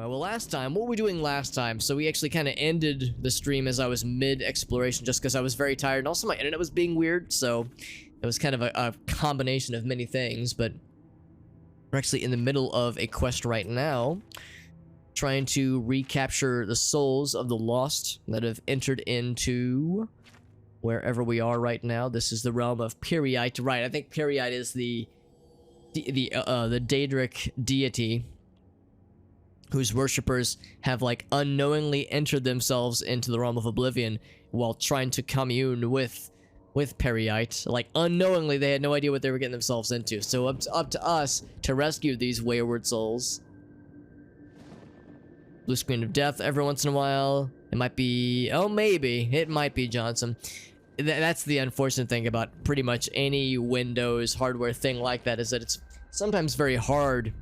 Well, last time, what were we doing last time? So we actually kind of ended the stream as I was mid-exploration just because I was very tired, and also my internet was being weird, so it was kind of a combination of many things, but we're actually in the middle of a quest right now, trying to recapture the souls of the lost that have entered into wherever we are right now. This is the realm of Peryite, right? I think Peryite is the Daedric deity whose worshippers have like unknowingly entered themselves into the realm of Oblivion while trying to commune with Peryite. Like unknowingly, they had no idea what they were getting themselves into. So up to us to rescue these wayward souls. Blue screen of death every once in a while. It might be, oh maybe, it might be Johnson. That's the unfortunate thing about pretty much any Windows hardware thing like that, is that it's sometimes very hard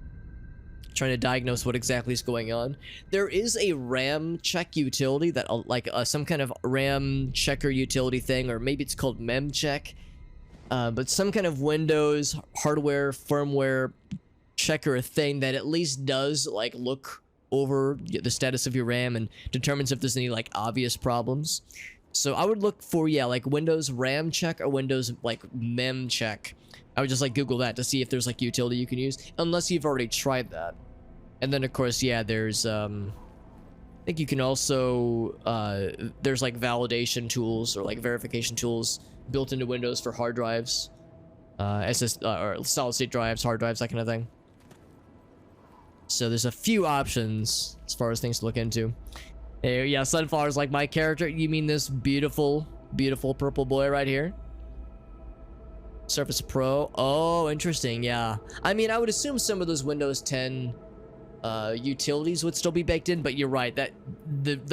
trying to diagnose what exactly is going on. There is a RAM check utility that like some kind of RAM checker utility thing, or maybe it's called mem check, but some kind of Windows hardware firmware checker thing that at least does like look over the status of your RAM and determines if there's any like obvious problems. So I would look for, yeah, like Windows RAM check or Windows like mem check. I would just like Google that to see if there's like utility you can use, unless you've already tried that. And then of course, yeah, there's I think you can also there's like validation tools or like verification tools built into Windows for hard drives, or solid state drives, hard drives, that kind of thing. So there's a few options as far as things to look into. Yeah, Sunflower's like my character. You mean this beautiful, beautiful purple boy right here? Surface Pro. Oh, interesting. Yeah. I mean, I would assume some of those Windows 10 utilities would still be baked in, but you're right. That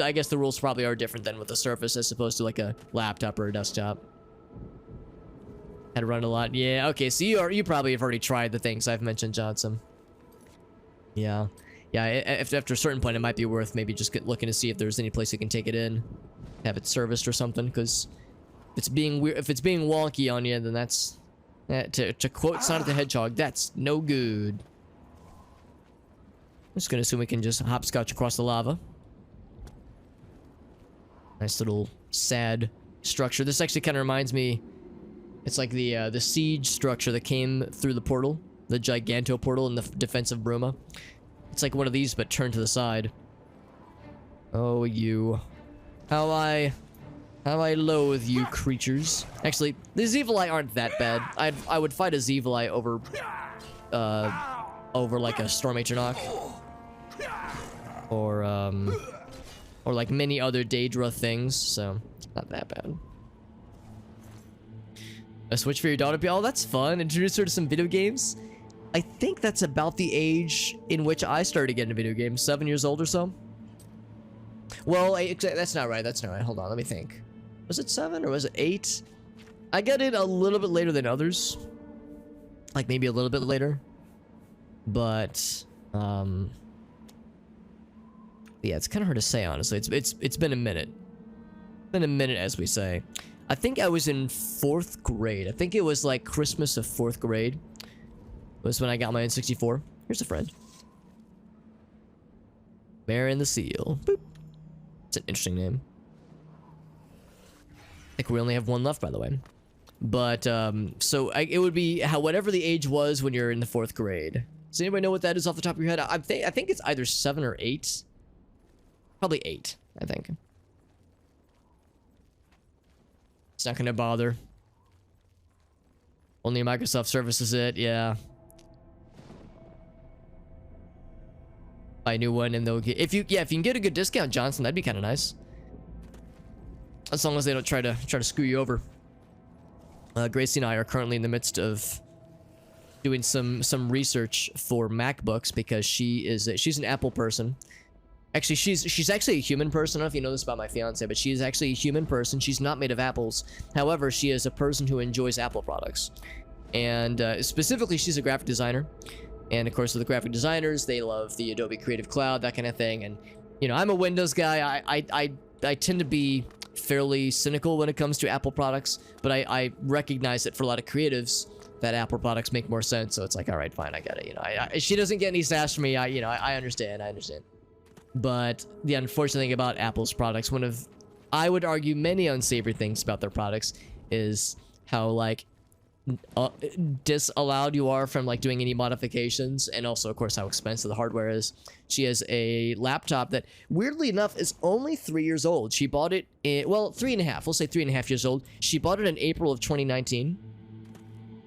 I guess the rules probably are different than with the Surface as opposed to like a laptop or a desktop. Had to run a lot. Yeah. Okay. So you probably have already tried the things I've mentioned, Johnson. Yeah. Yeah. After a certain point, it might be worth maybe just looking to see if there's any place you can take it in, have it serviced or something. Because if it's being weird, if it's being wonky on you, then that's to quote Sonic the Hedgehog, that's no good. I'm just gonna assume we can just hopscotch across the lava. Nice little sad structure. This actually kind of reminds me. It's like the siege structure that came through the portal, the Giganto portal in the Defense of Bruma. It's like one of these, but turned to the side. Oh, you! How I loathe you creatures. Actually, the Zeevili aren't that bad. I would fight a Zeevili over like a Storm Atronach. Or like many other Daedra things, so not that bad. A Switch for your daughter? Oh, that's fun. Introduce her to some video games. I think that's about the age in which I started getting video games. 7 years old or so. Well, that's not right. That's not right. Hold on, let me think. Was it 7 or was it 8? I got it a little bit later than others. Like maybe a little bit later. But yeah, it's kind of hard to say, honestly. It's been a minute. Been a minute, as we say. I think I was in 4th grade. I think it was like Christmas of 4th grade. Was when I got my N64. Here's a friend. Baron the Seal. Boop. It's an interesting name. I think we only have one left, by the way. But so it would be whatever the age was when you're in the 4th grade. Does anybody know what that is off the top of your head? I think it's either 7 or 8. Probably 8, I think. It's not gonna bother. Only Microsoft services it, yeah. Buy a new one and they'll get, if you can get a good discount, Johnson, that'd be kind of nice. As long as they don't try to screw you over. Gracie and I are currently in the midst of doing some research for MacBooks because she's an Apple person. Actually, she's actually a human person. I don't know if you know this about my fiance, but she is actually a human person. She's not made of apples. However, she is a person who enjoys Apple products. And specifically, she's a graphic designer. And of course, with the graphic designers, they love the Adobe Creative Cloud, that kind of thing. And, you know, I'm a Windows guy. I tend to be fairly cynical when it comes to Apple products. But I recognize that for a lot of creatives, that Apple products make more sense. So it's like, all right, fine, I get it. You know, she doesn't get any sass from me. I understand. But the unfortunate thing about Apple's products, one of, I would argue, many unsavory things about their products is how like disallowed you are from like doing any modifications, and also of course how expensive the hardware is. She has a laptop that weirdly enough is only 3 years old. She bought it in, well, 3.5, we'll say 3.5 years old. She bought it in April of 2019,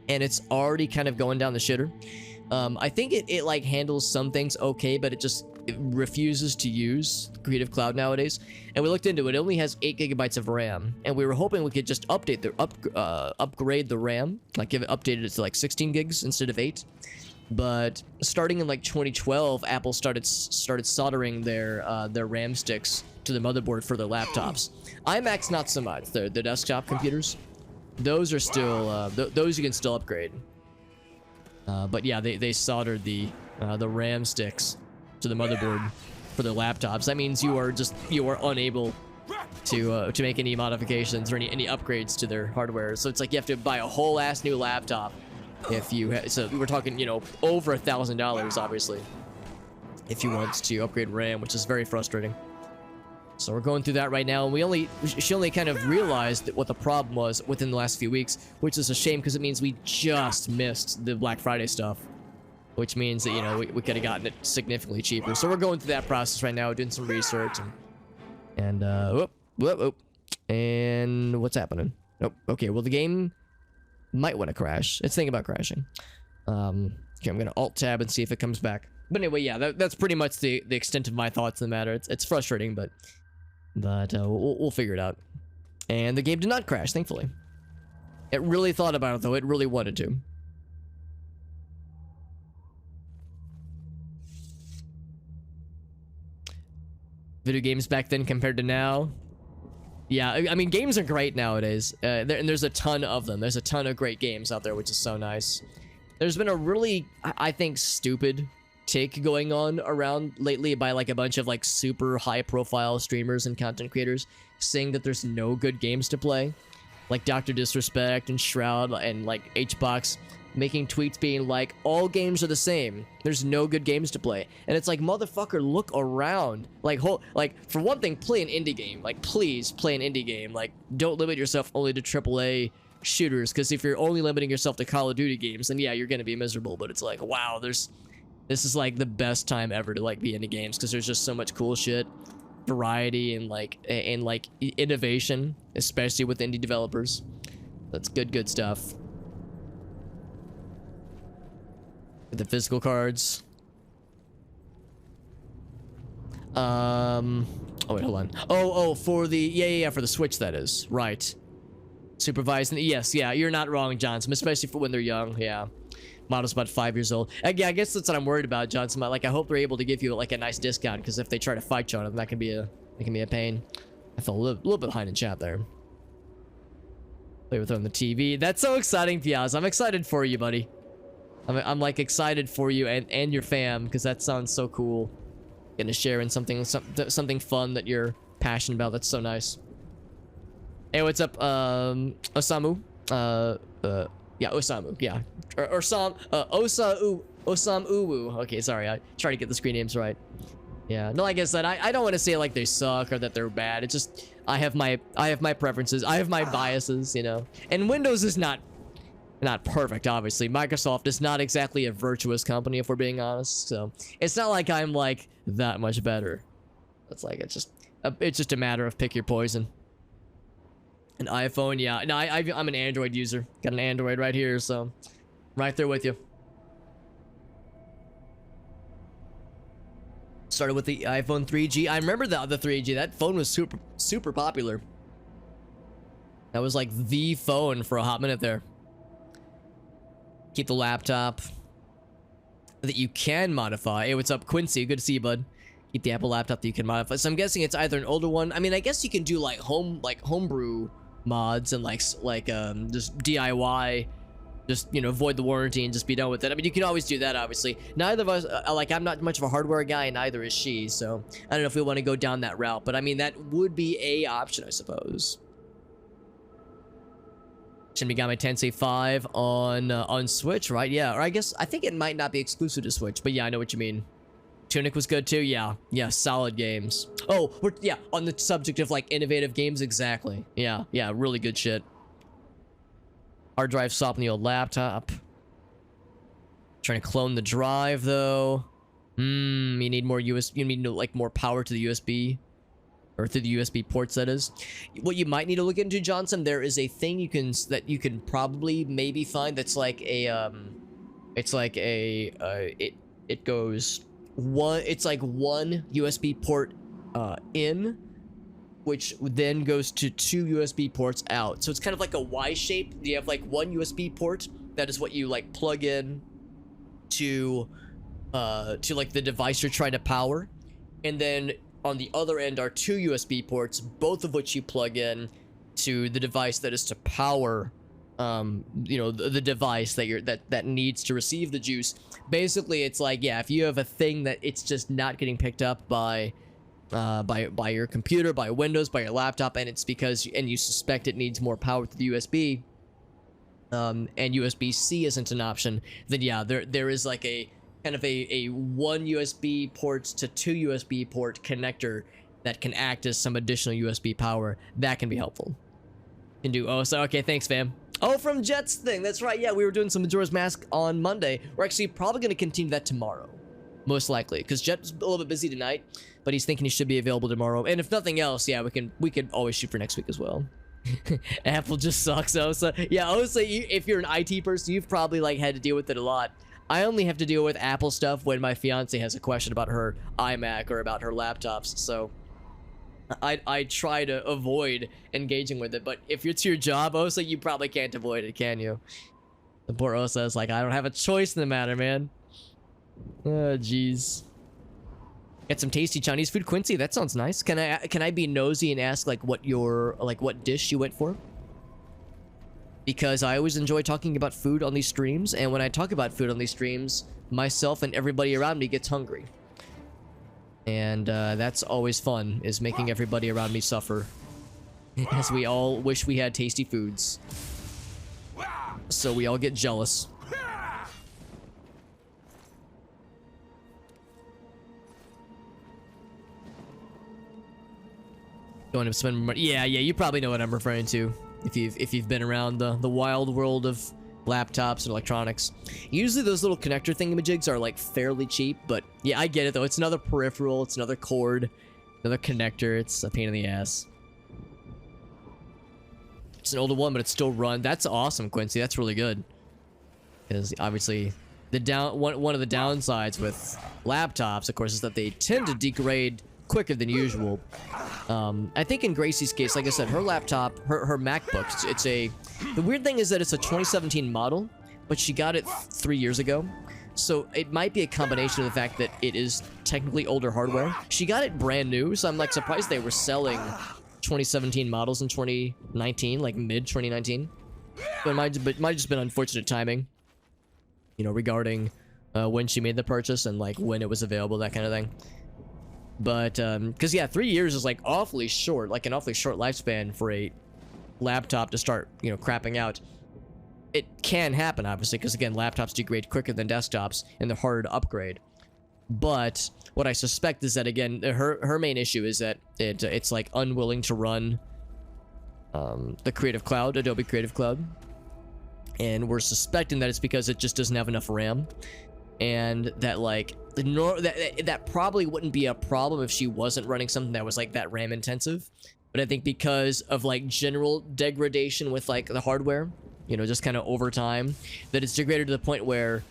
and it's already kind of going down the shitter. I think it like handles some things okay, but it refuses to use Creative Cloud nowadays. And we looked into it. It only has 8 gigabytes of RAM, and we were hoping we could just upgrade the RAM, like updated it to like 16 gigs instead of 8. But starting in like 2012, Apple started soldering their RAM sticks to the motherboard for their laptops. iMacs not so much. The desktop computers, those are still those you can still upgrade. But yeah, they soldered the RAM sticks to the motherboard for their laptops. That means you are unable to make any modifications or any upgrades to their hardware. So it's like you have to buy a whole ass new laptop if you so we're talking, you know, over $1,000 obviously if you want to upgrade RAM, which is very frustrating. So we're going through that right now, and she only kind of realized what the problem was within the last few weeks, which is a shame because it means we just missed the Black Friday stuff, which means that, you know, we could have gotten it significantly cheaper. So we're going through that process right now, doing some research, and whoop, and what's happening? Nope. Okay, well the game might want to crash. It's thinking about crashing. Okay, I'm gonna Alt Tab and see if it comes back. But anyway, yeah, that's pretty much the extent of my thoughts on the matter. It's frustrating, but we'll figure it out. And the game did not crash, thankfully. It really thought about it though. It really wanted to. Video games back then compared to now. Yeah, I mean, games are great nowadays. And there's a ton of them. There's a ton of great games out there, which is so nice. There's been a really, I think, stupid take going on around lately by like a bunch of like super high profile streamers and content creators saying that there's no good games to play. Like Dr. Disrespect and Shroud and like HBox making tweets being like, all games are the same. There's no good games to play. And it's like, motherfucker, look around. Like, for one thing, play an indie game. Like, please play an indie game. Like, don't limit yourself only to AAA shooters, because if you're only limiting yourself to Call of Duty games, then yeah, you're gonna be miserable. But it's like, wow, this is like the best time ever to like be into games, because there's just so much cool shit, variety, and like innovation, especially with indie developers. That's good stuff. The physical cards. Oh wait, hold on. Oh, for the yeah, for the Switch, that is right. Supervising. Yes, yeah, you're not wrong, Johnson. Especially for when they're young. Yeah, model's about 5 years old. Yeah, I guess that's what I'm worried about, Johnson. Like, I hope they're able to give you like a nice discount, because if they try to fight you on it, that can be a pain. I felt a little bit behind in chat there. Play with it on the TV. That's so exciting, Piaz. I'm excited for you, buddy. I'm like excited for you and your fam, because that sounds so cool. Getting to share in something fun that you're passionate about. That's so nice. Hey, what's up, Osamu? Yeah, Osamu. Yeah, Osam Uwu. Okay, sorry. I try to get the screen names right. Yeah, no, like I said, I don't want to say like they suck or that they're bad. It's just I have my preferences. I have my biases, you know. And Windows is not perfect, obviously. Microsoft is not exactly a virtuous company, if we're being honest. So it's not like I'm like that much better. It's like it's just a matter of pick your poison. An iPhone, yeah. No, I'm an Android user. Got an Android right here, so right there with you. Started with the iPhone 3G. I remember the 3G. That phone was super popular. That was like the phone for a hot minute there. Keep the laptop that you can modify. Hey, what's up, Quincy? Good to see you, bud. Keep the Apple laptop that you can modify. So I'm guessing it's either an older one. I mean, I guess you can do like homebrew mods and like just DIY, just, you know, void the warranty and just be done with it. I mean, you can always do that, obviously. Neither of us, like, I'm not much of a hardware guy, and neither is she. So I don't know if we want to go down that route, but I mean, that would be a option, I suppose. Shin Megami Tensei 5 on Switch, right? Yeah, or I think it might not be exclusive to Switch, but yeah, I know what you mean. Tunic was good too. Yeah, yeah, solid games. Oh, yeah, on the subject of like innovative games, exactly. Yeah, yeah, really good shit. Hard drive swap on the old laptop. Trying to clone the drive though. You need more You need like more power to the USB, or through the USB ports. That is. What you might need to look into, Johnson. There is a thing that you can probably maybe find that's like a it's like a it goes one. It's like one USB port in, which then goes to 2 USB ports out. So it's kind of like a Y shape. You have like one USB port that is what you like plug in to like the device you're trying to power, and then on the other end are 2 USB ports, both of which you plug in to the device that is to power you know, the device that needs to receive the juice. Basically, it's like, yeah, if you have a thing that it's just not getting picked up by your computer, by Windows, by your laptop, and it's because you suspect it needs more power to the USB, and USB-C isn't an option, then yeah, there is like a kind of a 1 USB port to 2 USB port connector that can act as some additional USB power. That can be helpful. Can do. Oh, so okay, thanks, fam. Oh, from Jet's thing. That's right. Yeah, we were doing some Majora's Mask on Monday. We're actually probably going to continue that tomorrow, most likely, because Jet's a little bit busy tonight, but he's thinking he should be available tomorrow. And if nothing else, yeah, we could always shoot for next week as well. Apple just sucks, Osa. Yeah, Osa, if you're an IT person, you've probably like had to deal with it a lot. I only have to deal with Apple stuff when my fiance has a question about her iMac or about her laptops, so I try to avoid engaging with it. But if it's your job, Osa, you probably can't avoid it, can you? The poor Osa is like, I don't have a choice in the matter, man. Oh, jeez. Get some tasty Chinese food, Quincy. That sounds nice. Can I be nosy and ask like what dish you went for? Because I always enjoy talking about food on these streams, and when I talk about food on these streams, myself and everybody around me gets hungry. And that's always fun, is making everybody around me suffer. As we all wish we had tasty foods. So we all get jealous. Going to spend money. Yeah, you probably know what I'm referring to if you've been around the wild world of laptops and electronics. Usually those little connector thingamajigs are like fairly cheap, but yeah, I get it though. It's another peripheral, it's another cord, another connector. It's a pain in the ass. It's an older one, but it's still run. That's awesome, Quincy. That's really good. Because obviously one of the downsides with laptops, of course, is that they tend to degrade quicker than usual. I think in Gracie's case, like I said, her laptop, her MacBook, the weird thing is that it's a 2017 model, but she got it 3 years ago. So it might be a combination of the fact that it is technically older hardware. She got it brand new, so I'm like surprised they were selling 2017 models in 2019, like mid 2019. But it might just been unfortunate timing, you know, regarding when she made the purchase and like when it was available, that kind of thing. But because yeah, 3 years is like awfully short, like an awfully short lifespan for a laptop to start, you know, crapping out. It can happen, obviously, because again, laptops degrade quicker than desktops and they're harder to upgrade. But what I suspect is that, again, her main issue is that it's like unwilling to run the Creative Cloud, Adobe Creative Cloud, and we're suspecting that it's because it just doesn't have enough RAM, and that like that probably wouldn't be a problem if she wasn't running something that was like that RAM intensive. But I think because of like general degradation with like the hardware, you know, just kind of over time, that it's degraded to the point where,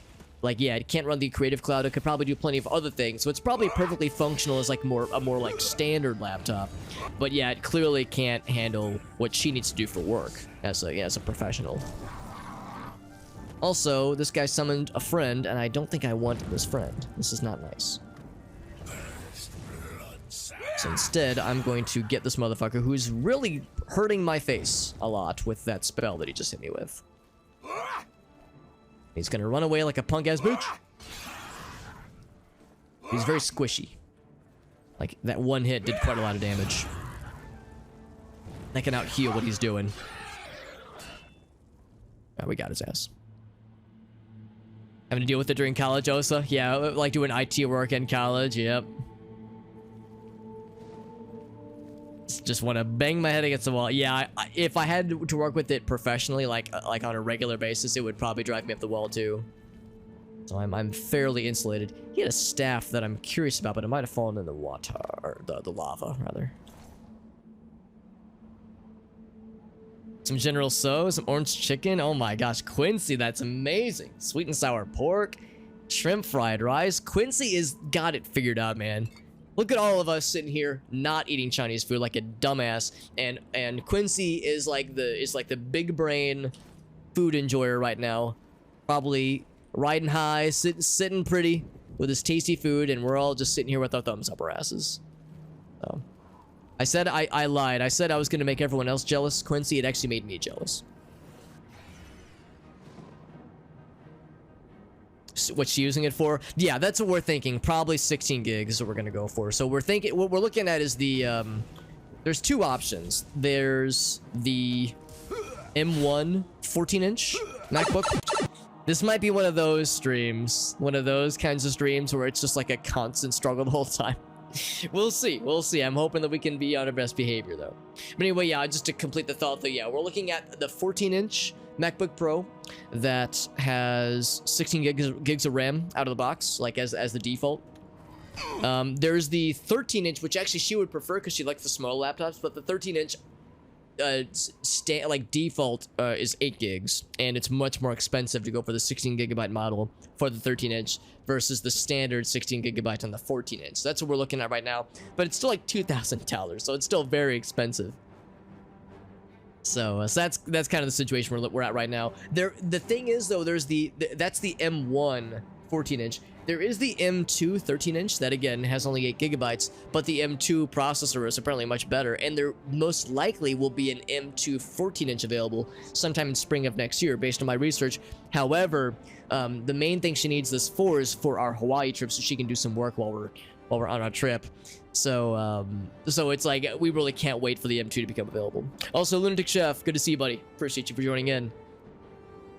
like, yeah, it can't run the Creative Cloud. It could probably do plenty of other things. So it's probably perfectly functional as like a more like standard laptop. But yeah, it clearly can't handle what she needs to do for work as a professional. Also, this guy summoned a friend, and I don't think I want this friend. This is not nice. So instead, I'm going to get this motherfucker who's really hurting my face a lot with that spell that he just hit me with. He's gonna run away like a punk-ass bitch. He's very squishy. Like, that one hit did quite a lot of damage. That can out-heal what he's doing. Oh, we got his ass. Having to deal with it during college also. Yeah, like doing IT work in college. Yep. Just want to bang my head against the wall. Yeah, if I had to work with it professionally, like on a regular basis, it would probably drive me up the wall too. So I'm fairly insulated. He had a staff that I'm curious about, but it might have fallen in the water, or the lava rather. Some General So, some orange chicken. Oh my gosh, Quincy, that's amazing. Sweet and sour pork, shrimp fried rice. Quincy is got it figured out, man. Look at all of us sitting here not eating Chinese food like a dumbass, and Quincy is like the big brain food enjoyer right now, probably riding high, sitting pretty with his tasty food, and we're all just sitting here with our thumbs up our asses. So, I said I lied. I said I was gonna make everyone else jealous. Quincy, it actually made me jealous. What's she using it for? Yeah, that's what we're thinking. Probably 16 gigs is what we're gonna go for. So we're thinking, what we're looking at is the there's two options. There's the M1 14-inch MacBook. This might be one of those streams, one of those kinds of streams where it's just like a constant struggle the whole time. We'll see. We'll see. I'm hoping that we can be on our best behavior though. But anyway, yeah, just to complete the thought, though, yeah, we're looking at the 14-inch MacBook Pro that has 16 gigs of RAM out of the box, like as the default. There's the 13-inch, which actually she would prefer because she likes the small laptops, but the 13-inch like default is 8 gigs, and it's much more expensive to go for the 16 gigabyte model for the 13-inch versus the standard 16 gigabyte on the 14-inch. So that's what we're looking at right now, but it's still like $2,000, so it's still very expensive. So that's kind of the situation we're at right now. The thing is though, there's that's the M1 14-inch. There is the M2 13-inch that again has only 8 gigabytes, but the M2 processor is apparently much better, and there most likely will be an M2 14-inch available sometime in spring of next year based on my research. However, the main thing she needs this for is for our Hawaii trip, so she can do some work while we're on our trip. So so it's like we really can't wait for the M2 to become available. Also, Lunatic Chef, good to see you, buddy. Appreciate you for joining in.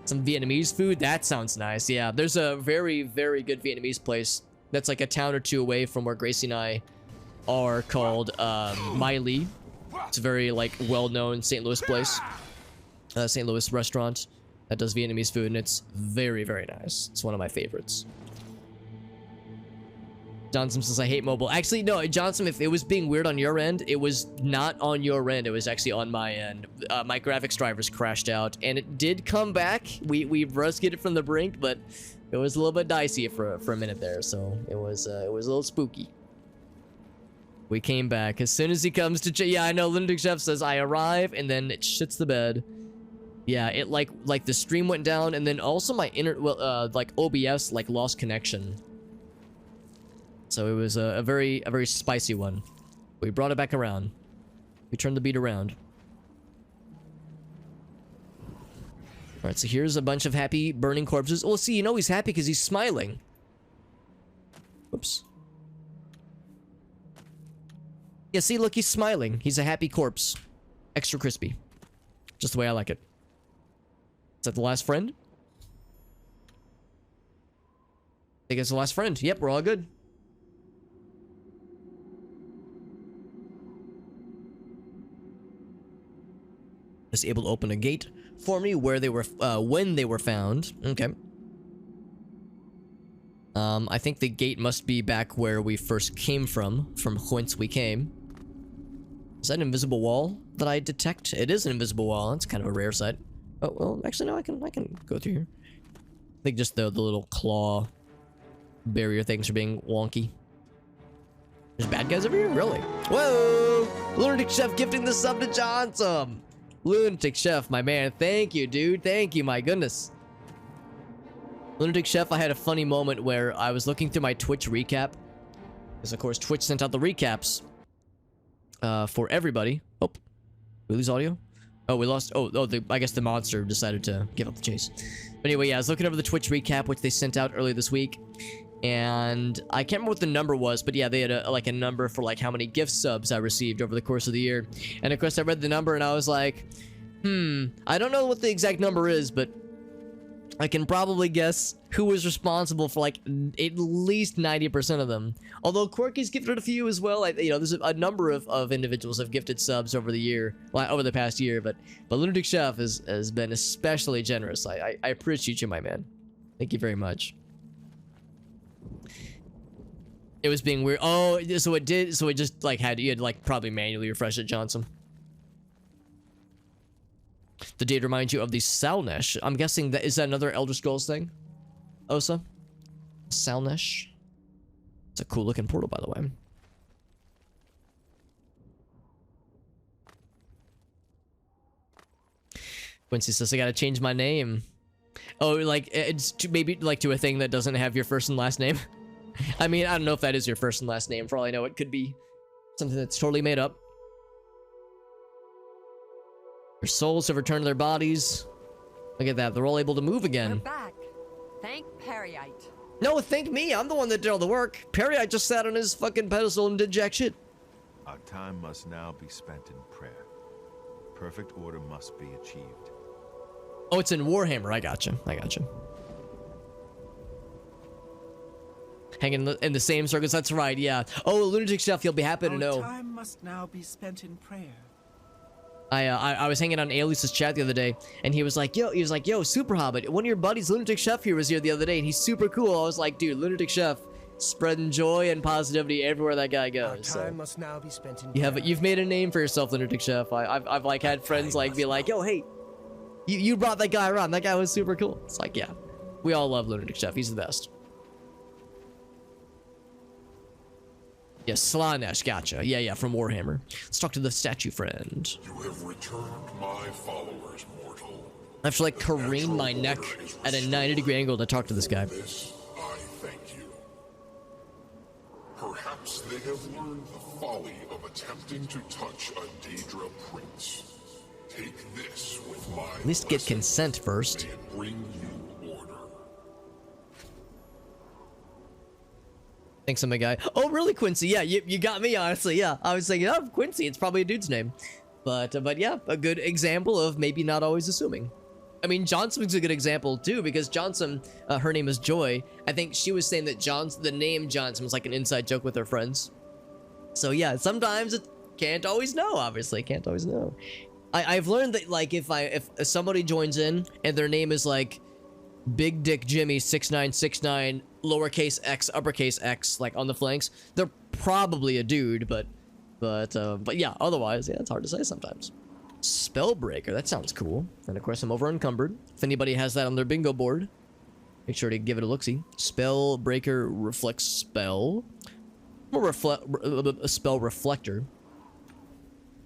Some Vietnamese food, that sounds nice. Yeah, there's a very, very good Vietnamese place that's like a town or two away from where Gracie and I are, called Mai Li. It's a very like well-known St. Louis place, St. Louis restaurant that does Vietnamese food, and it's very, very nice. It's one of my favorites. Johnson says, I hate mobile. Actually, no, Johnson, if it was being weird on your end, it was not on your end. It was actually on my end. My graphics drivers crashed out, and it did come back. We rescued it from the brink, but it was a little bit dicey for a minute there, so it was a little spooky. We came back. As soon as he comes to... Yeah, I know, Lunatic Chef says, I arrive, and then it shits the bed. Yeah, it like the stream went down, and then also my like OBS like lost connection. So it was a very spicy one. We brought it back around. We turned the beat around. Alright, so here's a bunch of happy burning corpses. Oh, see, you know he's happy because he's smiling. Whoops. Yeah, see, look, he's smiling. He's a happy corpse. Extra crispy. Just the way I like it. Is that the last friend? I think it's the last friend. Yep, we're all good. Was able to open a gate for me where they were when they were found. Okay. I think the gate must be back where we first came from whence we came. Is that an invisible wall that I detect? It is an invisible wall. It's kind of a rare sight. Oh well, actually no, I can go through here. I think just the little claw barrier things are being wonky. There's bad guys over here? Really? Whoa! Lunatic Chef gifting the sub to Johnson. Lunatic Chef, my man. Thank you, dude. Thank you, my goodness. Lunatic Chef, I had a funny moment where I was looking through my Twitch recap. Because, of course, Twitch sent out the recaps for everybody. Oh, we lose audio? Oh, we lost... I guess the monster decided to give up the chase. But anyway, yeah, I was looking over the Twitch recap, which they sent out earlier this week. And I can't remember what the number was, but yeah, they had a number for like how many gift subs I received over the course of the year. And of course I read the number and I was like, I don't know what the exact number is, but I can probably guess who was responsible for like at least 90% of them. Although Quirky's gifted a few as well. You know, there's a number of individuals have gifted subs over the year, over the past year. But Lunatic Chef has been especially generous. I appreciate you, my man. Thank you very much. It was being weird. Oh, so it did. So it just like you had like probably manually refresh it, Johnson. The date reminds you of the Salnesh. I'm guessing that is that another Elder Scrolls thing? Osa? Salnesh? It's a cool looking portal, by the way. Quincy says I gotta change my name. Oh, like it's maybe like to a thing that doesn't have your first and last name. I mean, I don't know if that is your first and last name. For all I know, it could be something that's totally made up. Their souls have returned to their bodies. Look at that. They're all able to move again. We're back. Thank Peryite. No, thank me. I'm the one that did all the work. Peryite just sat on his fucking pedestal and did jack shit. Our time must now be spent in prayer. Perfect order must be achieved. Oh, it's in Warhammer. I gotcha. Hanging in the same circles. That's right, yeah. Oh, Lunatic Chef, you'll be happy to know. Our time must now be spent in prayer. I was hanging on Alice's chat the other day, and he was like, yo, Super Hobbit, one of your buddies, Lunatic Chef here, was here the other day, and he's super cool. I was like, dude, Lunatic Chef, spreading joy and positivity everywhere that guy goes. Our time must now be spent in you've made a name for yourself, Lunatic Chef. I've like had friends like be like, yo, hey, you brought that guy around. That guy was super cool. It's like, yeah, we all love Lunatic Chef. He's the best. Yeah, Slanesh, gotcha. Yeah, from Warhammer. Let's talk to the statue friend. You have returned my followers, mortal. I have to like careen my neck at a 90-degree angle to talk to this guy. This, I thank you. Perhaps they have learned the folly of attempting to touch a Daedra prince. Take this with my At least get consent first. May it bring you order. Thanks, my guy. Oh, really, Quincy? Yeah, you got me, honestly. Yeah, I was thinking, oh, Quincy. It's probably a dude's name. But yeah, a good example of maybe not always assuming. I mean, Johnson's a good example, too, because Johnson, her name is Joy. I think she was saying that the name Johnson was like an inside joke with her friends. So yeah, sometimes it can't always know, obviously. Can't always know. I've learned that, like, if somebody joins in and their name is, like, Big Dick Jimmy 6969 lowercase x uppercase x like on the flanks, they're probably a dude, but yeah, otherwise, yeah, it's hard to say sometimes. Spellbreaker, that sounds cool. And of course, I'm over encumbered. If anybody has that on their bingo board, make sure to give it a look-see. Spellbreaker reflects spell. Or a spell reflector.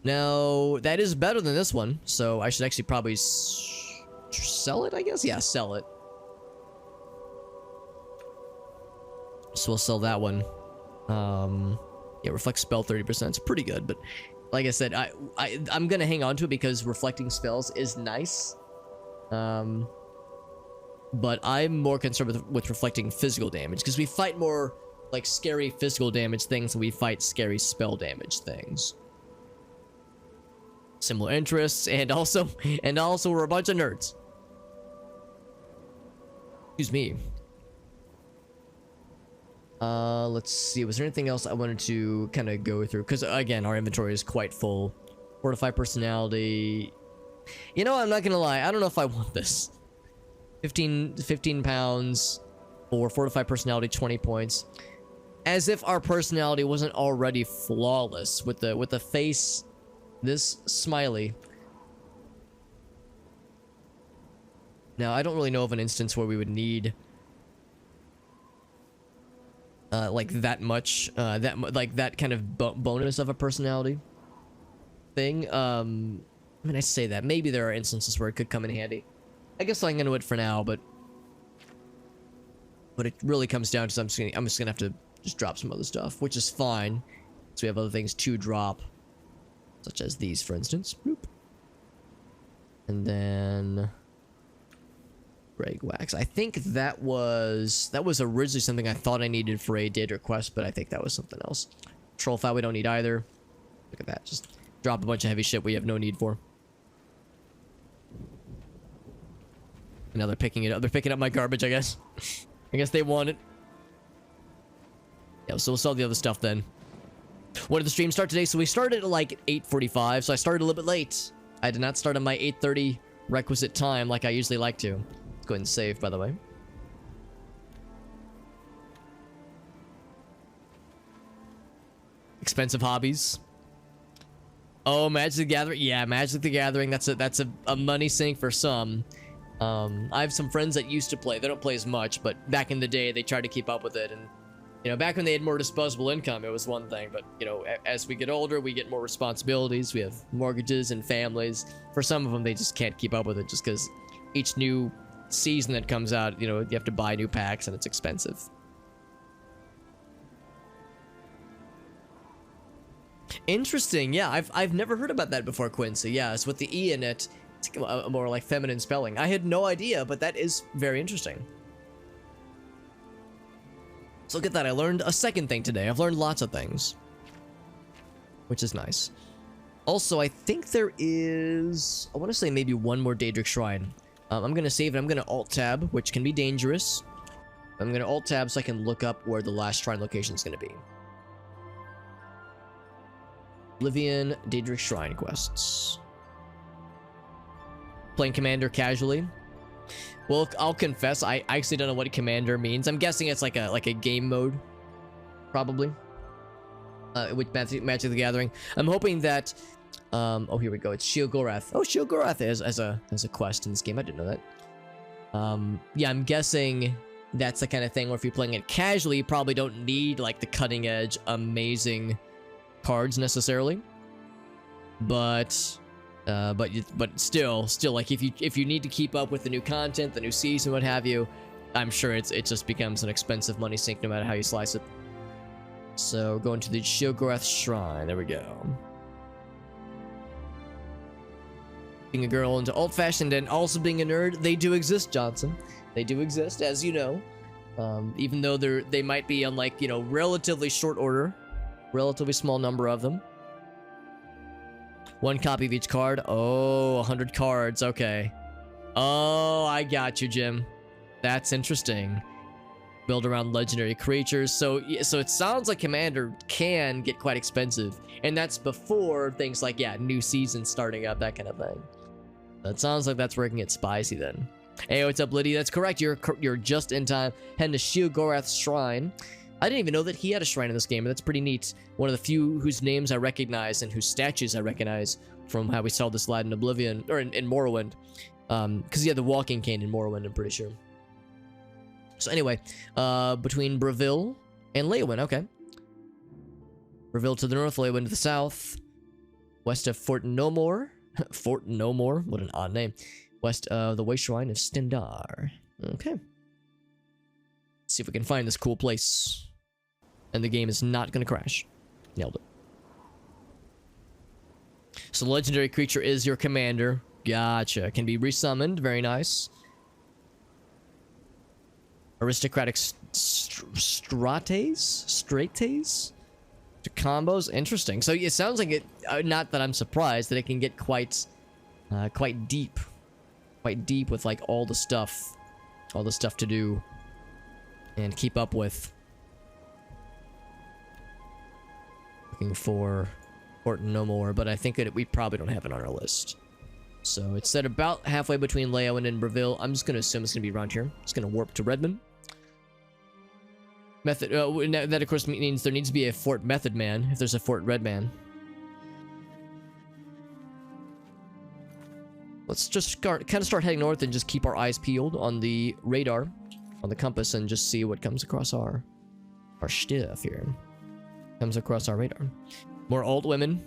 Now that is better than this one, so I should actually probably sell it, I guess. Yeah, sell it. So we'll sell that one. Yeah, reflect spell 30%. It's pretty good, but like I said, I'm gonna hang on to it because reflecting spells is nice. But I'm more concerned with reflecting physical damage because we fight more like scary physical damage things than we fight scary spell damage things. Similar interests, and also we're a bunch of nerds. Excuse me. Let's see. Was there anything else I wanted to kind of go through? Because again, our inventory is quite full. Fortify personality. You know, I'm not gonna lie. I don't know if I want this. 15 pounds for fortify personality, 20 points. As if our personality wasn't already flawless with the face this smiley. Now, I don't really know of an instance where we would need like that much that kind of bonus of a personality thing. I mean, I say that maybe there are instances where it could come in handy. I guess I'm gonna do it for now, but it really comes down to I'm just gonna have to just drop some other stuff, which is fine. So we have other things to drop, such as these, for instance. Boop. And then Greg Wax. I think that was originally something I thought I needed for a Daedric quest, but I think that was something else. Troll file we don't need either. Look at that. Just drop a bunch of heavy shit we have no need for. Now they're picking it up. They're picking up my garbage, I guess. I guess they want it. Yeah, so we'll sell the other stuff then. When did the stream start today? So we started at like 8:45, so I started a little bit late. I did not start on my 8:30 requisite time like I usually like to. Let's go ahead and save, by the way. Expensive hobbies. Oh, Magic the Gathering. Yeah, Magic the Gathering. That's a money sink for some. I have some friends that used to play. They don't play as much, but back in the day, they tried to keep up with it. And, you know, back when they had more disposable income, it was one thing. But, you know, as we get older, we get more responsibilities. We have mortgages and families. For some of them, they just can't keep up with it just because each new season that comes out, you know, you have to buy new packs and it's expensive. Interesting. Yeah, I've never heard about that before, Quincy. Yeah, it's with the E in it. It's a more like feminine spelling. I had no idea, but that is very interesting. So look at that. I learned a second thing today. I've learned lots of things, which is nice. Also, I think there is, I want to say maybe one more Daedric Shrine. I'm going to save it. I'm going to Alt-Tab, which can be dangerous. I'm going to Alt-Tab so I can look up where the last shrine location is going to be. Oblivion Daedric Shrine quests. Playing Commander casually. Well, I'll confess, I actually don't know what Commander means. I'm guessing it's like a game mode, probably. With Magic the Gathering. I'm hoping that. Oh, here we go. It's Sheogorath. Oh, Sheogorath is as a quest in this game. I didn't know that. Yeah, I'm guessing that's the kind of thing where if you're playing it casually, you probably don't need like the cutting edge, amazing cards necessarily, but still like if you need to keep up with the new content, the new season, what have you, I'm sure it just becomes an expensive money sink no matter how you slice it. So going to the Sheogorath Shrine. There we go. Being a girl into old-fashioned and also being a nerd, they do exist, Johnson. They do exist, as you know. Even though they might be on like, you know, relatively short order. Relatively small number of them. One copy of each card. Oh, 100 cards. Okay. Oh, I got you, Jim. That's interesting. Build around legendary creatures. So it sounds like Commander can get quite expensive. And that's before things like, yeah, new season starting up, that kind of thing. That sounds like that's where it can get spicy then. Hey, what's up, Liddy? That's correct. You're just in time. Heading to Sheogorath's Shrine. I didn't even know that he had a shrine in this game, and that's pretty neat. One of the few whose names I recognize and whose statues I recognize from how we saw this lad in Oblivion, or in Morrowind. Because he had the walking cane in Morrowind, I'm pretty sure. So anyway, between Breville and Leyawiin, okay. Breville to the north, Leyawiin to the south. West of Fort No More. Fort No More, what an odd name. West of the Way Shrine of Stendarr. Okay. Let's see if we can find this cool place. And the game is not going to crash. Nailed it. So legendary creature is your commander. Gotcha. Can be resummoned. Very nice. Aristocratic strates? To combos? Interesting. So it sounds like it, not that I'm surprised, that it can get quite deep. Quite deep with like all the stuff to do and keep up with. Looking for Fort No More, but I think that we probably don't have it on our list. So it's set about halfway between Leyawiin and Breville. I'm just going to assume it's going to be around here. It's going to warp to Redmond. Method. That of course means there needs to be a Fort Method Man if there's a Fort Redman. Let's just start heading north and just keep our eyes peeled on the radar, on the compass, and just see what comes across our stuff here. Comes across our radar. More alt women,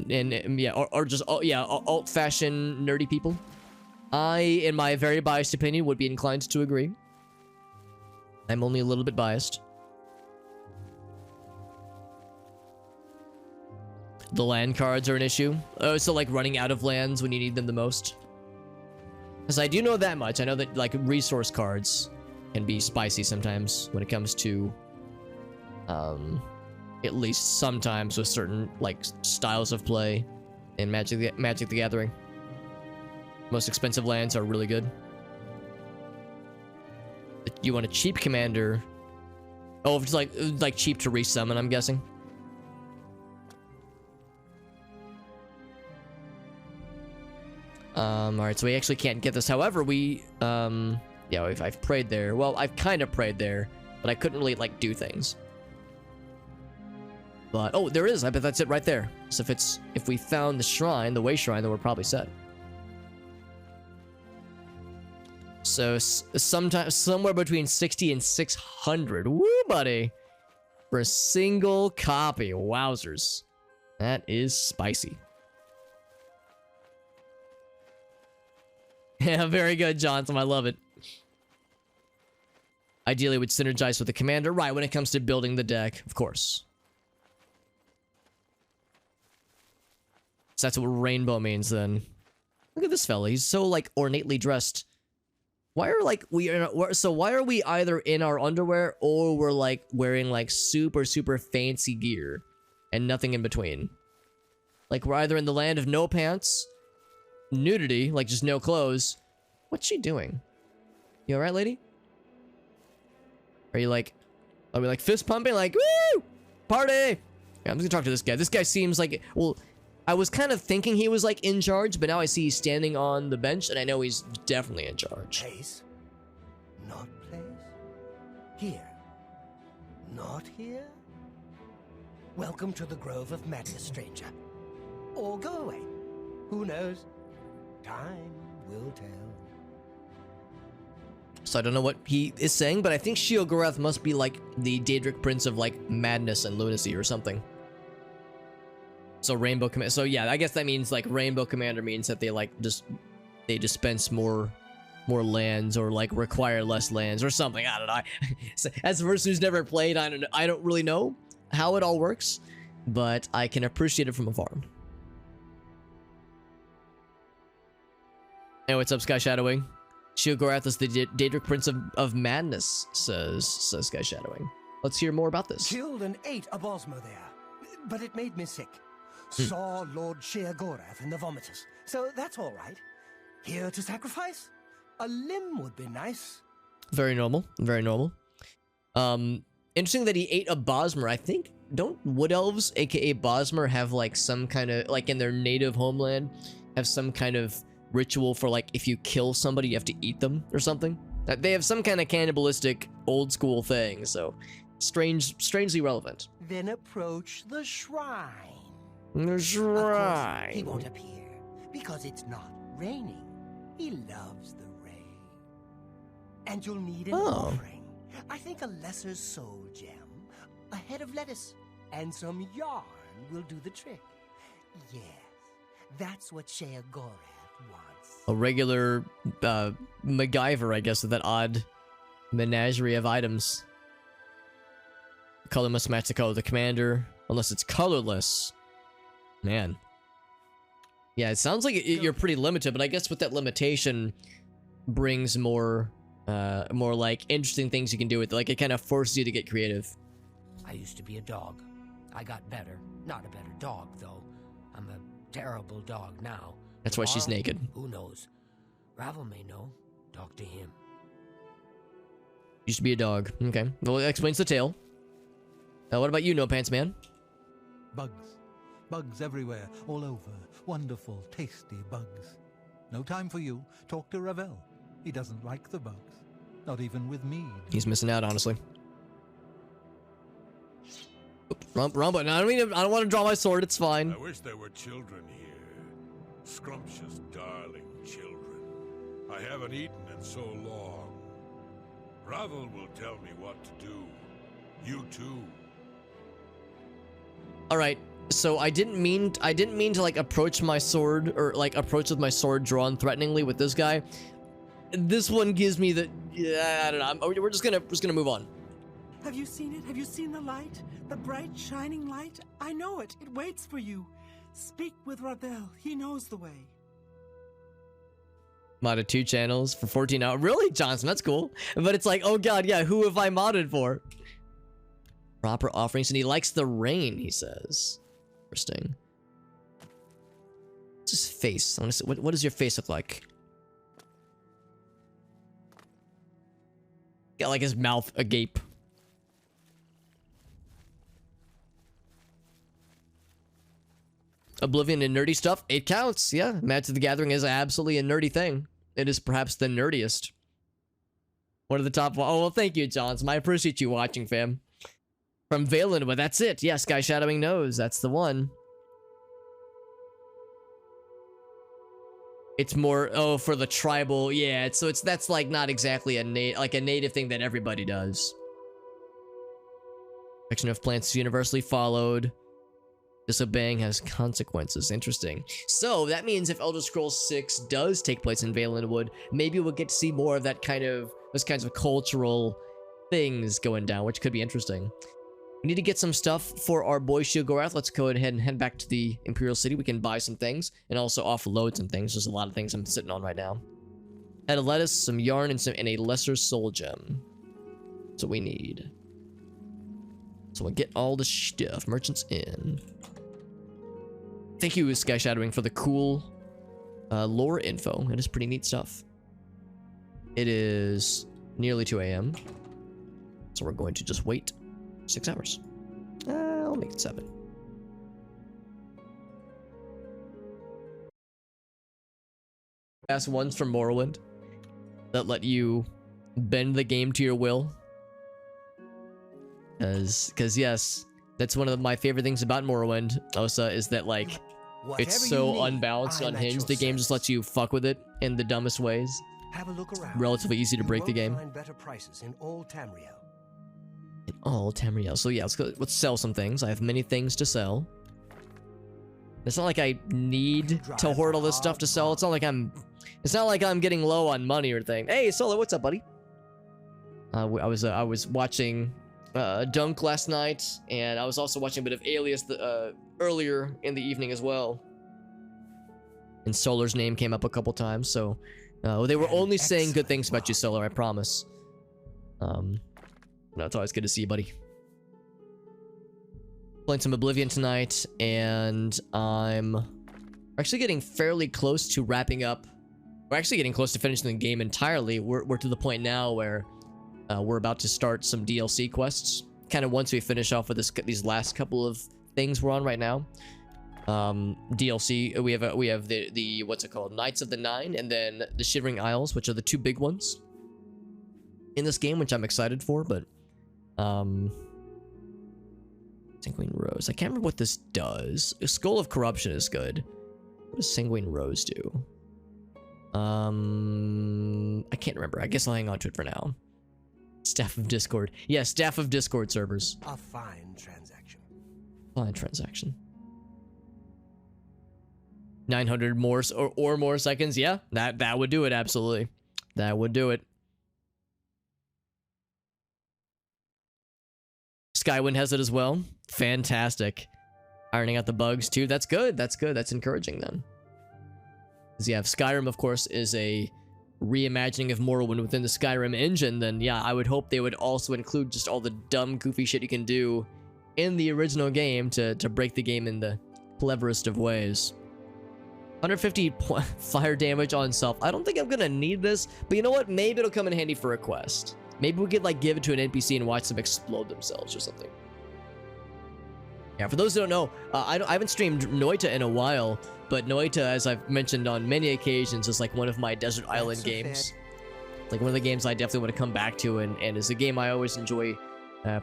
and yeah, or just alt fashion nerdy people. I, in my very biased opinion, would be inclined to agree. I'm only a little bit biased. The land cards are an issue. Oh, so like running out of lands when you need them the most. Because I do know that much. I know that like resource cards can be spicy sometimes when it comes to, at least sometimes with certain like styles of play in Magic the Gathering. Most expensive lands are really good. You want a cheap commander. Oh, if it's like cheap to resummon, I'm guessing. Alright, so we actually can't get this. However, yeah, I've prayed there. Well, I've kind of prayed there, but I couldn't really, like, do things. But, oh, there is. I bet that's it right there. So if we found the shrine, the way shrine, then we're probably set. So, somewhere between 60 and 600. Woo, buddy! For a single copy. Wowzers. That is spicy. Yeah, very good, Johnson. I love it. Ideally, it would synergize with the commander. Right, when it comes to building the deck, of course. So that's what rainbow means, then. Look at this fella. He's so, like, ornately dressed. Why are, like, why are we either in our underwear or we're, like, wearing, like, super, super fancy gear and nothing in between? Like, we're either in the land of no pants, nudity, like just no clothes. What's she doing? You alright, lady? Are we like fist pumping? Like, woo! Party! Yeah, I'm just gonna talk to this guy. This guy seems like, well, I was kind of thinking he was like in charge, but now I see he's standing on the bench and I know he's definitely in charge. Place? Not place? Here? Not here? Welcome to the Grove of Madness, stranger. Or go away. Who knows? Time will tell. So I don't know what he is saying, but I think Sheogorath must be like the Daedric prince of like madness and lunacy or something. So Rainbow Commander. So yeah, I guess that means like Rainbow Commander means that they like they dispense more lands or like require less lands or something. I don't know. So, as a person who's never played, I don't really know how it all works, but I can appreciate it from afar. Hey, what's up, Sky Shadowing? Sheogorath is the Daedric Prince of Madness, says Sky Shadowing. Let's hear more about this. Killed and ate a Bosmo there, but it made me sick. Saw Lord Sheogorath in the vomitous, so that's all right. Here to sacrifice? A limb would be nice. Very normal, very normal. Interesting that he ate a Bosmer. I think, don't Wood Elves, aka Bosmer, have like some kind of, like in their native homeland, have some kind of ritual for like if you kill somebody you have to eat them or something? They have some kind of cannibalistic old school thing, so strangely relevant. Then approach the shrine. The shrine. Of course, he won't appear because it's not raining. He loves the rain. And you'll need an offering. I think a lesser soul gem, a head of lettuce, and some yarn will do the trick. Yes, that's what Sheogorath wants. A regular MacGyver, I guess, with that odd menagerie of items. The color must match the color of the commander, unless it's colorless. Man. Yeah, it sounds like you're pretty limited, but I guess with that limitation brings more like interesting things you can do with it. Like it kind of forces you to get creative. I used to be a dog. I got better. Not a better dog, though. I'm a terrible dog now. That's why she's naked. Who knows? Ravel may know. Talk to him. Used to be a dog. Okay. Well, that explains the tale. What about you, No Pants Man? Bugs. Bugs everywhere, all over. Wonderful, tasty bugs. No time for you. Talk to Ravel. He doesn't like the bugs. Not even with mead. He's missing out, honestly. Oops, wrong button. I don't want to draw my sword. It's fine. I wish there were children here. Scrumptious, darling children. I haven't eaten in so long. Ravel will tell me what to do. You too. All right. So I didn't mean to like approach my sword or like approach with my sword drawn threateningly with this guy. This one gives me the I don't know. We're just gonna move on. Have you seen it? Have you seen the light? The bright shining light? I know it. It waits for you. Speak with Ravel. He knows the way. Modded 2 channels for 14 hours. Really, Johnson? That's cool. But it's like, oh god, yeah. Who have I modded for? Proper offerings, and he likes the rain. He says. Interesting. What's his face? I want to see, what does your face look like? Got like his mouth agape. Oblivion and nerdy stuff, it counts. Yeah, Magic the Gathering is absolutely a nerdy thing. It is perhaps the nerdiest. One of the top. Oh, well, thank you, Johnson. I appreciate you watching, fam. From Valen, but that's it. Yeah, Sky Shadowing knows. That's the one. It's more, oh, for the tribal. Yeah, so that's like not exactly a native thing that everybody does. Section of plants is universally followed. Disobeying has consequences. Interesting. So that means if Elder Scrolls 6 does take place in Valenwood, maybe we'll get to see more of that those kinds of cultural things going down, which could be interesting. We need to get some stuff for our boy Sheogorath. Let's go ahead and head back to the Imperial City. We can buy some things and also offload some things. There's a lot of things I'm sitting on right now. Head of lettuce, some yarn, and a lesser soul gem. That's what we need. So we'll get all the stuff. Merchants in. Thank you, Sky Shadowing, for the cool lore info. It is pretty neat stuff. It is nearly 2 a.m. So we're going to just wait 6 hours. I'll make it 7. Fast ones from Morrowind that let you bend the game to your will. Because yes, that's one of my favorite things about Morrowind, Osa, is that like it's so unbalanced, unhinged. The game just lets you fuck with it in the dumbest ways. Have a look around. Relatively easy to break the game. Find better prices in all Tamriel. In all Tamriel. So yeah, let's sell some things. I have many things to sell. It's not like I need to hoard all this stuff to sell. It's not like I'm getting low on money or anything. Hey, Solo, what's up, buddy? I was watching Dunk last night, and I was also watching a bit of Alias earlier in the evening as well. And Solar's name came up a couple times, so they were only saying good things about you, Solar, I promise. No, it's always good to see you, buddy. Playing some Oblivion tonight, and I'm actually getting fairly close to wrapping up. We're actually getting close to finishing the game entirely. We're to the point now where we're about to start some DLC quests. Kind of once we finish off with these last couple of things we're on right now. DLC, we have the what's it called? Knights of the Nine, and then the Shivering Isles, which are the 2 big ones in this game, which I'm excited for, but Sanguine Rose. I can't remember what this does. A Skull of Corruption is good. What does Sanguine Rose do? I can't remember. I guess I'll hang on to it for now. Staff of Discord. Yeah, Staff of Discord servers. A fine transaction. Fine transaction. 900 more or more seconds. Yeah, that would do it. Absolutely. That would do it. Skywind has it as well. Fantastic. Ironing out the bugs too. That's good. That's good. That's encouraging then. Because yeah, if Skyrim, of course, is a reimagining of Morrowind within the Skyrim engine, then yeah, I would hope they would also include just all the dumb, goofy shit you can do in the original game to break the game in the cleverest of ways. 150 fire damage on self. I don't think I'm gonna need this, but you know what? Maybe it'll come in handy for a quest. Maybe we could like give it to an NPC and watch them explode themselves or something. Yeah, for those who don't know, I haven't streamed Noita in a while, but Noita, as I've mentioned on many occasions, is like one of my desert island games. Like one of the games I definitely want to come back to, and is a game I always enjoy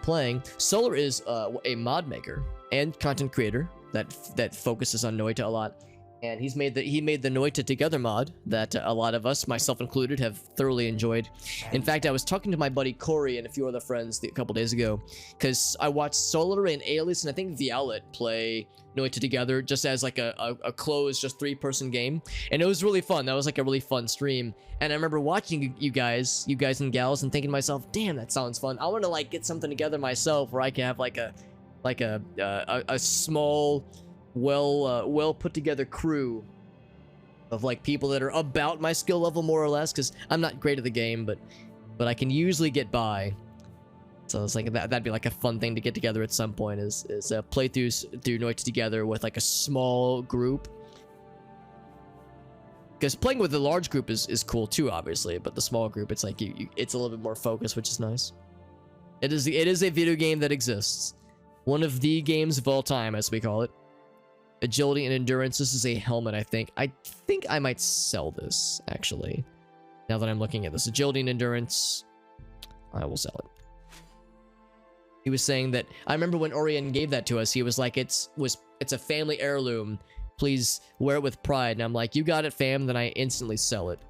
playing. Solar is a mod maker and content creator that focuses on Noita a lot. And he made the Noita Together mod that a lot of us, myself included, have thoroughly enjoyed. In fact, I was talking to my buddy Corey and a few other friends a couple days ago, because I watched Solar and Alias and I think Violet play Noita Together just as like a closed, just 3-person game, and it was really fun. That was like a really fun stream, and I remember watching you guys and gals, and thinking to myself, damn, that sounds fun. I want to like get something together myself where I can have like a small, well put together crew of like people that are about my skill level more or less, because I'm not great at the game, but I can usually get by. So it's like that'd be like a fun thing to get together at some point, is playthroughs through Noita Together with like a small group. Because playing with a large group is cool too, obviously, but the small group, it's like it's a little bit more focused, which is nice. It is a video game that exists. One of the games of all time, as we call it. Agility and endurance. This is a helmet, I think. I think I might sell this, actually. Now that I'm looking at this. Agility and endurance. I will sell it. He was saying that... I remember when Orion gave that to us, he was like, it's a family heirloom. Please wear it with pride. And I'm like, you got it, fam. Then I instantly sell it.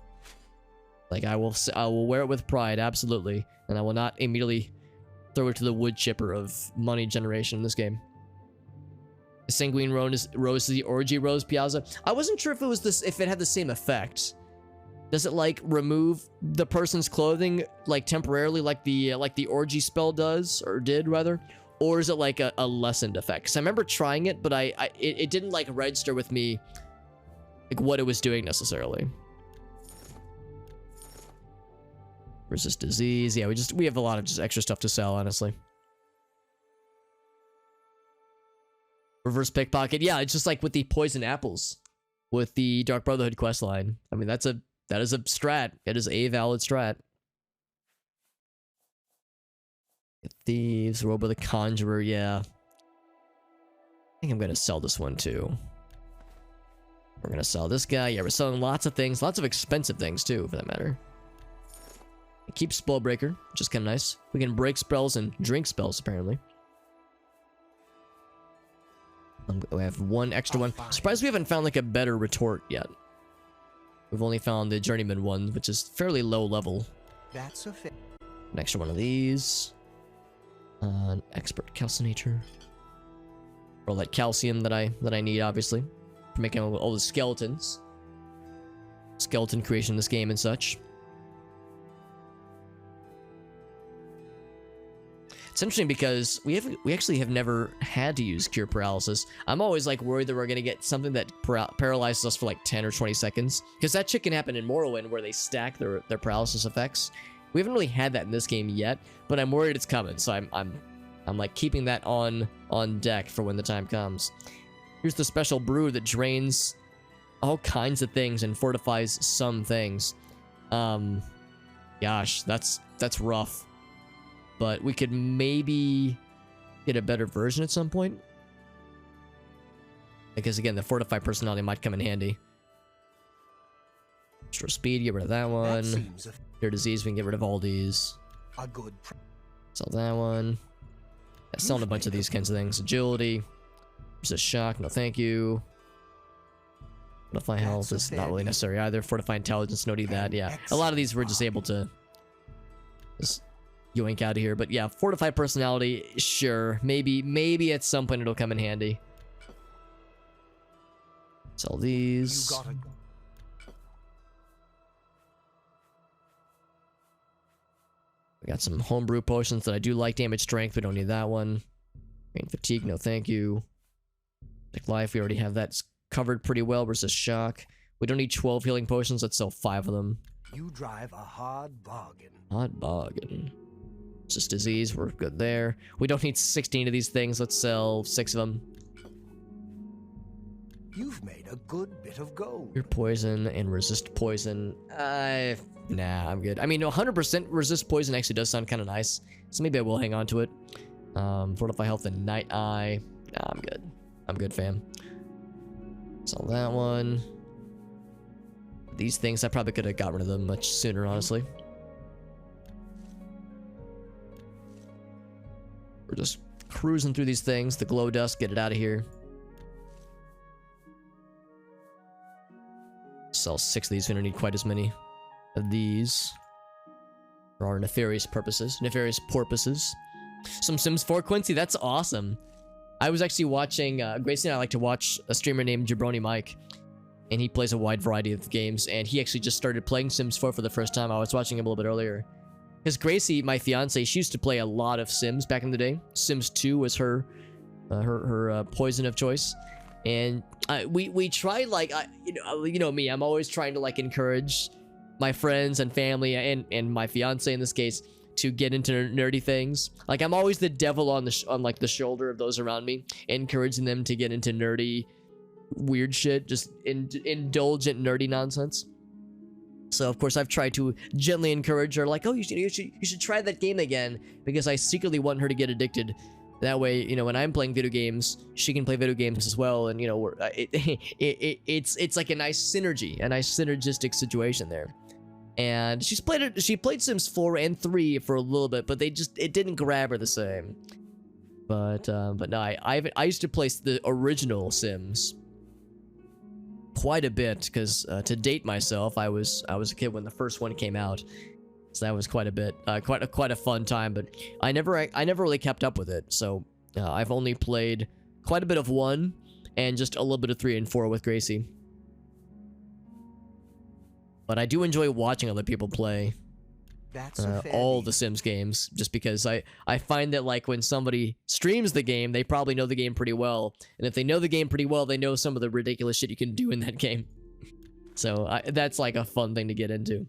Like, I will wear it with pride, absolutely. And I will not immediately throw it to the wood chipper of money generation in this game. The Sanguine Rose is the Orgy Rose Piazza. I wasn't sure if it was this, if it had the same effect. Does it like remove the person's clothing like temporarily, like the orgy spell does, or did rather, or is it like a lessened effect? Because I remember trying it, but it didn't like register with me like what it was doing necessarily. Resist disease. Yeah, we have a lot of just extra stuff to sell, honestly. Reverse pickpocket. Yeah, it's just like with the poison apples, with the Dark Brotherhood questline. I mean, that is a strat. It is a valid strat. Thieves, Robe of the Conjurer. Yeah, I think I'm gonna sell this one too. We're gonna sell this guy. Yeah, we're selling lots of things, lots of expensive things too, for that matter. Keep Spellbreaker, which is kind of nice. We can break spells and drink spells, apparently. We have one extra one. Surprised we haven't found like a better retort yet. We've only found the Journeyman one, which is fairly low level. That's a fit. An extra one of these. An Expert Calcinator. All that calcium that I need, obviously, for making all the skeletons. Skeleton creation in this game and such. It's interesting because we actually have never had to use Cure Paralysis. I'm always like worried that we're gonna get something that paralyzes us for like 10 or 20 seconds, because that shit can happen in Morrowind where they stack their paralysis effects. We haven't really had that in this game yet, but I'm worried it's coming. So I'm like keeping that on deck for when the time comes. Here's the special brew that drains all kinds of things and fortifies some things. Gosh, that's rough. But we could maybe get a better version at some point. Because again, the fortified personality might come in handy. Extra speed, get rid of that one. Cure disease, we can get rid of all these. A good sell that one. Yeah, selling a bunch of these kinds of things. Agility. There's a shock, no thank you. Fortify health is not really necessary either. Fortify intelligence, no need that. Yeah, a lot of these we're just able to just yoink out of here. But yeah, fortified personality, sure. Maybe at some point it'll come in handy. Sell these. You gotta go. We got some homebrew potions that I do like. Damage strength, we don't need that one. Pain fatigue, no thank you. Sick life, we already have that covered pretty well. Versus shock. We don't need 12 healing potions, let's sell 5 of them. You drive a hard bargain. Hard bargain. Just disease, we're good there. We don't need 16 of these things, let's sell 6 of them. You've made a good bit of gold. Your poison and resist poison. Nah, I'm good. I mean, 100% resist poison actually does sound kind of nice, so maybe I will hang on to it. Fortify health and night eye. Nah, I'm good. I'm good, fam. Sell that one. These things, I probably could have got rid of them much sooner, honestly. We're just cruising through these things. The glow dust, get it out of here. Sell 6 of these. We don't need quite as many of these for our nefarious purposes. Nefarious porpoises. Some Sims 4 Quincy, that's awesome. I was actually watching, Gracie and I like to watch a streamer named Jabroni Mike, and he plays a wide variety of games, and he actually just started playing Sims 4 for the first time. I was watching him a little bit earlier. Because Gracie, my fiance, she used to play a lot of Sims back in the day. Sims 2 was her poison of choice. And we tried, like, you know me, I'm always trying to like encourage my friends and family and my fiance in this case to get into nerdy things. Like, I'm always the devil on like the shoulder of those around me, encouraging them to get into nerdy weird shit, just indulgent nerdy nonsense. So of course I've tried to gently encourage her, like, oh, you should try that game again, because I secretly want her to get addicted. That way, you know, when I'm playing video games, she can play video games as well, and you know, it's like a nice synergy, a nice synergistic situation there. And she played Sims 4 and 3 for a little bit, but it didn't grab her the same. But no, I used to play the original Sims quite a bit, because to date myself, I was a kid when the first one came out, so that was quite a bit, quite a fun time. But I never really kept up with it, so I've only played quite a bit of 1 and just a little bit of 3 and 4 with Gracie. But I do enjoy watching other people play all the Sims games, just because I find that, like, when somebody streams the game, they probably know the game pretty well, and if they know the game pretty well, they know some of the ridiculous shit you can do in that game. So that's like a fun thing to get into.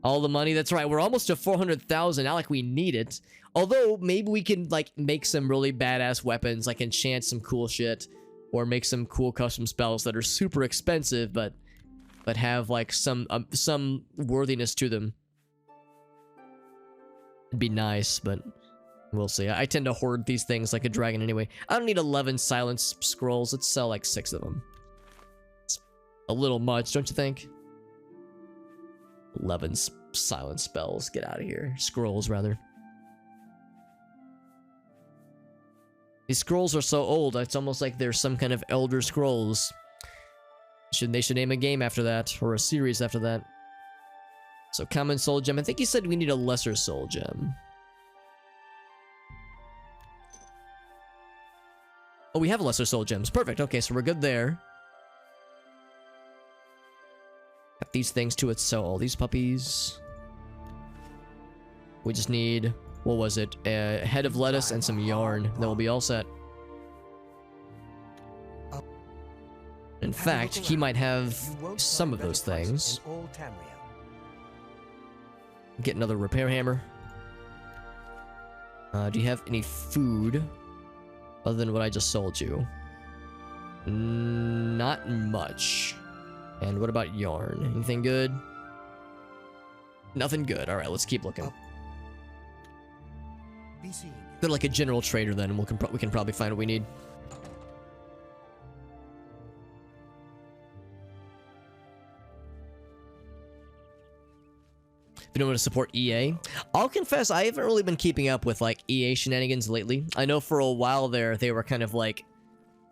All the money, that's right, we're almost to 400,000, not like we need it. Although maybe we can like make some really badass weapons, like enchant some cool shit, or make some cool custom spells that are super expensive, but have like some worthiness to them. It'd be nice, but we'll see. I tend to hoard these things like a dragon anyway. I don't need 11 silence scrolls. Let's sell like 6 of them. It's a little much, don't you think? 11 silence spells. Get out of here. Scrolls, rather. These scrolls are so old, it's almost like they're some kind of Elder Scrolls. They should name a game after that, or a series after that. So, common soul gem. I think you said we need a lesser soul gem. Oh, we have lesser soul gems. Perfect. Okay, so we're good there. Got these things too. Let's sell all these puppies. We just need, what was it? A head of lettuce and some yarn. Then we'll be all set. In fact, he might have some of those things. Get another repair hammer. Do you have any food other than what I just sold you? Not much. And what about yarn? Anything good? Nothing good. All right, let's keep looking. They're like a general trader then, and we can probably find what we need. If you don't want to support EA, I'll confess I haven't really been keeping up with like EA shenanigans lately. I know for a while there they were kind of like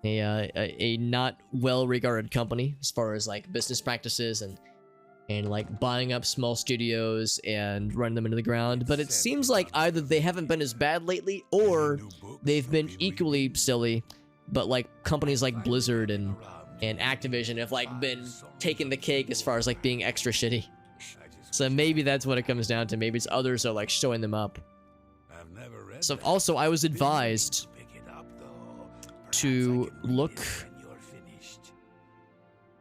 a not well-regarded company as far as like business practices and like buying up small studios and running them into the ground. But it seems like either they haven't been as bad lately, or they've been equally silly. But like companies like Blizzard and Activision have like been taking the cake as far as like being extra shitty. So maybe that's what it comes down to. Maybe it's others are like showing them up. So also I was advised to look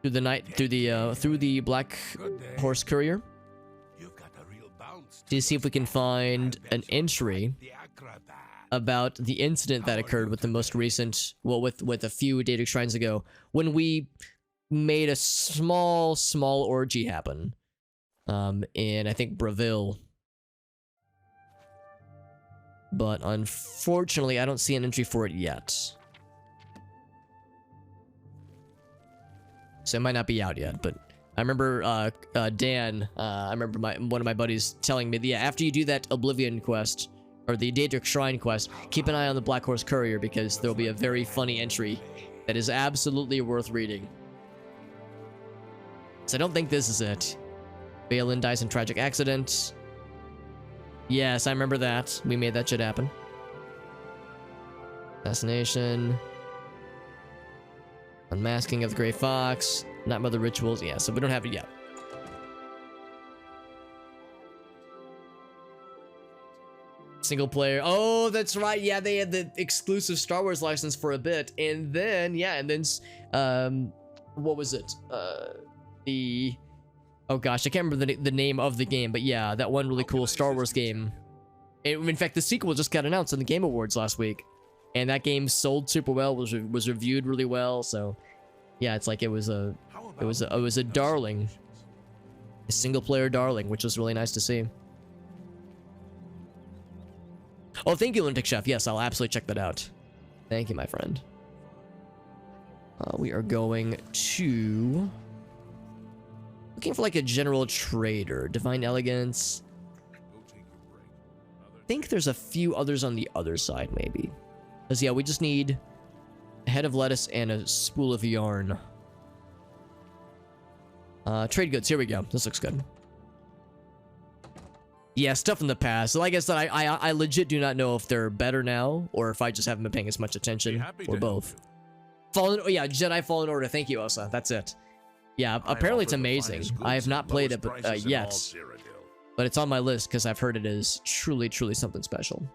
through the Black Horse Courier to see if we can find an entry about the incident that occurred with the most recent, well, with a few Daedric shrines ago, when we made a small orgy happen. In I think Breville. But unfortunately, I don't see an entry for it yet. So it might not be out yet, but I remember Dan, I remember one of my buddies telling me, yeah, after you do that Oblivion quest, or the Daedric Shrine quest, keep an eye on the Black Horse Courier, because there'll be a very funny entry that is absolutely worth reading. So I don't think this is it. Balin dies in tragic accident. Yes, I remember that. We made that shit happen. Assassination. Unmasking of the Grey Fox. Not Mother Rituals. Yeah, so we don't have it yet. Single player. Oh, that's right. Yeah, they had the exclusive Star Wars license for a bit. And then, what was it? Oh gosh, I can't remember the name of the game, but yeah, that one really cool Star Wars game. In fact, the sequel just got announced in the Game Awards last week. and that game sold super well, was reviewed really well. So yeah, it's like it was a darling, a single player darling, which was really nice to see. Oh, thank you, Lunatic Chef. Yes, I'll absolutely check that out. Thank you, my friend. We are going to... looking for like a general trader. Divine Elegance. I think there's a few others on the other side, maybe. Because, yeah, we just need a head of lettuce and a spool of yarn. Trade goods. Here we go. This looks good. Yeah, stuff in the past. Like I said, I legit do not know if they're better now or if I just haven't been paying as much attention, or both. Jedi Fallen Order. Thank you, Osa. That's it. Yeah, apparently it's amazing. I have not played it yet, but it's on my list because I've heard it is truly, truly something special.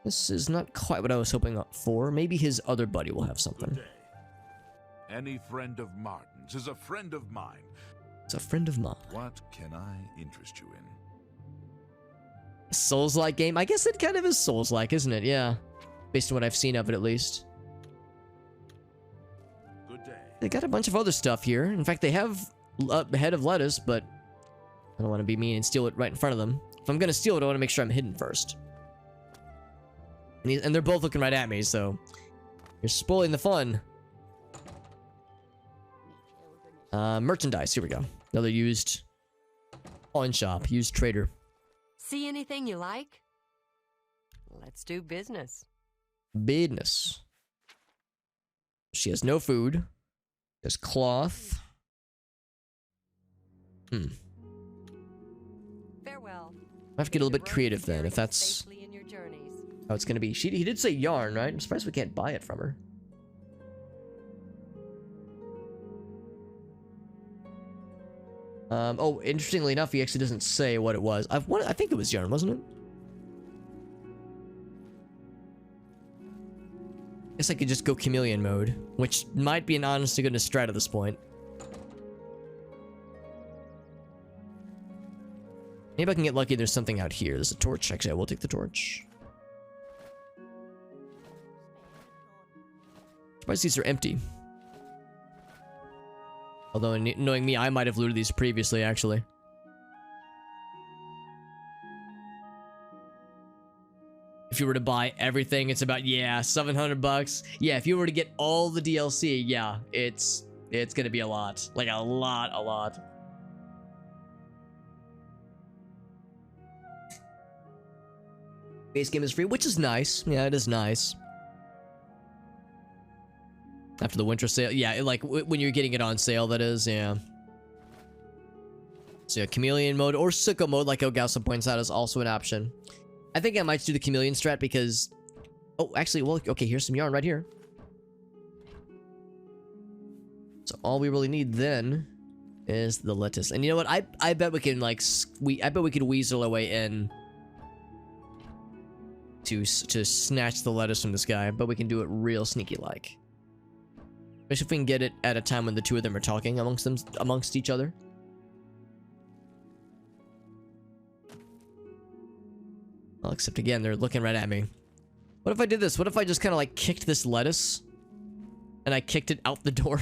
This is not quite what I was hoping for. Maybe his other buddy will have something. Any friend of Martin's is a friend of mine. It's a friend of mine. What can I interest you in? Souls-like game? I guess it kind of is Souls-like, isn't it? Yeah. Based on what I've seen of it, at least. Good day. They got a bunch of other stuff here. In fact, they have a head of lettuce, but I don't want to be mean and steal it right in front of them. If I'm going to steal it, I want to make sure I'm hidden first. And they're both looking right at me, so... you're spoiling the fun. Merchandise. Here we go. Another used pawn shop. Used trader. See anything you like? Let's do business. Business. She has no food. There's cloth. Farewell. I have to get a little bit creative then, if that's how it's gonna be. He did say yarn, right? I'm surprised we can't buy it from her. Oh, interestingly enough, he actually doesn't say what it was. I think it was yarn, wasn't it? Guess I could just go chameleon mode, which might be an honest to goodness strat at this point. Maybe I can get lucky. There's something out here. There's a torch. Actually, I will take the torch. Surprised these are empty. Although, knowing me, I might have looted these previously, actually. If you were to buy everything, it's about, yeah, 700 bucks. Yeah, if you were to get all the DLC, yeah, it's gonna be a lot. Like, a lot. Base game is free, which is nice. Yeah, it is nice. After the winter sale, yeah, like when you're getting it on sale, that is, yeah. So yeah, chameleon mode or sicko mode, like Ogausa points out, is also an option. I think I might do the chameleon strat because, oh, actually, well, okay, here's some yarn right here. So all we really need then is the lettuce, and you know what? I bet we can like I bet we could weasel our way in to snatch the lettuce from this guy, but we can do it real sneaky like. Especially if we can get it at a time when the two of them are talking amongst each other. Well, except again, they're looking right at me. What if I did this? What if I just kind of like kicked this lettuce and I kicked it out the door?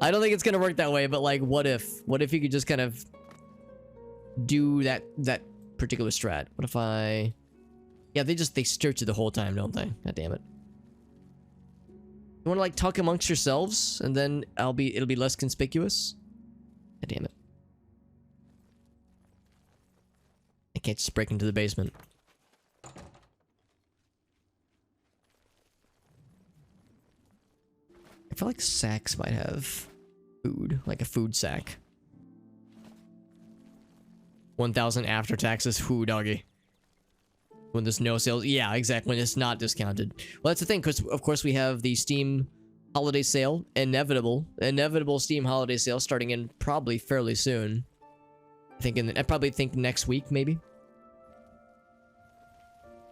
I don't think it's gonna work that way, but like, what if? What if you could just kind of do that particular strat? What if I? Yeah, they stare you the whole time, don't they? God damn it. You want to like talk amongst yourselves, and then it'll be less conspicuous. God damn it! I can't just break into the basement. I feel like sacks might have food, like a food sack. 1,000 after taxes, whoo doggy. When there's no sales, yeah, exactly. When it's not discounted. Well, that's the thing, because of course we have the Steam holiday sale, inevitable Steam holiday sale starting in probably fairly soon. I probably think next week, maybe.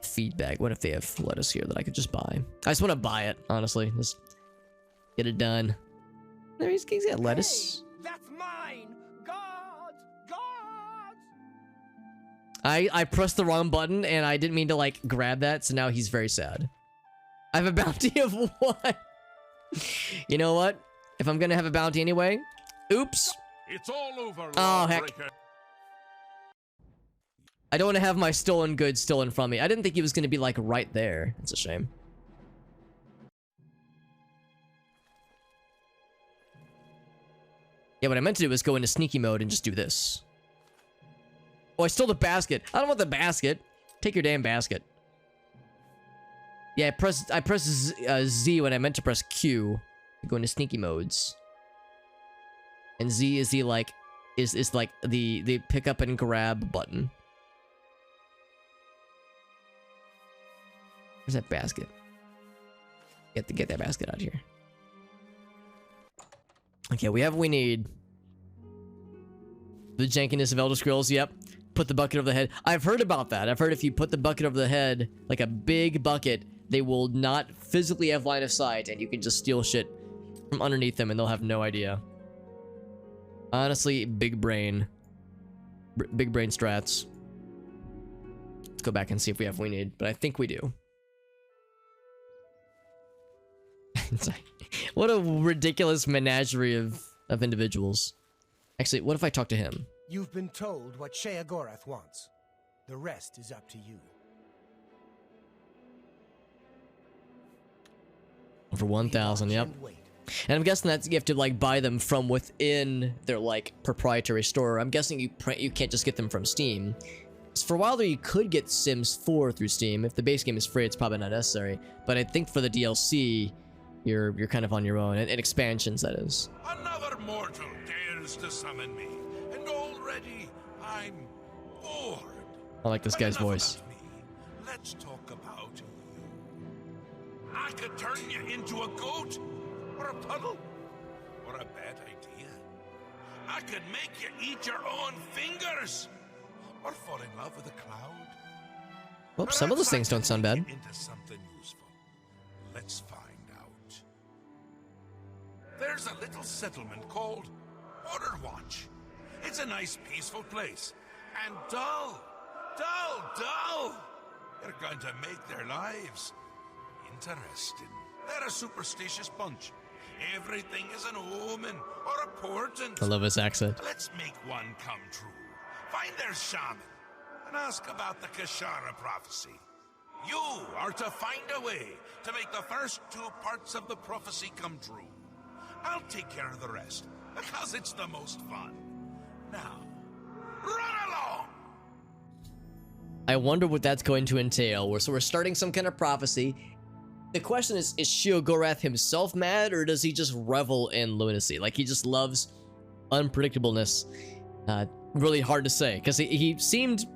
Feedback. What if they have lettuce here that I could just buy? I just want to buy it, honestly. Just get it done. There he's got lettuce. Hey, that's mine! God! I pressed the wrong button and I didn't mean to like grab that, so now he's very sad. I have a bounty of 1. You know what? If I'm gonna have a bounty anyway, oops. It's all over. Oh heck. I don't want to have my stolen goods stolen from me. I didn't think he was gonna be like right there. It's a shame. Yeah, what I meant to do was go into sneaky mode and just do this. Oh, I stole the basket. I don't want the basket. Take your damn basket. Yeah, I pressed Z when I meant to press Q to go into sneaky modes. And Z is the like is like the pick up and grab button. Where's that basket? Get that basket out here. Okay, we have what we need. The jankiness of Elder Scrolls, yep. Put the bucket over the head. I've heard about that. I've heard if you put the bucket over the head, like a big bucket, they will not physically have line of sight, and you can just steal shit from underneath them, and they'll have no idea. Honestly, big brain. Big brain strats. Let's go back and see if we have what we need, but I think we do. What a ridiculous menagerie of individuals. Actually, what if I talk to him? You've been told what Sheogorath wants. The rest is up to you. For 1,000, yep. And I'm guessing that you have to like buy them from within their like proprietary store. I'm guessing you can't just get them from Steam. So for a while there, you could get Sims 4 through Steam. If the base game is free, it's probably not necessary. But I think for the DLC, you're kind of on your own, and expansions, that is. Another mortal dares to summon me, and already I'm bored. I like this guy's Enough voice. about me. Let's talk about you. I could turn you into a goat, or a puddle, or a bad idea. I could make you eat your own fingers, or fall in love with a cloud. Well, some of those things don't sound bad. Into something useful. Let's find out. There's a little settlement called Watch. It's a nice, peaceful place. And dull. They're going to make their lives interesting. They're a superstitious bunch. Everything is an omen or a portent. I love his accent. Let's make one come true. Find their shaman and ask about the Kashara prophecy. You are to find a way to make the first 2 parts of the prophecy come true. I'll take care of the rest, because it's the most fun. Now, run along! I wonder what that's going to entail. So we're starting some kind of prophecy. The question is Sheogorath himself mad, or does he just revel in lunacy? Like, he just loves unpredictableness. Really hard to say, because he seemed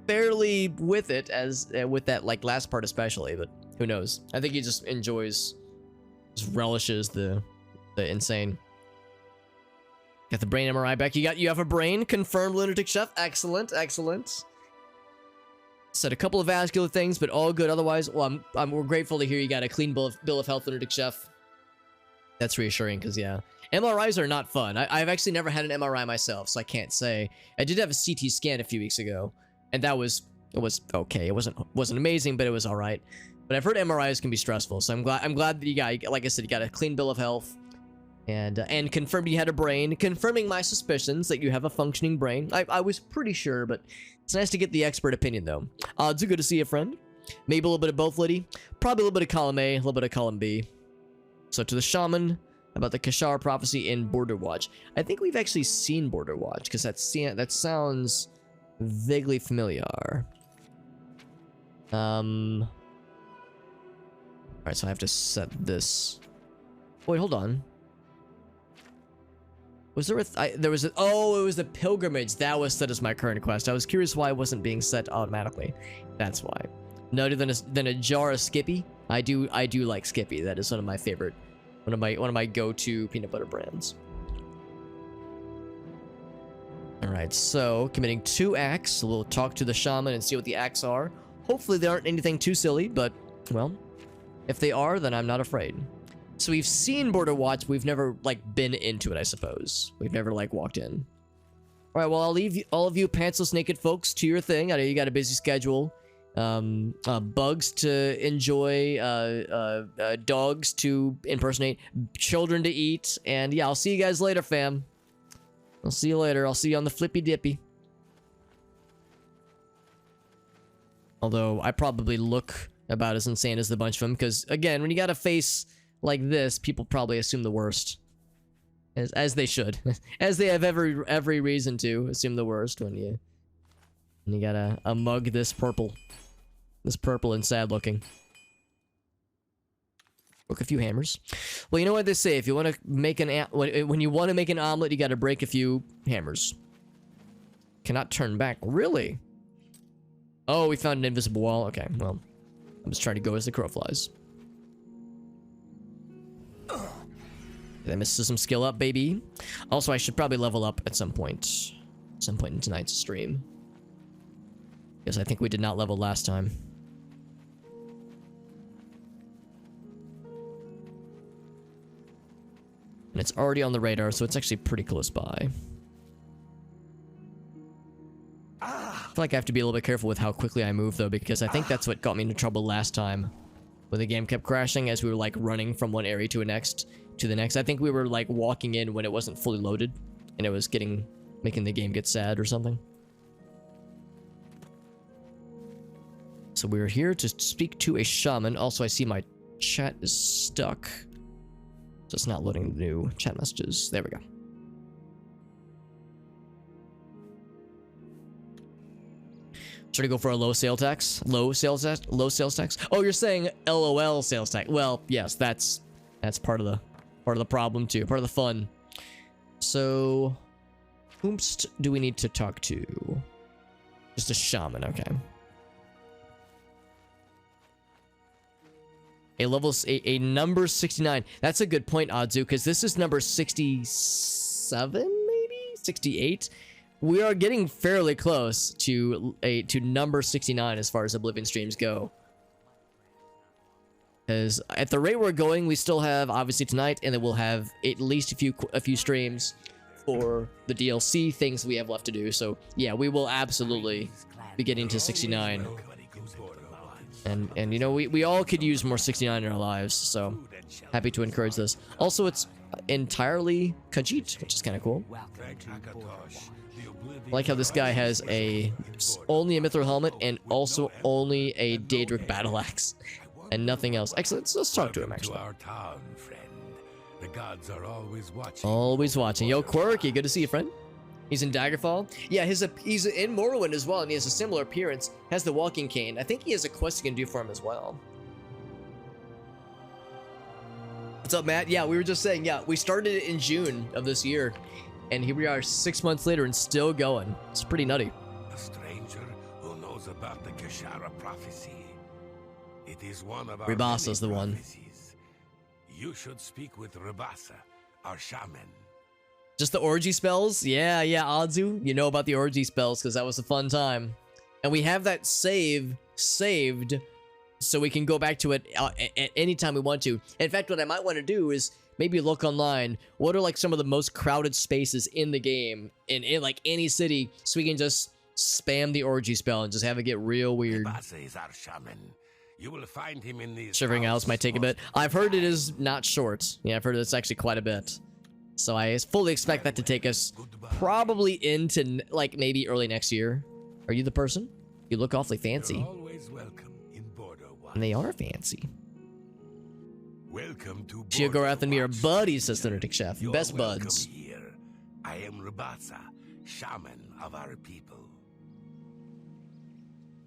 fairly with it, as with that like last part especially, but who knows? I think he just enjoys, just relishes the insane. Got the brain MRI back. You have a brain. Confirmed, lunatic chef. Excellent. Said a couple of vascular things, but all good otherwise. Well, we're grateful to hear you got a clean bill of health, lunatic chef. That's reassuring, because yeah, MRIs are not fun. I've actually never had an MRI myself, so I can't say. I did have a CT scan a few weeks ago, and it was okay. It wasn't amazing, but it was all right. But I've heard MRIs can be stressful, so I'm glad that you got, like I said, you got a clean bill of health. And confirmed you had a brain, confirming my suspicions that you have a functioning brain. I was pretty sure, but it's nice to get the expert opinion, though. It's good to see you, friend. Maybe a little bit of both, Liddy. Probably a little bit of column A, a little bit of column B. So to the shaman about the Kashar prophecy in Border Watch. I think we've actually seen Border Watch, because that sounds vaguely familiar. Alright, so I have to set this. Wait, hold on. Was there it was the pilgrimage that was set as my current quest. I was curious why it wasn't being set automatically. That's why. No other than a jar of Skippy. I do like Skippy. That is one of my favorite, one of my go-to peanut butter brands. All right, so committing 2 acts. We'll talk to the shaman and see what the acts are. Hopefully they aren't anything too silly, but well, if they are, then I'm not afraid. So we've seen Border Watch, we've never, like, been into it, I suppose. We've never, like, walked in. All right, well, I'll leave all of you pantsless naked folks to your thing. I know you got a busy schedule. Bugs to enjoy, dogs to impersonate, children to eat, and yeah, I'll see you guys later, fam. I'll see you later. I'll see you on the flippy dippy. Although, I probably look about as insane as the bunch of them, because, again, when you got a face like this, people probably assume the worst. As they should. As they have every reason to assume the worst when you got a mug this purple. This purple and sad looking. Broke a few hammers. Well, you know what they say. If you want to make when you want to make an omelet, you got to break a few hammers. Cannot turn back. Really? Oh, we found an invisible wall. Okay, well, I'm just trying to go as the crow flies. Did I miss some skill up, baby? Also, I should probably level up at some point. In tonight's stream. Because I think we did not level last time. And it's already on the radar, so it's actually pretty close by. I feel like I have to be a little bit careful with how quickly I move, though, because I think that's what got me into trouble last time. When the game kept crashing as we were, like, running from one area to the next. I think we were, like, walking in when it wasn't fully loaded, and it was making the game get sad or something. So we're here to speak to a shaman. Also, I see my chat is stuck. So it's not loading the new chat messages. There we go. Should I go for a low sales tax? Low sales tax? Oh, you're saying LOL sales tax. Well, yes, that's part of the problem too. Part of the fun. So, whomst do we need to talk to? Just a shaman, okay. A number 69. That's a good point, Adzu, because this is number 67, maybe 68. We are getting fairly close to number 69 as far as Oblivion streams go. Because at the rate we're going, we still have obviously tonight, and then we'll have at least a few streams for the DLC things we have left to do. So yeah, we will absolutely be getting to 69. And you know, we all could use more 69 in our lives, so happy to encourage this. Also, it's entirely Khajiit, which is kind of cool. I like how this guy has only a mithril helmet and also only a Daedric battle axe and nothing else. Excellent. Let's talk to him, actually. The gods are always watching. Always watching. Yo, Quirky, good to see you, friend. He's in Daggerfall. Yeah, he's in Morrowind as well, and he has a similar appearance. Has the walking cane. I think he has a quest you can do for him as well. What's up, Matt? Yeah, we were just saying, yeah, we started it in June of this year, and here we are 6 months later and still going. It's pretty nutty. A stranger who knows about the Kashara prophecy. It is one of our Ribasa's the one. prophecies. You should speak with Ribasa, our shaman. Just the orgy spells? Yeah, Adzu. You know about the orgy spells because that was a fun time. And we have that saved so we can go back to it at any time we want to. In fact, what I might want to do is maybe look online. What are like some of the most crowded spaces in the game in like any city so we can just spam the orgy spell and just have it get real weird. Ribasa is our shaman. You will find him in these Shivering Owls might take a bit. I've heard it is not short. Yeah, I've heard it's actually quite a bit. So I fully expect that to take us probably into like maybe early next year. Are you the person? You look awfully fancy. You're always welcome in Border Watch. And they are fancy. Welcome to Sheogorath and me are Watch. buddies, says the Nerdic Chef. You're Best welcome buds. Here. I am Ribasa, shaman of our people.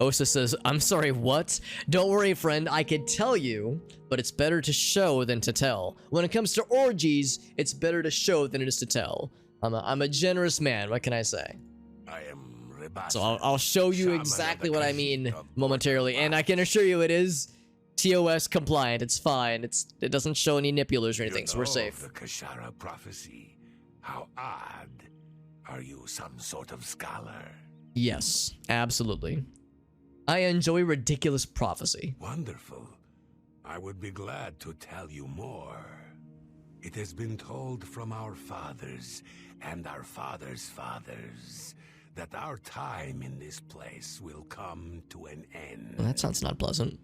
Osa says, I'm sorry, what? Don't worry, friend, I could tell you, but it's better to show than to tell. When it comes to orgies, it's better to show than it is to tell. I'm a generous man, what can I say? I am Ribasa. So I'll show you exactly what I mean momentarily, and I can assure you it is TOS compliant, it's fine, it doesn't show any nipulars or anything, so we're safe. The Kashara prophecy. How odd. Are you some sort of scholar? Yes, absolutely. I enjoy ridiculous prophecy. Wonderful. I would be glad to tell you more. It has been told from our fathers and our fathers' fathers that our time in this place will come to an end. Well, that sounds not pleasant.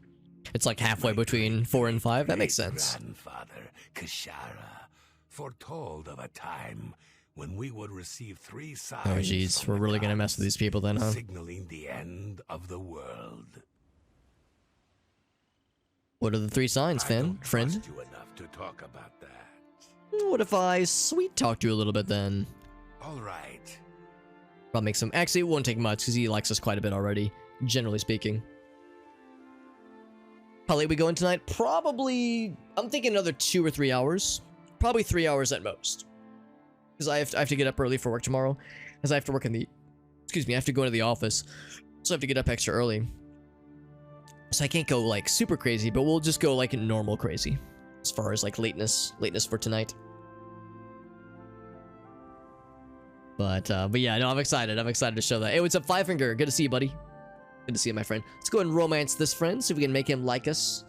It's like halfway between 4 and 5. That makes sense. Grandfather Kishara foretold of a time when we would receive 3 signs. Oh, jeez. We're really gonna mess with these people then, huh? Signaling the end of the world. What are the 3 signs, friend? I don't trust you enough to talk about that. What if I sweet talk to you a little bit then? All right. I'll make some. Actually, it won't take much because he likes us quite a bit already, generally speaking. How late we going tonight? Probably, I'm thinking another 2 or 3 hours. Probably 3 hours at most. Because I have to get up early for work tomorrow. Because I have to work in the, I have to go into the office. So I have to get up extra early. So I can't go like super crazy, but we'll just go like normal crazy. As far as like lateness for tonight. But yeah, no, I'm excited. I'm excited to show that. Hey, what's up, Five Finger? Good to see you, buddy. Good to see you, my friend. Let's go ahead and romance this friend, see if we can make him like us.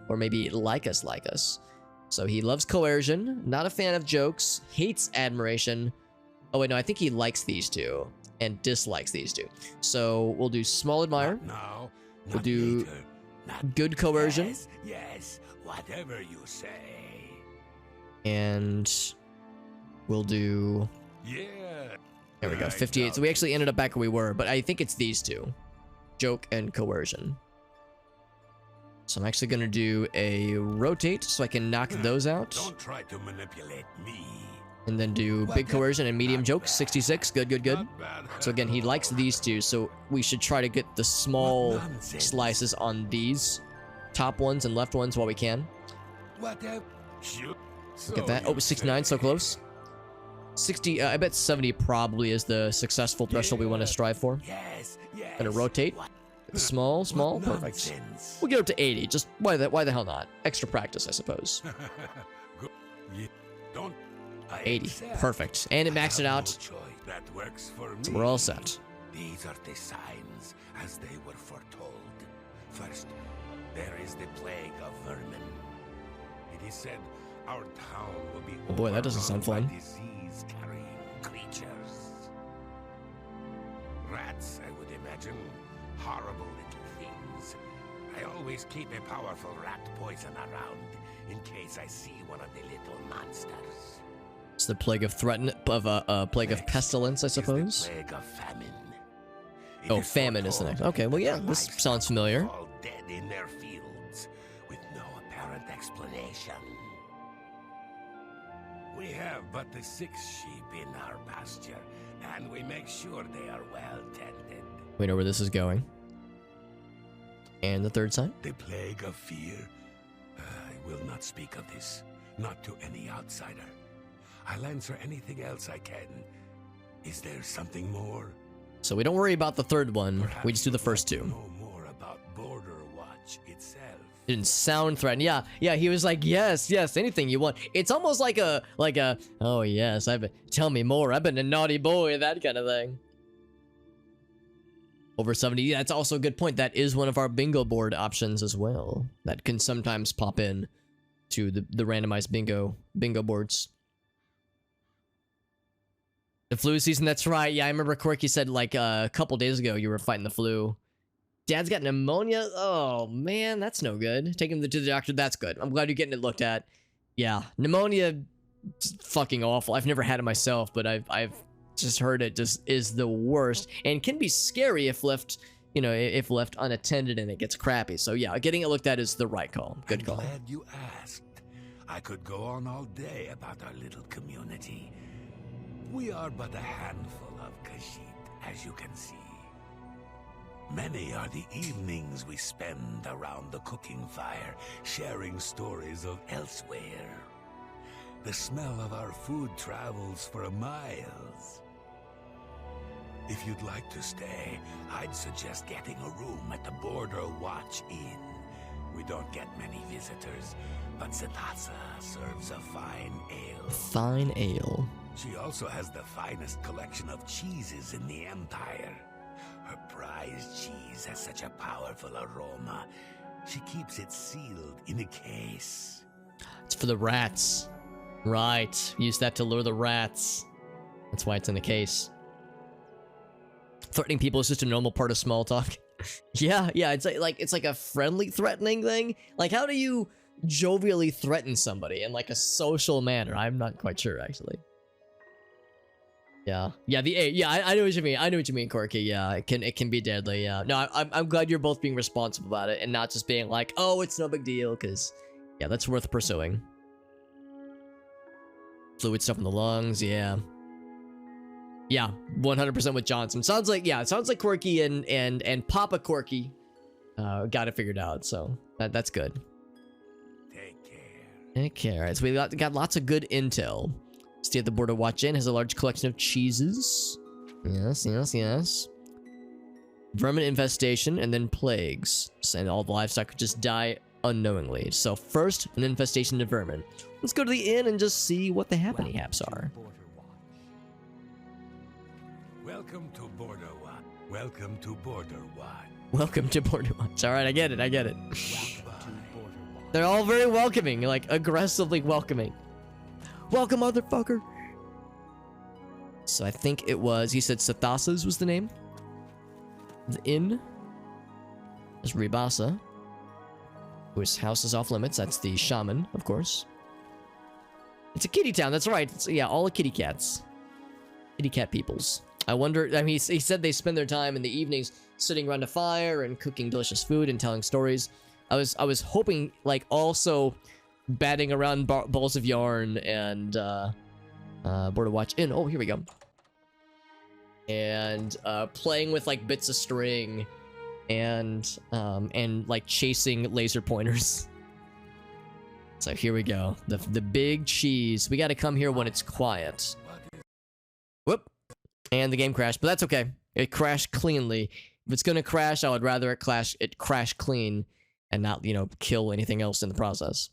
Or maybe like us. So he loves coercion, not a fan of jokes, hates admiration. Oh wait, no, I think he likes these 2 and dislikes these 2. So we'll do small admire. Now, We'll do good coercion. Yes, whatever you say. And we'll do... Yeah. There we go, 58. So we actually ended up back where we were, but I think it's these 2. Joke and coercion. So I'm actually going to do a rotate so I can knock those out. Don't try to manipulate me. And then do big coercion and medium joke, 66. Good. So again, he likes these 2, so we should try to get the small slices on these top ones and left ones while we can. Look at that. Oh, 69, so close. 60, I bet 70 probably is the successful threshold we want to strive for. Yes. Gonna rotate. Small, perfect. We'll get up to 80. Just why the hell not? Extra practice, I suppose. 80, perfect. And it maxed it out. That works for me. So we're all set. These are the signs as they were foretold. First, there is the plague of vermin. It is said our town will be Oh boy, that doesn't sound fun. disease-carrying creatures. Rats, I would imagine. Horrible little things. I always keep a powerful rat poison around in case I see one of the little monsters. It's the plague of plague of pestilence, I suppose. The plague of famine. Oh, famine is the next. Okay, well, yeah, this sounds familiar. All dead in their fields with no apparent explanation. We have but the 6 sheep in our pasture, and we make sure they are well tended. We know where this is going. And the third sign? The plague of fear. I will not speak of this, not to any outsider. I'll answer anything else I can. Is there something more? So we don't worry about the third one. Perhaps We just do the you'd first like to 2. know more about Border Watch itself. Didn't sound threatening. Yeah, he was like, yes, anything you want. It's almost like a, oh yes, tell me more. I've been a naughty boy, that kind of thing. Over 70, yeah, that's also a good point. That is one of our bingo board options as well. That can sometimes pop in to the randomized bingo boards. The flu season, that's right. Yeah, I remember Quirky said like a couple days ago you were fighting the flu. Dad's got pneumonia. Oh man, that's no good. Take him to the doctor. That's good. I'm glad you're getting it looked at. Yeah, pneumonia, fucking awful. I've never had it myself, but I've just heard it just is the worst and can be scary if left, if left unattended and it gets crappy. So yeah, getting it looked at is the right call. Good call. I'm glad you asked. I could go on all day about our little community. We are but a handful of Khajiit, as you can see. Many are the evenings we spend around the cooking fire, sharing stories of elsewhere. The smell of our food travels for miles. If you'd like to stay, I'd suggest getting a room at the Border Watch Inn. We don't get many visitors, but Zenatsa serves a fine ale. Fine ale. She also has the finest collection of cheeses in the Empire. Her prized cheese has such a powerful aroma. She keeps it sealed in a case. It's for the rats. Right. Use that to lure the rats. That's why it's in the case. Threatening people is just a normal part of small talk. Yeah, it's like a friendly threatening thing. Like, how do you jovially threaten somebody in like a social manner? I'm not quite sure, actually. Yeah, I know what you mean. I know what you mean, Corky. Yeah, it can be deadly. Yeah, no, I'm glad you're both being responsible about it and not just being like, oh, it's no big deal, because yeah, that's worth pursuing. Fluid stuff in the lungs, yeah. Yeah, 100% with Johnson. Sounds like Corky and Papa Corky got it figured out, so that's good. Take care. Alright, so we got lots of good intel. Stay at the Border Watch Inn has a large collection of cheeses. Yes. Vermin infestation and then plagues. And all the livestock just die unknowingly. So first, an infestation of vermin. Let's go to the inn and just see what the happy haps are. Welcome to Border Watch. Welcome to Border Watch. Welcome to Border Watch. Alright, I get it. They're all very welcoming, like aggressively welcoming. Welcome, motherfucker. So I think it was, he said Sathasa's was the name. The inn. There's Ribasa, whose house is off limits. That's the shaman, of course. It's a kitty town, that's right. Yeah, all the kitty cats. Kitty cat peoples. I wonder, I mean, he said they spend their time in the evenings sitting around a fire and cooking delicious food and telling stories. I was hoping, like, also batting around balls of yarn and Border Watch Inn. Oh, here we go. And playing with like bits of string and like chasing laser pointers. So here we go. The big cheese. We got to come here when it's quiet. Whoop. And the game crashed, but that's okay. It crashed cleanly. If it's gonna crash, I would rather it crash clean and not, you know, kill anything else in the process.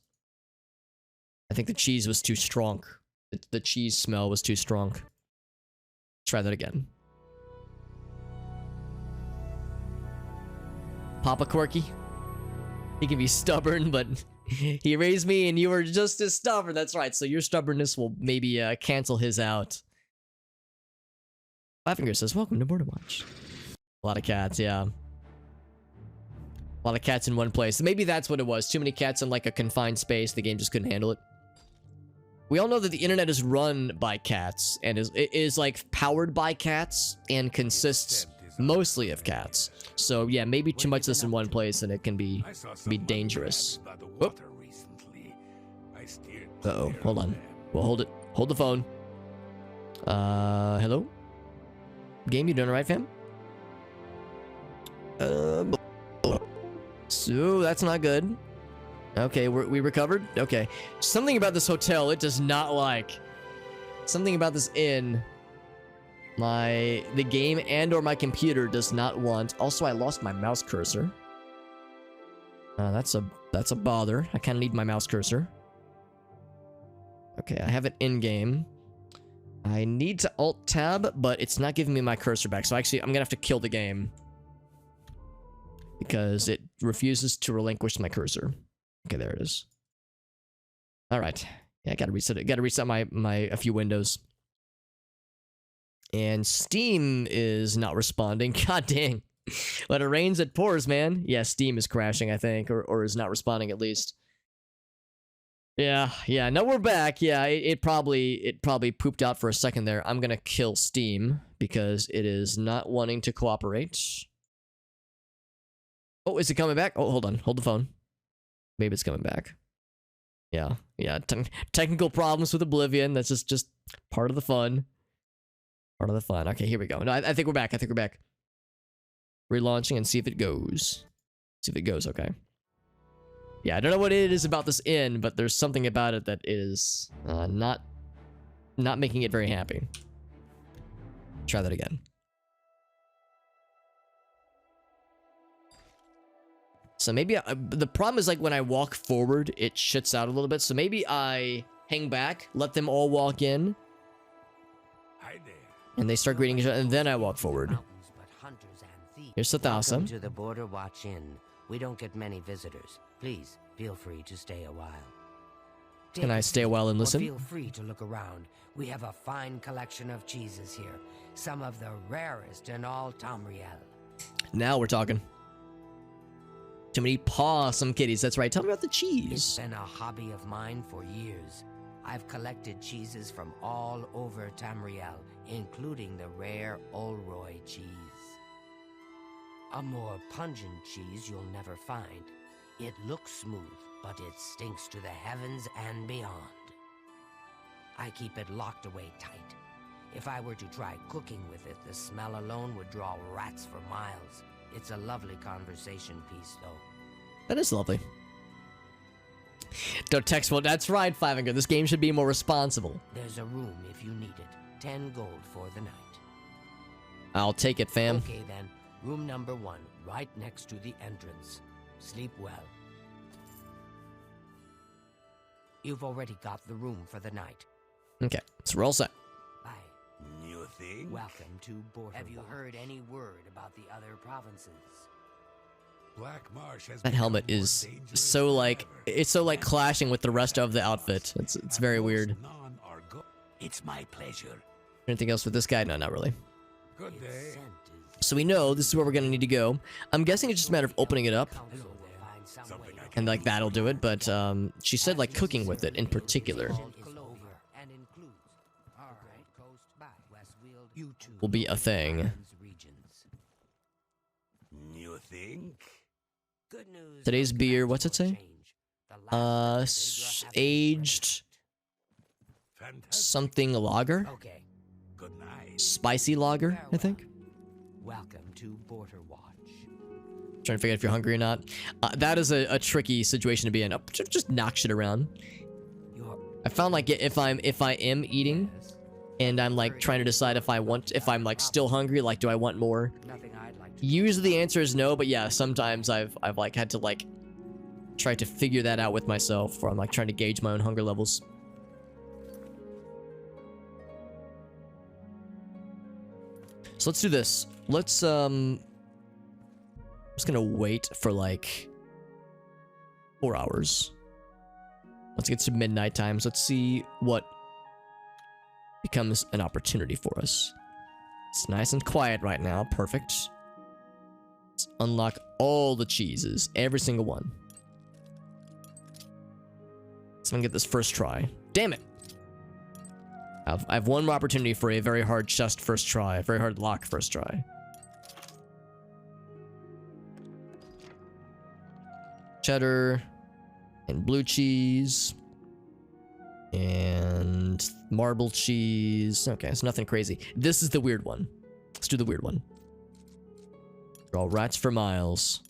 I think the cheese was too strong. The cheese smell was too strong. Try that again. Papa Quirky. He can be stubborn, but he raised me and you were just as stubborn. That's right. So your stubbornness will maybe cancel his out. Fivefinger says, welcome to Border Watch. A lot of cats, yeah. A lot of cats in one place. Maybe that's what it was. Too many cats in like a confined space. The game just couldn't handle it. We all know that the internet is run by cats and is like powered by cats and consists mostly of cats. So yeah, maybe too much of this in one place and it can be dangerous. Whoop. Uh-oh, hold on. Well, hold it. Hold the phone. Hello? Game, you doing alright, fam? So, that's not good. Okay, we recovered? Okay. Something about this hotel, it does not like. Something about this inn. The game and or my computer does not want. Also, I lost my mouse cursor. That's a bother. I kind of need my mouse cursor. Okay, I have it in-game. I need to alt-tab, but it's not giving me my cursor back. So actually, I'm gonna have to kill the game. Because it refuses to relinquish my cursor. Okay, there it is. Alright. Yeah, I gotta reset it. Gotta reset a few windows. And Steam is not responding. God dang. When it rains, it pours, man. Yeah, Steam is crashing, I think. Or is not responding, at least. Yeah. No, we're back. Yeah, it probably pooped out for a second there. I'm gonna kill Steam. Because it is not wanting to cooperate. Oh, is it coming back? Oh, hold on. Hold the phone. Maybe it's coming back. Yeah. Technical problems with Oblivion. That's just part of the fun. Part of the fun. Okay, here we go. No, I think we're back. Relaunching and see if it goes. See if it goes, okay. Yeah, I don't know what it is about this inn, but there's something about it that is not making it very happy. Try that again. So maybe the problem is like when I walk forward, it shits out a little bit. So maybe I hang back, let them all walk in. And they start greeting each other, and then I walk forward. Here's Sathasa. Welcome to the Border Watch Inn. We don't get many visitors. Please, feel free to stay a while. Can I stay a while and listen? Feel free to look around. We have a fine collection of cheeses here. Some of the rarest in all Tamriel. Now we're talking. Too many pawsome kitties. That's right. Tell me about the It's cheese. been a hobby of mine for years. I've collected cheeses from all over Tamriel, including the rare Olroy cheese. A more pungent cheese you'll never find. It looks smooth, but it stinks to the heavens and beyond. I keep it locked away tight. If I were to try cooking with it, the smell alone would draw rats for miles. It's a lovely conversation piece, though. That is lovely. Don't text. Well, that's right, Fivinger. This game should be more responsible. There's a room if you need it. 10 gold for the night. I'll take it, fam. Okay, then. Room number 1, right next to the entrance. Sleep well. You've already got the room for the night. Okay, so we're all set. Bye. You think? Welcome to Borderwalk. Have you heard any word about the other provinces? Black Marsh has That helmet become more is dangerous so than like, ever. it's so like clashing with the rest of the outfit. It's very weird. None are It's my pleasure. Anything else with this guy? No, not really. Good Its day. scent So we know this is where we're gonna need to go. I'm guessing it's just a matter of opening it up, council will find some Something way I and like that'll do it. But she said like cooking with it in particular is over and includes the Great Coast by Westfield. You two will be a thing. regions. You think? Good news. Today's the beer, plans what's it will say? change. The last of S- the Daedra have been aged Fantastic. something lager, bred. Okay. Good night. spicy lager, I think. Welcome to Border Watch. Trying to figure out if you're hungry or not. That is a tricky situation to be in. Just knock shit around. Your I found like if I am eating yes, and I'm like trying to decide if I'm like still hungry, like do I want more? nothing I'd like to Usually the answer is no, but yeah, sometimes I've like had to like try to figure that out with myself, or I'm like trying to gauge my own hunger levels. So let's do this. Let's I'm just gonna wait for like 4 hours. Let's get to midnight times. Let's see what becomes an opportunity for us. It's nice and quiet right now. Perfect. Let's unlock all the cheeses. Every single one. So I'm gonna get this first try. Damn it! I have one more opportunity for a very hard chest first try. A very hard lock first try. Cheddar. And blue cheese. And marble cheese. Okay, it's nothing crazy. This is the weird one. Let's do the weird one. Draw rats for miles.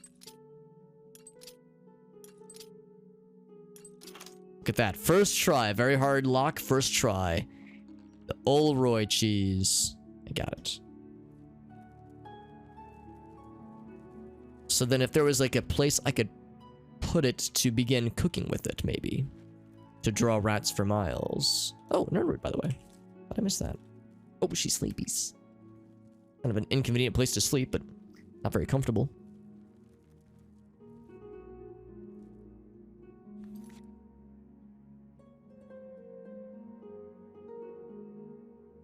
Look at that. First try. Very hard lock. First try. The Olroy cheese. I got it. So then if there was like a place I could put it to begin cooking with it, maybe. To draw rats for miles. Oh, Nerdwood, by the way. How'd I miss that? Oh, she's sleepies. Kind of an inconvenient place to sleep, but not very comfortable.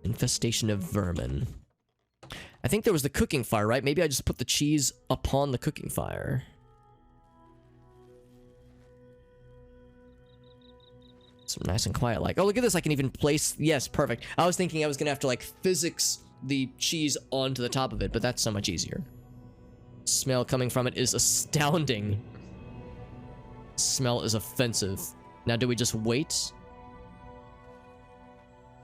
Infestation of vermin. I think there was the cooking fire, right? Maybe I just put the cheese upon the cooking fire. So nice and quiet like. Oh, look at this. I can even place... Yes, perfect. I was thinking I was going to have to like physics the cheese onto the top of it, but that's so much easier. Smell coming from it is astounding. Smell is offensive. Now, do we just wait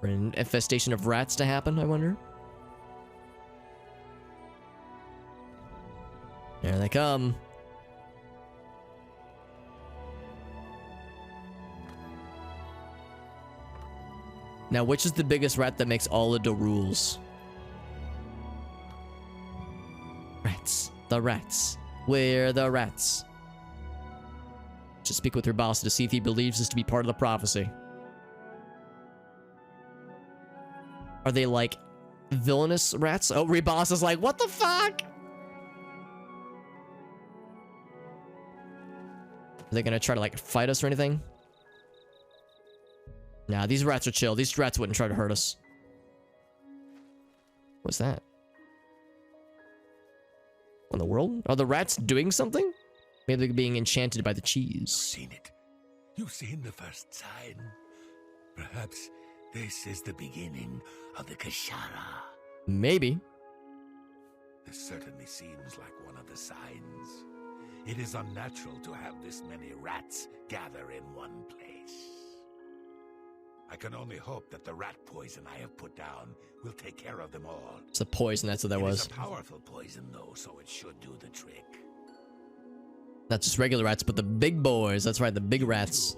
for an infestation of rats to happen, I wonder? There they come. Now, which is the biggest rat that makes all of the rules? Rats. The rats. Where are the rats? Just speak with your boss to see if he believes this to be part of the prophecy. Are they like villainous rats? Oh, Reboss is like, what the fuck? Are they gonna try to like fight us or anything? Nah, these rats are chill. These rats wouldn't try to hurt us. What's that? What in the world? Are the rats doing something? Maybe they're being enchanted by the cheese. Seen it. You've seen the first sign. Perhaps this is the beginning of the Kashara. Maybe. This certainly seems like one of the signs. It is unnatural to have this many rats gather in one place. I can only hope that the rat poison I have put down will take care of them all. It's a poison, that's what that was. It is a powerful poison, though, so it should do the trick. Not just regular rats, but the big boys. That's right, the big rats.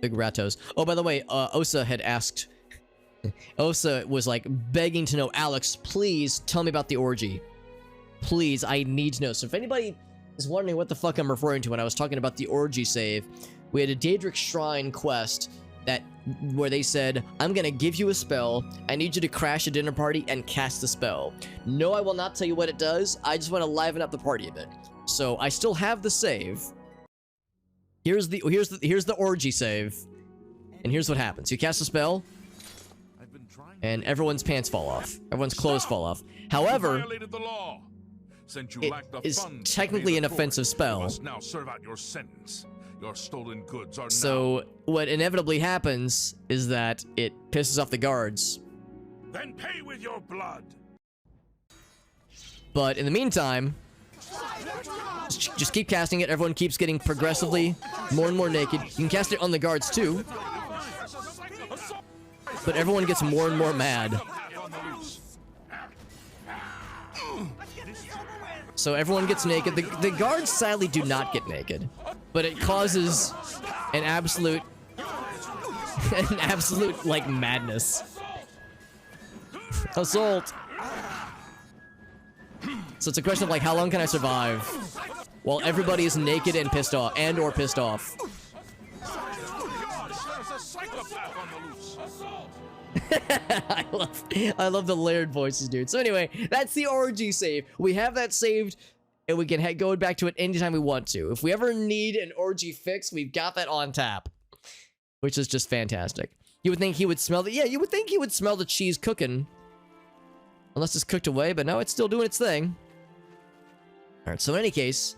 Big ratos. Oh, by the way, Osa had asked... Osa was like begging to know, Alex, please tell me about the orgy. Please, I need to know. So if anybody is wondering what the fuck I'm referring to when I was talking about the orgy save, we had a Daedric shrine quest where they said, I'm gonna give you a spell. I need you to crash a dinner party and cast the spell. No, I will not tell you what it does. I just want to liven up the party a bit. So I still have the save. Here's the orgy save. And here's what happens. You cast a spell, and everyone's pants fall off. Everyone's clothes fall off. However, it is technically an offensive spell. Now serve out your sentence. Your stolen goods are so what inevitably happens is that it pisses off the guards. Then pay with your blood. But in the meantime, just keep casting it. Everyone keeps getting progressively more and more naked. You can cast it on the guards too. But everyone gets more and more mad. So everyone gets naked. The guards sadly do not get naked. But it causes an absolute like madness. Assault. So it's a question of like, how long can I survive while everybody is naked and pissed off, or pissed off? I love the layered voices, dude. So anyway, that's the orgy save. We have that saved, and we can go back to it anytime we want to. If we ever need an orgy fix, we've got that on tap, which is just fantastic. You would think he would smell the you would think he would smell the cheese cooking, unless it's cooked away. But no, it's still doing its thing. All right. So in any case,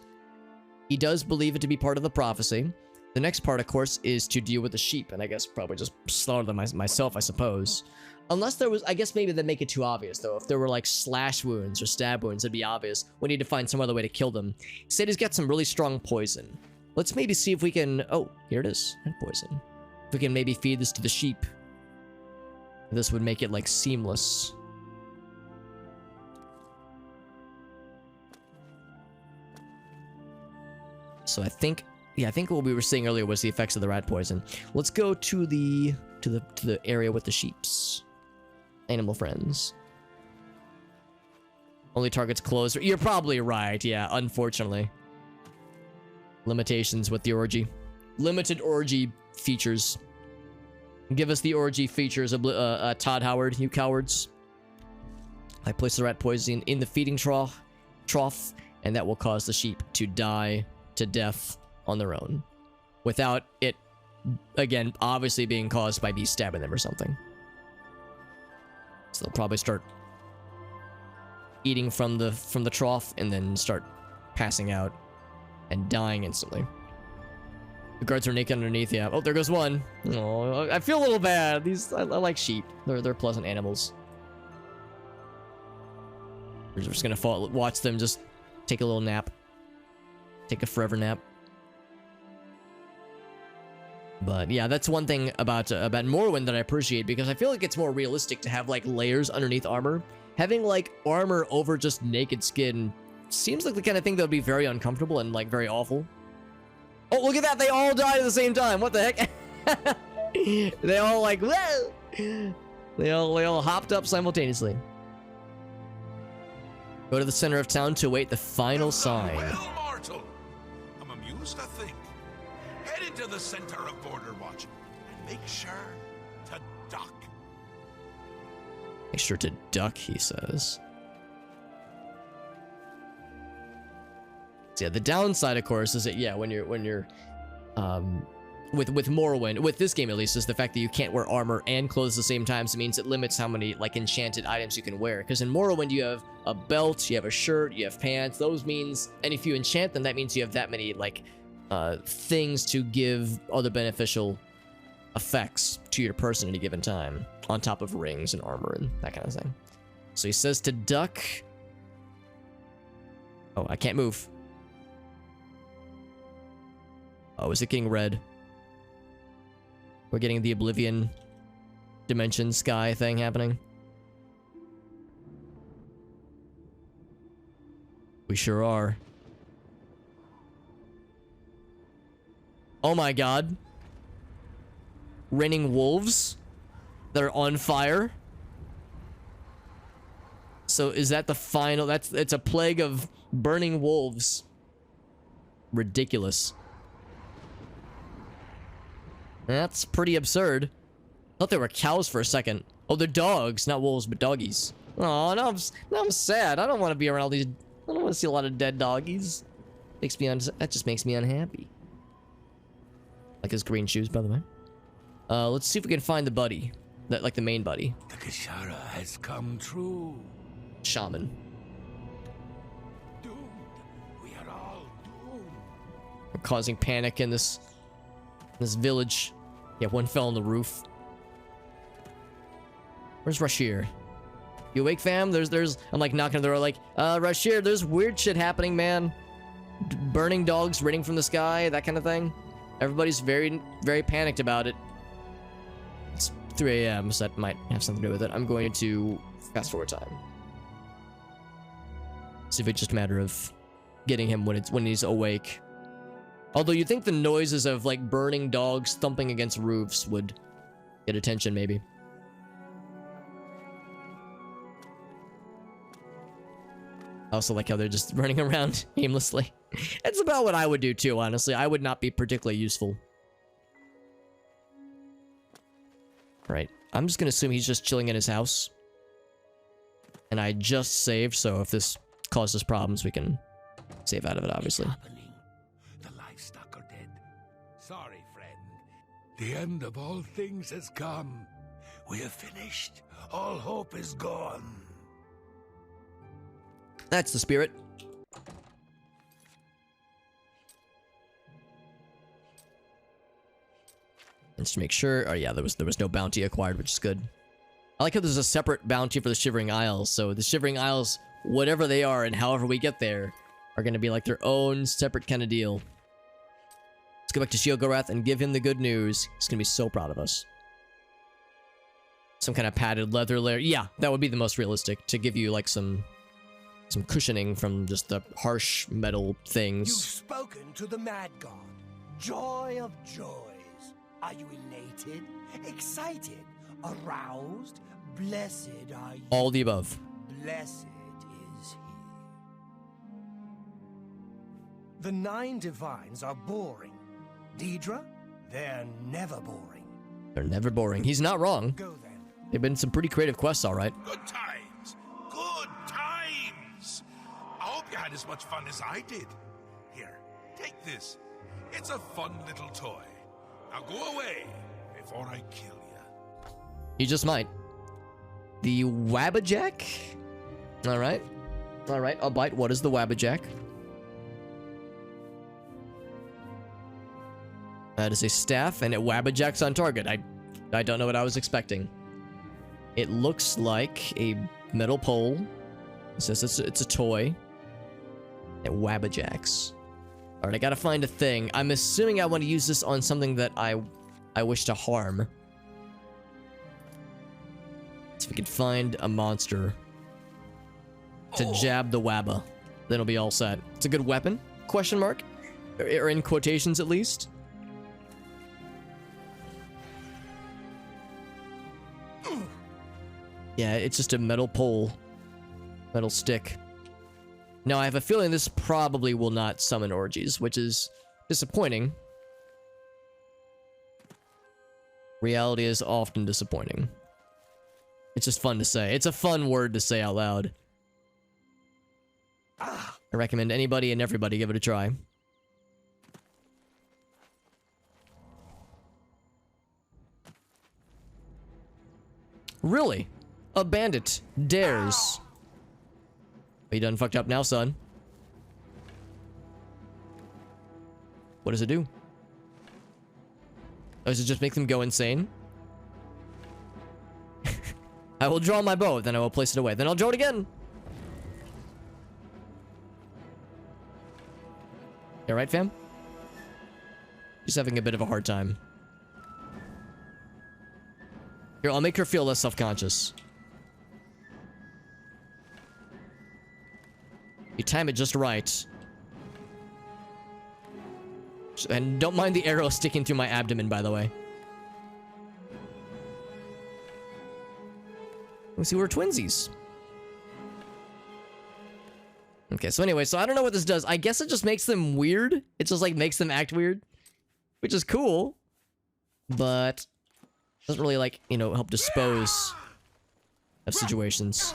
he does believe it to be part of the prophecy. The next part, of course, is to deal with the sheep, and I guess probably just slaughter them myself, I suppose. Unless there was, I guess maybe they'd make it too obvious, though. If there were, like, slash wounds or stab wounds, it'd be obvious. We need to find some other way to kill them. He said he's got some really strong poison. Let's maybe see if we can... Oh, here it is. Red poison. If we can maybe feed this to the sheep. This would make it, like, seamless. So I think... Yeah, I think what we were saying earlier was the effects of the rat poison. Let's go to the area with the sheeps. Animal friends. Only targets closed. You're probably right. Yeah, unfortunately. Limitations with the orgy. Limited orgy features. Give us the orgy features, Todd Howard, you cowards. I place the rat poison in the feeding trough, and that will cause the sheep to die to death on their own, without it, again, obviously being caused by bees stabbing them or something. So they'll probably start eating from the trough and then start passing out and dying instantly. The guards are naked underneath. Yeah. Oh, there goes one. Oh, I feel a little bad. I like sheep. They're pleasant animals. We're just gonna watch them just take a little nap. Take a forever nap. But yeah, that's one thing about Morrowind that I appreciate, because I feel like it's more realistic to have like layers underneath armor. Having like armor over just naked skin seems like the kind of thing that would be very uncomfortable and like very awful. Oh, look at that! They all died at the same time. What the heck? They all like, whoa! They all hopped up simultaneously. Go to the center of town to await the final sign. Well, mortal, I'm amused to think. Head into the center of Border Watch and make sure to duck. Make sure to duck, he says. So yeah, the downside, of course, is that yeah, when you're with Morrowind, with this game at least, is the fact that you can't wear armor and clothes at the same time. So it means it limits how many like enchanted items you can wear. Because in Morrowind you have a belt, you have a shirt, you have pants. Those means, and if you enchant them, that means you have that many like things to give other beneficial effects to your person at a given time, on top of rings and armor and that kind of thing. So he says to duck. Oh, I can't move. Oh, is it getting red? We're getting the Oblivion dimension sky thing happening. We sure are. Oh my god. Raining wolves that are on fire. So is that the final? It's a plague of burning wolves. Ridiculous. That's pretty absurd. I thought they were cows for a second. Oh, they're dogs, not wolves, but doggies. Oh, now I'm sad. I don't want to be around all these. I don't want to see a lot of dead doggies. That just makes me unhappy. Like his green shoes, by the way. Let's see if we can find the buddy, like the main buddy. The Kishara has come true. Shaman. Doomed. We are all doomed. We're causing panic in this village. Yeah, one fell on the roof. Where's Rashir? You awake, fam? I'm like knocking on the door like, Rashir, there's weird shit happening, man. Burning dogs raining from the sky, that kind of thing. Everybody's very, very panicked about it. It's 3 a.m., so that might have something to do with it. I'm going to fast forward time. See if it's just a matter of getting him when he's awake. Although you'd think the noises of like burning dogs thumping against roofs would get attention, maybe. I also like how they're just running around aimlessly. It's about what I would do too, honestly. I would not be particularly useful. Right. I'm just gonna assume he's just chilling in his house. And I just saved, so if this causes problems, we can save out of it, obviously. The livestock are dead. Sorry, friend. The end of all things has come. We have finished. All hope is gone. That's the spirit. And just to make sure, oh yeah, there was no bounty acquired, which is good. I like how there's a separate bounty for the Shivering Isles. So the Shivering Isles, whatever they are and however we get there, are going to be like their own separate kind of deal. Let's go back to Sheogorath and give him the good news. He's going to be so proud of us. Some kind of padded leather layer. Yeah, that would be the most realistic, to give you like some cushioning from just the harsh metal things. You've spoken to the Mad God, joy of joys. Are you elated, excited, aroused? Blessed are you. All the above. Blessed is he. The 9 divines are boring. Daedra, they're never boring. They're never boring. He's not wrong. Go then. They've been some pretty creative quests, all right. Good times. Good times. I hope you had as much fun as I did. Here, take this. It's a fun little toy. Now go away before I kill you. You just might. The Wabbajack? Alright. Alright, I'll bite. What is the Wabbajack? That is a staff, and it Wabbajack's on target. I don't know what I was expecting. It looks like a metal pole. It says it's a toy. It Wabbajacks. Alright, I gotta find a thing. I'm assuming I want to use this on something that I wish to harm. So if we can find a monster to jab the Wabba, then it'll be all set. It's a good weapon? Question mark? Or in quotations at least? Yeah, it's just a metal pole. Metal stick. Now, I have a feeling this probably will not summon orgies, which is disappointing. Reality is often disappointing. It's just fun to say. It's a fun word to say out loud. I recommend anybody and everybody give it a try. Really? A bandit dares. Are you done fucked up now, son? What does it do? Oh, does it just make them go insane? I will draw my bow, then I will place it away. Then I'll draw it again. You alright, fam? She's having a bit of a hard time. Here, I'll make her feel less self-conscious. You time it just right. And don't mind the arrow sticking through my abdomen, by the way. Let's see, we're twinsies. Okay, so anyway, so I don't know what this does. I guess it just makes them weird. It just, like, makes them act weird. Which is cool. But doesn't really, like, you know, help dispose of situations.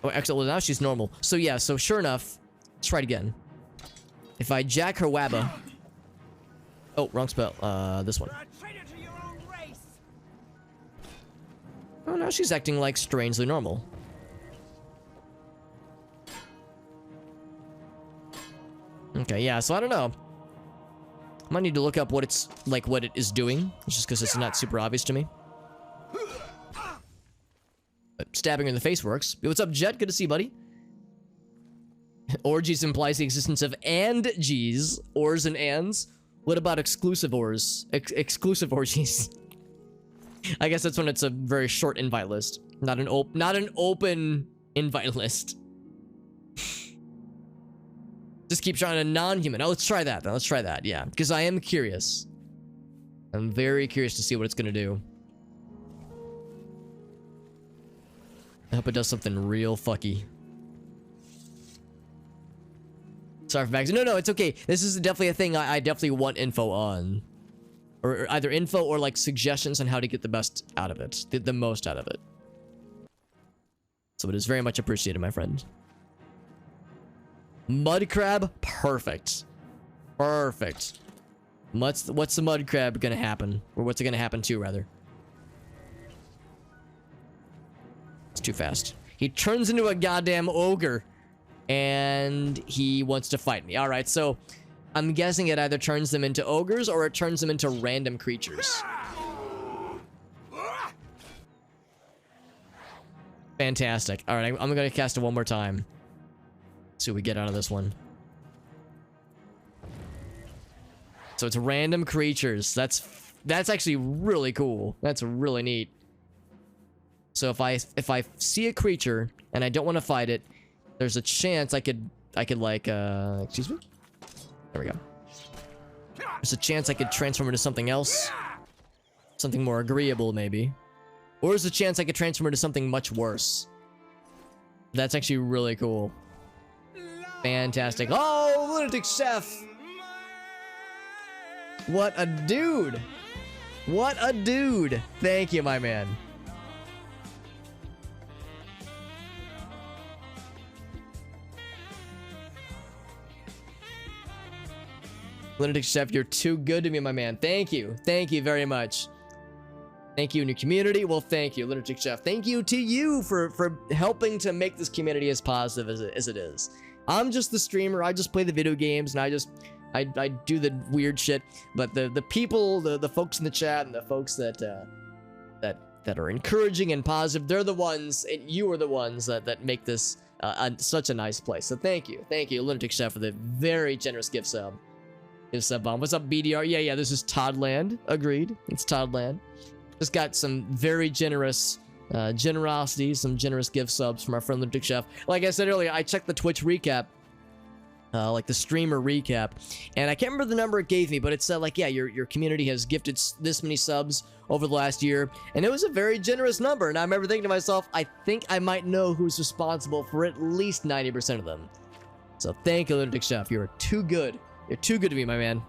Oh, actually, well, now she's normal. So, yeah, so sure enough, let's try it again. If I jack her wabba... Oh, wrong spell. This one. Oh, now she's acting, like, strangely normal. Okay, yeah, so I don't know. I might need to look up what it's, like, what it is doing. Just because it's not super obvious to me. But stabbing her in the face works. Yo, what's up, Jet? Good to see you, buddy. Orgies implies the existence of and G's. Ors and ands. What about exclusive ors? Exclusive orgies. I guess that's when it's a very short invite list. Not an open invite list. Just keep trying a non-human. Oh, let's try that then. Let's try that, yeah. Because I am curious. I'm very curious to see what it's gonna do. I hope it does something real fucky. Sorry for bags. No, it's okay. This is definitely a thing I definitely want info on. Or either info or like suggestions on how to get the best out of it. The most out of it. So it is very much appreciated, my friend. Mud crab? Perfect. Perfect. What's the mud crab gonna happen? Or what's it gonna happen to, rather? It's too fast. He turns into a goddamn ogre. And he wants to fight me. Alright, so I'm guessing it either turns them into ogres or it turns them into random creatures. Fantastic. Alright, I'm gonna cast it one more time. See what we get out of this one. So it's random creatures. That's actually really cool. That's really neat. So if I see a creature and I don't want to fight it, there's a chance I could like excuse me? There we go. There's a chance I could transform into something else. Something more agreeable, maybe. Or there's a chance I could transform into something much worse. That's actually really cool. Fantastic. Oh, lunatic chef! What a dude! What a dude! Thank you, my man. Lunatic Chef, you're too good to me, my man. Thank you. Thank you very much. Thank you in your community. Well, thank you, Lunatic Chef. Thank you to you for helping to make this community as positive as it is. I'm just the streamer. I just play the video games, and I do the weird shit. But the people, the folks in the chat, and the folks that are encouraging and positive, they're the ones, and you are the ones that make this such a nice place. So thank you, Lunatic Chef, for the very generous gift sub. What's up, BDR? Yeah, this is Toddland. Agreed. It's Toddland. Just got some very generous generosity, some generous gift subs from our friend Lunatic Chef. Like I said earlier, I checked the Twitch recap, like the streamer recap, and I can't remember the number it gave me, but it said like, yeah, your community has gifted this many subs over the last year, and it was a very generous number. And I remember thinking to myself, I think I might know who's responsible for at least 90% of them. So thank you, Lunatic Chef. You're too good. You're too good to me, my man.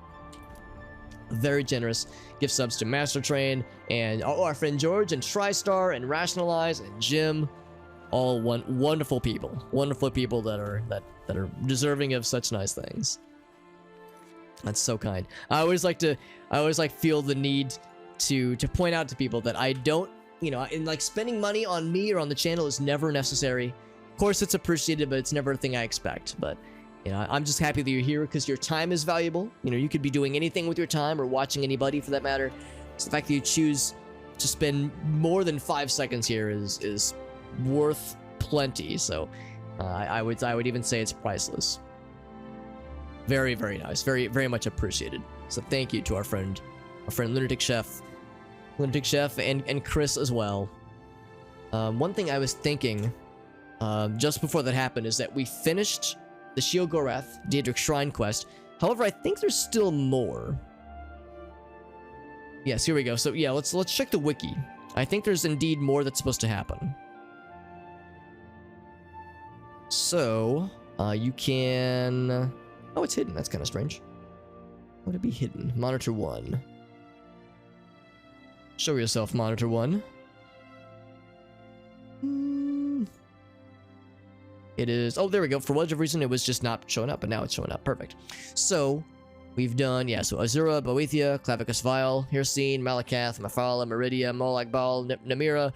Very generous. Gift subs to Master Train and our friend George and TriStar and Rationalize and Jim. All wonderful people. Wonderful people that are deserving of such nice things. That's so kind. I always feel the need to point out to people that I don't, you know, and like spending money on me or on the channel is never necessary. Of course, it's appreciated, but it's never a thing I expect. But, you know, I'm just happy that you're here because your time is valuable. You know, you could be doing anything with your time or watching anybody for that matter. So the fact that you choose to spend more than 5 seconds here is worth plenty. So I would even say it's priceless. Very, very nice. Very, very much appreciated. So thank you to our friend Lunatic Chef, and Chris as well. One thing I was thinking just before that happened is that we finished the Sheogorath Daedric Shrine quest. However, I think there's still more. Yes, here we go. So yeah, let's check the wiki. I think there's indeed more that's supposed to happen. So you can. Oh, it's hidden. That's kind of strange. Would it be hidden? Monitor 1. Show yourself, Monitor 1. It is... Oh, there we go. For whatever reason, it was just not showing up, but now it's showing up. Perfect. So, we've done... Yeah, so Azura, Boethia, Clavicus Vile, Hircine, Malakath, Mephala, Meridia, Molag Bal, Namira,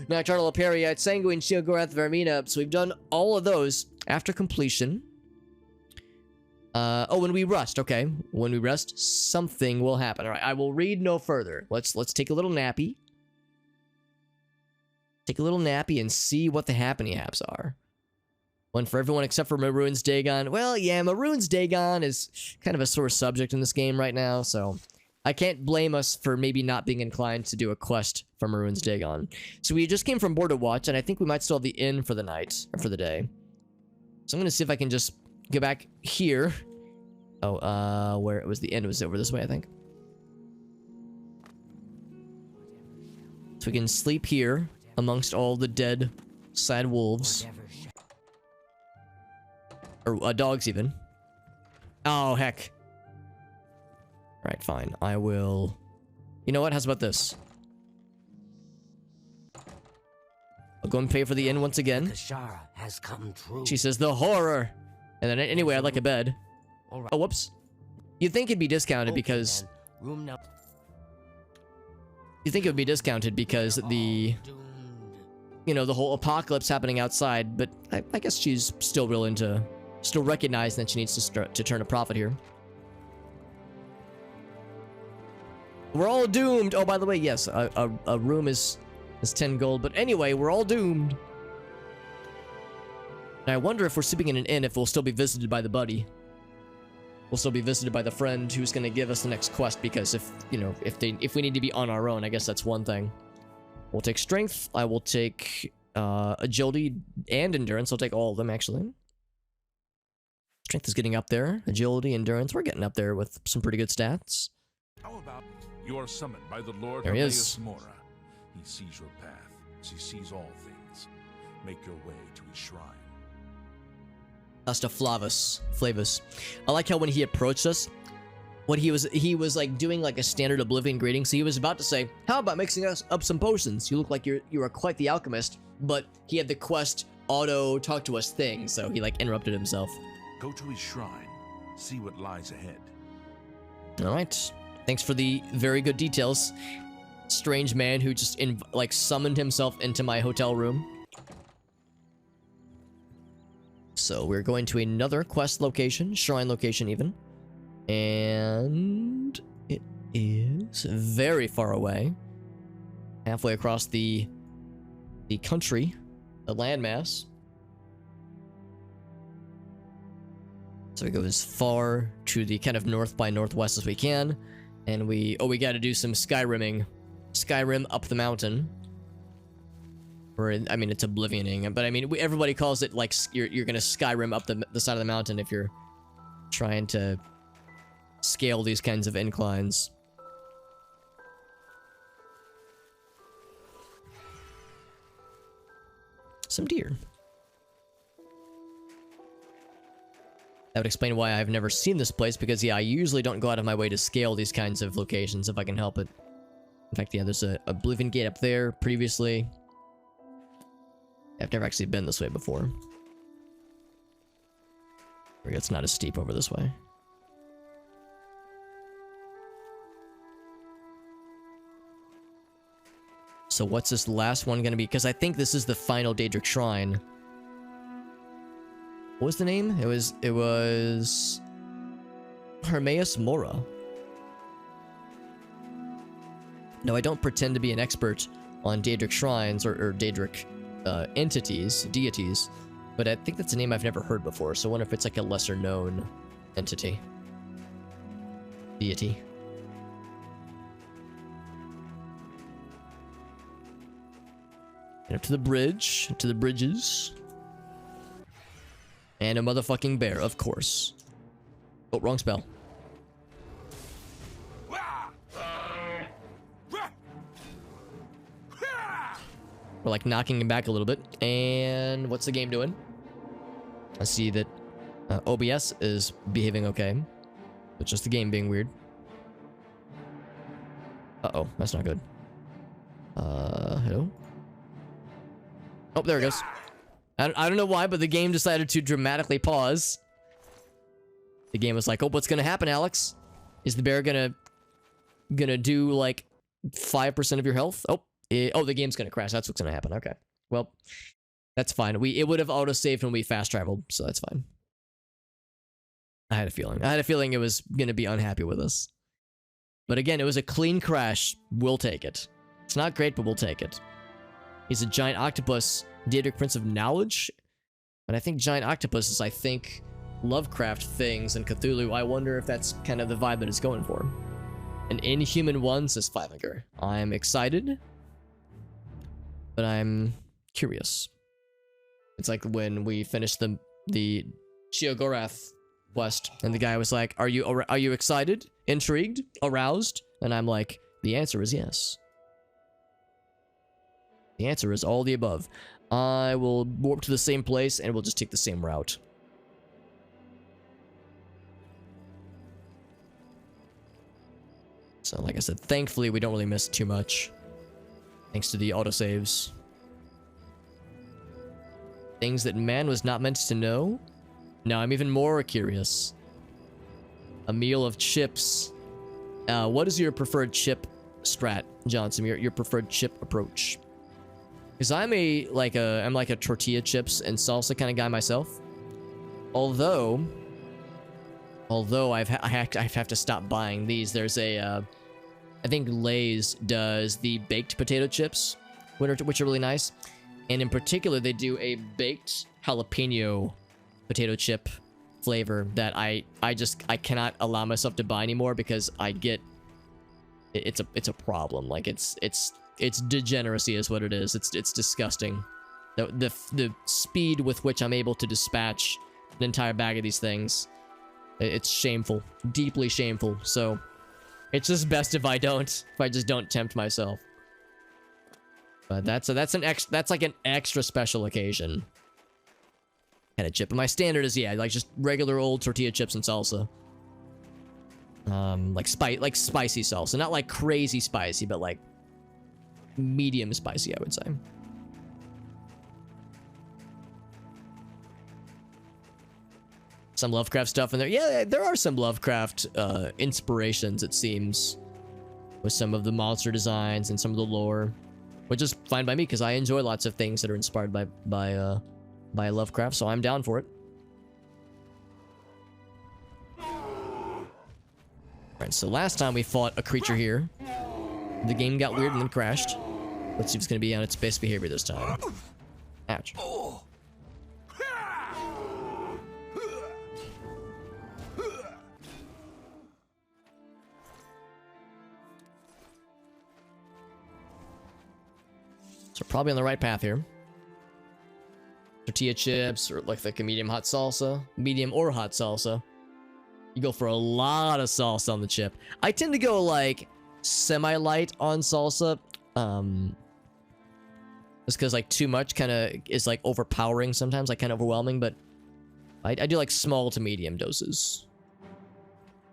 Nocturnal, Peryite, Sanguine, Sheogorath, Vermina. So we've done all of those after completion. Oh, when we rest, okay. When we rest, something will happen. All right, I will read no further. Let's take a little nappy. Take a little nappy and see what the happening haps are. One for everyone except for Maroon's Dagon. Well, yeah, Maroon's Dagon is kind of a sore subject in this game right now, so I can't blame us for maybe not being inclined to do a quest for Maroon's Dagon. So we just came from Border Watch, and I think we might still have the inn for the night, or for the day. So I'm gonna see if I can just go back here. Oh, where it was the end was over this way, I think. So we can sleep here amongst all the dead, sad wolves. Or dogs, even. Oh, heck. Alright, fine. I will... You know what? How's about this? I'll go and pay for the inn once again. Has come true. She says, the horror! And then anyway, I'd like a bed. Oh, whoops. You'd think it'd be discounted because... You think it would be discounted because the... You know, the whole apocalypse happening outside, but I guess she's still willing to... Still recognize that she needs to turn a profit here. We're all doomed! Oh, by the way, yes, a room is 10 gold, but anyway, we're all doomed. And I wonder if we're sleeping in an inn if we'll still be visited by the buddy. We'll still be visited by the friend who's going to give us the next quest, because if, you know, if we need to be on our own, I guess that's one thing. We'll take strength. I will take agility and endurance. I'll take all of them, actually. Strength is getting up there. Agility, endurance, we're getting up there with some pretty good stats. How about you are summoned by the Lord Hermaeus Mora. He sees your path. He sees all things. Make your way to his shrine. Asta Flavus. I like how when he approached us, what he was like doing like a standard Oblivion greeting. So he was about to say, "How about mixing us up some potions? You look like you are quite the alchemist." But he had the quest auto talk to us thing, so he like interrupted himself. Go to his shrine. See what lies ahead. All right. Thanks for the very good details. Strange man who just like summoned himself into my hotel room. So we're going to another quest location, shrine location even. And it is very far away. Halfway across the country, the landmass. So we go as far to the kind of north by northwest as we can. And we gotta do some Skyrim up the mountain. Or, I mean, it's Oblivioning, but I mean, everybody calls it like you're gonna Skyrim up the side of the mountain if you're trying to scale these kinds of inclines. Some deer. That would explain why I've never seen this place, because yeah, I usually don't go out of my way to scale these kinds of locations if I can help it. In fact, yeah, there's a Oblivion gate up there previously. I've never actually been this way before. It's not as steep over this way. So what's this last one gonna be? Because I think this is the final Daedric shrine. What was the name? It was Hermaeus Mora. No, I don't pretend to be an expert on Daedric shrines or Daedric deities, but I think that's a name I've never heard before, so I wonder if it's like a lesser known entity. Deity. And up to the bridge, to the bridges. And a motherfucking bear, of course. Oh, wrong spell. We're like knocking him back a little bit. And what's the game doing? I see that OBS is behaving okay. It's just the game being weird. Uh-oh, that's not good. Hello? Oh, there it goes. I don't know why, but the game decided to dramatically pause. The game was like, oh, what's gonna happen, Alex? Is the bear gonna do like 5% of your health? Oh, the game's gonna crash. That's what's gonna happen. Okay. Well, that's fine. It would have auto-saved when we fast traveled, so that's fine. I had a feeling. I had a feeling it was gonna be unhappy with us. But again, it was a clean crash. We'll take it. It's not great, but we'll take it. He's a giant octopus, Daedric Prince of Knowledge. But I think giant octopuses, I think Lovecraft things and Cthulhu. I wonder if that's kind of the vibe that it's going for. An inhuman one, says Fivinger. I'm excited, but I'm curious. It's like when we finished the Sheogorath quest, and the guy was like, "Are you excited, intrigued, aroused?" And I'm like, "The answer is yes." The answer is all the above. I will warp to the same place, and we'll just take the same route. So, like I said, thankfully we don't really miss too much, thanks to the autosaves. Things that man was not meant to know? Now I'm even more curious. A meal of chips. What is your preferred chip strat, Johnson? Your preferred chip approach? Because I'm like a tortilla chips and salsa kind of guy myself. Although I have to stop buying these. There's a I think Lay's does the baked potato chips, which are really nice. And in particular, they do a baked jalapeno potato chip flavor that I cannot allow myself to buy anymore because it's a problem. Like it's degeneracy is what it is. It's disgusting. The speed with which I'm able to dispatch an entire bag of these things, it's shameful, deeply shameful. So it's just best if I just don't tempt myself. But that's like an extra special occasion kind of chip. And my standard is like just regular old tortilla chips and salsa. Like spicy salsa, not like crazy spicy, but like medium spicy, I would say. Some Lovecraft stuff in there. Yeah, there are some Lovecraft inspirations, it seems, with some of the monster designs and some of the lore, which is fine by me because I enjoy lots of things that are inspired by Lovecraft, so I'm down for it. Alright, so last time we fought a creature here, the game got weird and then crashed. Let's see if it's going to be on its best behavior this time. Ouch. So probably on the right path here. Tortilla chips, or like a medium hot salsa. Medium or hot salsa. You go for a lot of salsa on the chip. I tend to go like semi-light on salsa. Just because like too much kind of is like overpowering sometimes, like kind of overwhelming, but I do like small to medium doses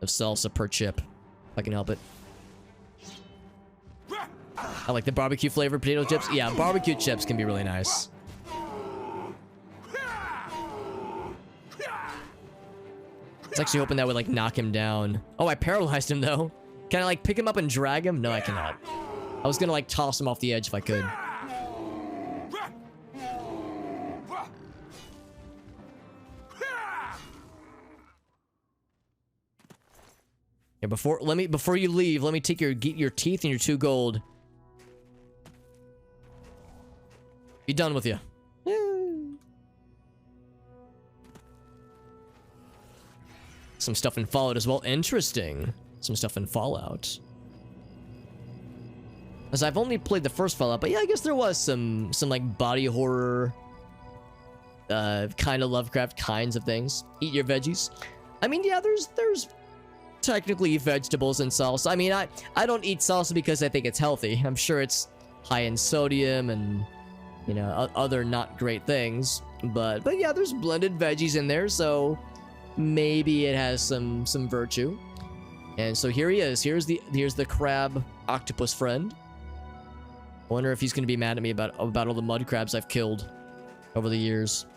of salsa per chip, if I can help it. I like the barbecue flavored potato chips. Yeah, barbecue chips can be really nice. I was actually hoping that would like knock him down. Oh, I paralyzed him though. Can I like pick him up and drag him? No, I cannot. I was gonna like toss him off the edge if I could. Yeah, before you leave, let me take your teeth and your 2 gold. Be done with you. Some stuff in Fallout as well. Interesting. Some stuff in Fallout. As I've only played the first Fallout, but yeah, I guess there was some like body horror, kind of Lovecraft kinds of things. Eat your veggies. I mean, yeah, there's technically vegetables in salsa. I mean, I don't eat salsa because I think it's healthy. I'm sure it's high in sodium and, you know, other not great things. But yeah, there's blended veggies in there, so maybe it has some virtue. And so here he is. Here's the crab octopus friend. I wonder if he's gonna be mad at me about all the mud crabs I've killed over the years.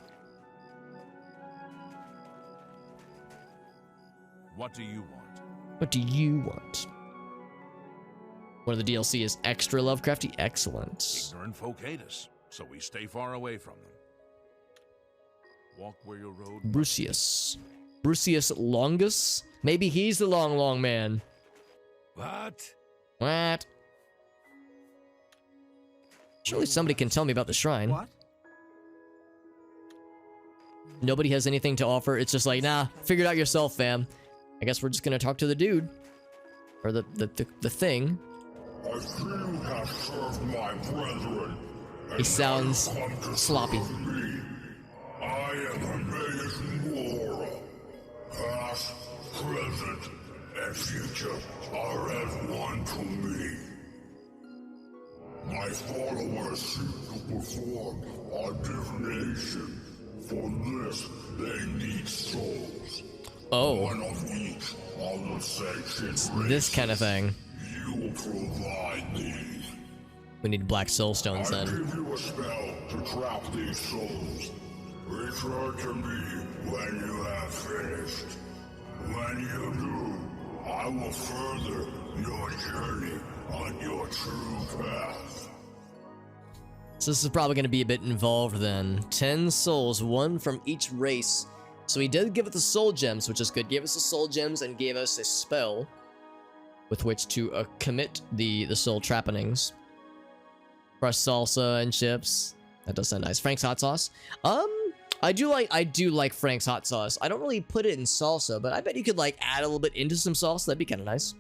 What do you want? What do you want? One of the DLC is extra Lovecrafty. Excellent. Ignorant folk hate us, so we stay far away from them. Walk where your road. Brucius Longus? Maybe he's the long man. What? Surely somebody can tell me about the shrine. What? Nobody has anything to offer. It's just like, nah, figure it out yourself, fam. I guess we're just gonna talk to the dude. Or the thing. As you have served my brethren, He sounds sloppy. I am Hermaeus Mora. Past, present, and future are as one to me. My followers seek to perform a divination. For this, they need souls. Oh. One of each of the sacred This kind of thing. You will provide these. We need black soul stones I then. give you a spell to trap these souls. Return to me when you have finished. When you do, I will further your journey on your true path. So this is probably going to be a bit involved then. 10 souls, 1 from each race. So he did give us the soul gems, which is good. Gave us the soul gems and gave us a spell with which to commit the soul trappings. Fresh salsa and chips. That does sound nice. Frank's hot sauce. I do like Frank's hot sauce. I don't really put it in salsa, but I bet you could like add a little bit into some salsa. That'd be kind of nice.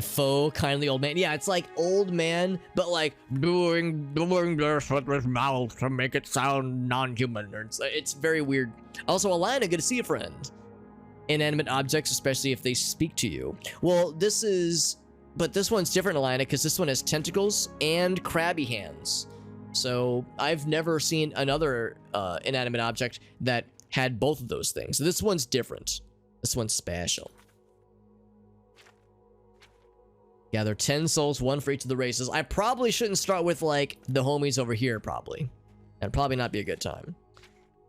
Faux kindly old man. Yeah, it's like old man, but like doing this with his mouth to make it sound non-human. It's very weird. Also, Alana, good to see you, friend. Inanimate objects, especially if they speak to you. Well, this one's different, Alana, because this one has tentacles and crabby hands. So I've never seen another inanimate object that had both of those things. So this one's different. This one's special. Gather 10 souls, 1 for each of the races. I probably shouldn't start with, like, the homies over here, probably. That'd probably not be a good time.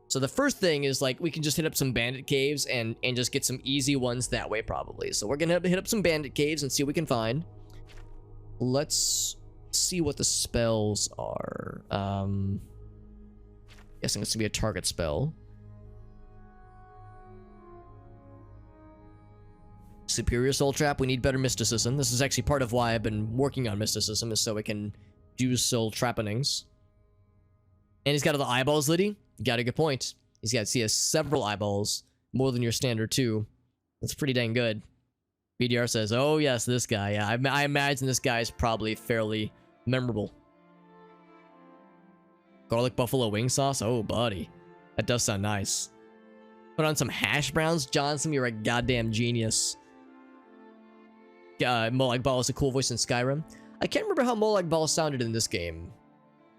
So the first thing is, like, we can just hit up some bandit caves and just get some easy ones that way, probably. So we're gonna hit up some bandit caves and see what we can find. Let's see what the spells are. Guessing it's gonna be a target spell. Superior soul trap. We need better mysticism. This is actually part of why I've been working on mysticism, is so we can do soul trappings. And he's got all the eyeballs, Liddy. You got a good point. He has several eyeballs, more than your standard too. That's pretty dang good. BDR says, "Oh yes, this guy. Yeah, I imagine this guy is probably fairly memorable." Garlic buffalo wing sauce. Oh, buddy, that does sound nice. Put on some hash browns, Johnson. You're a goddamn genius. Molag Bal is a cool voice in Skyrim. I can't remember how Molag Bal sounded in this game,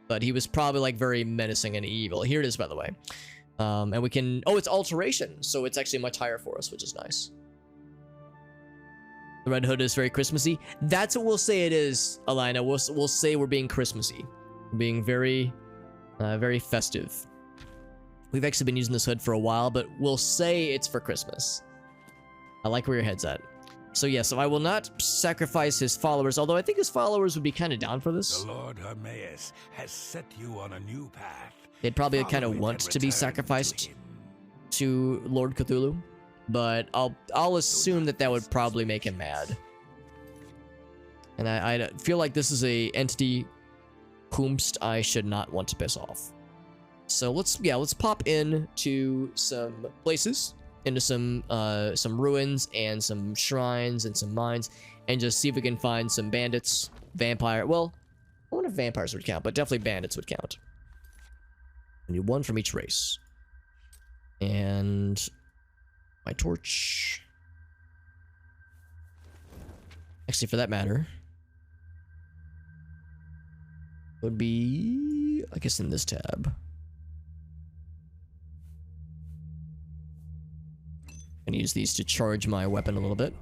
but he was probably like very menacing and evil. Here it is, by the way. And we can... Oh, it's alteration, so it's actually much higher for us, which is nice. The Red Hood is very Christmassy. That's what we'll say it is, Alina. We'll say we're being Christmassy. We're being very, very festive. We've actually been using this hood for a while, but we'll say it's for Christmas. I like where your head's at. So yeah, so I will not sacrifice his followers, although I think his followers would be kind of down for this. The Lord Hermaeus has set you on a new path. They'd probably Follow kind of it want and to be return sacrificed him. to Lord Cthulhu, but I'll assume that would probably make him mad. And I feel like this is a entity whomst I should not want to piss off. So let's pop in to some places, into some ruins and some shrines and some mines, and just see if we can find some bandits, vampire. Well, I wonder if vampires would count, but definitely bandits would count. I need one from each race. And my torch. Actually, for that matter, would be, I guess, in this tab. And use these to charge my weapon a little bit.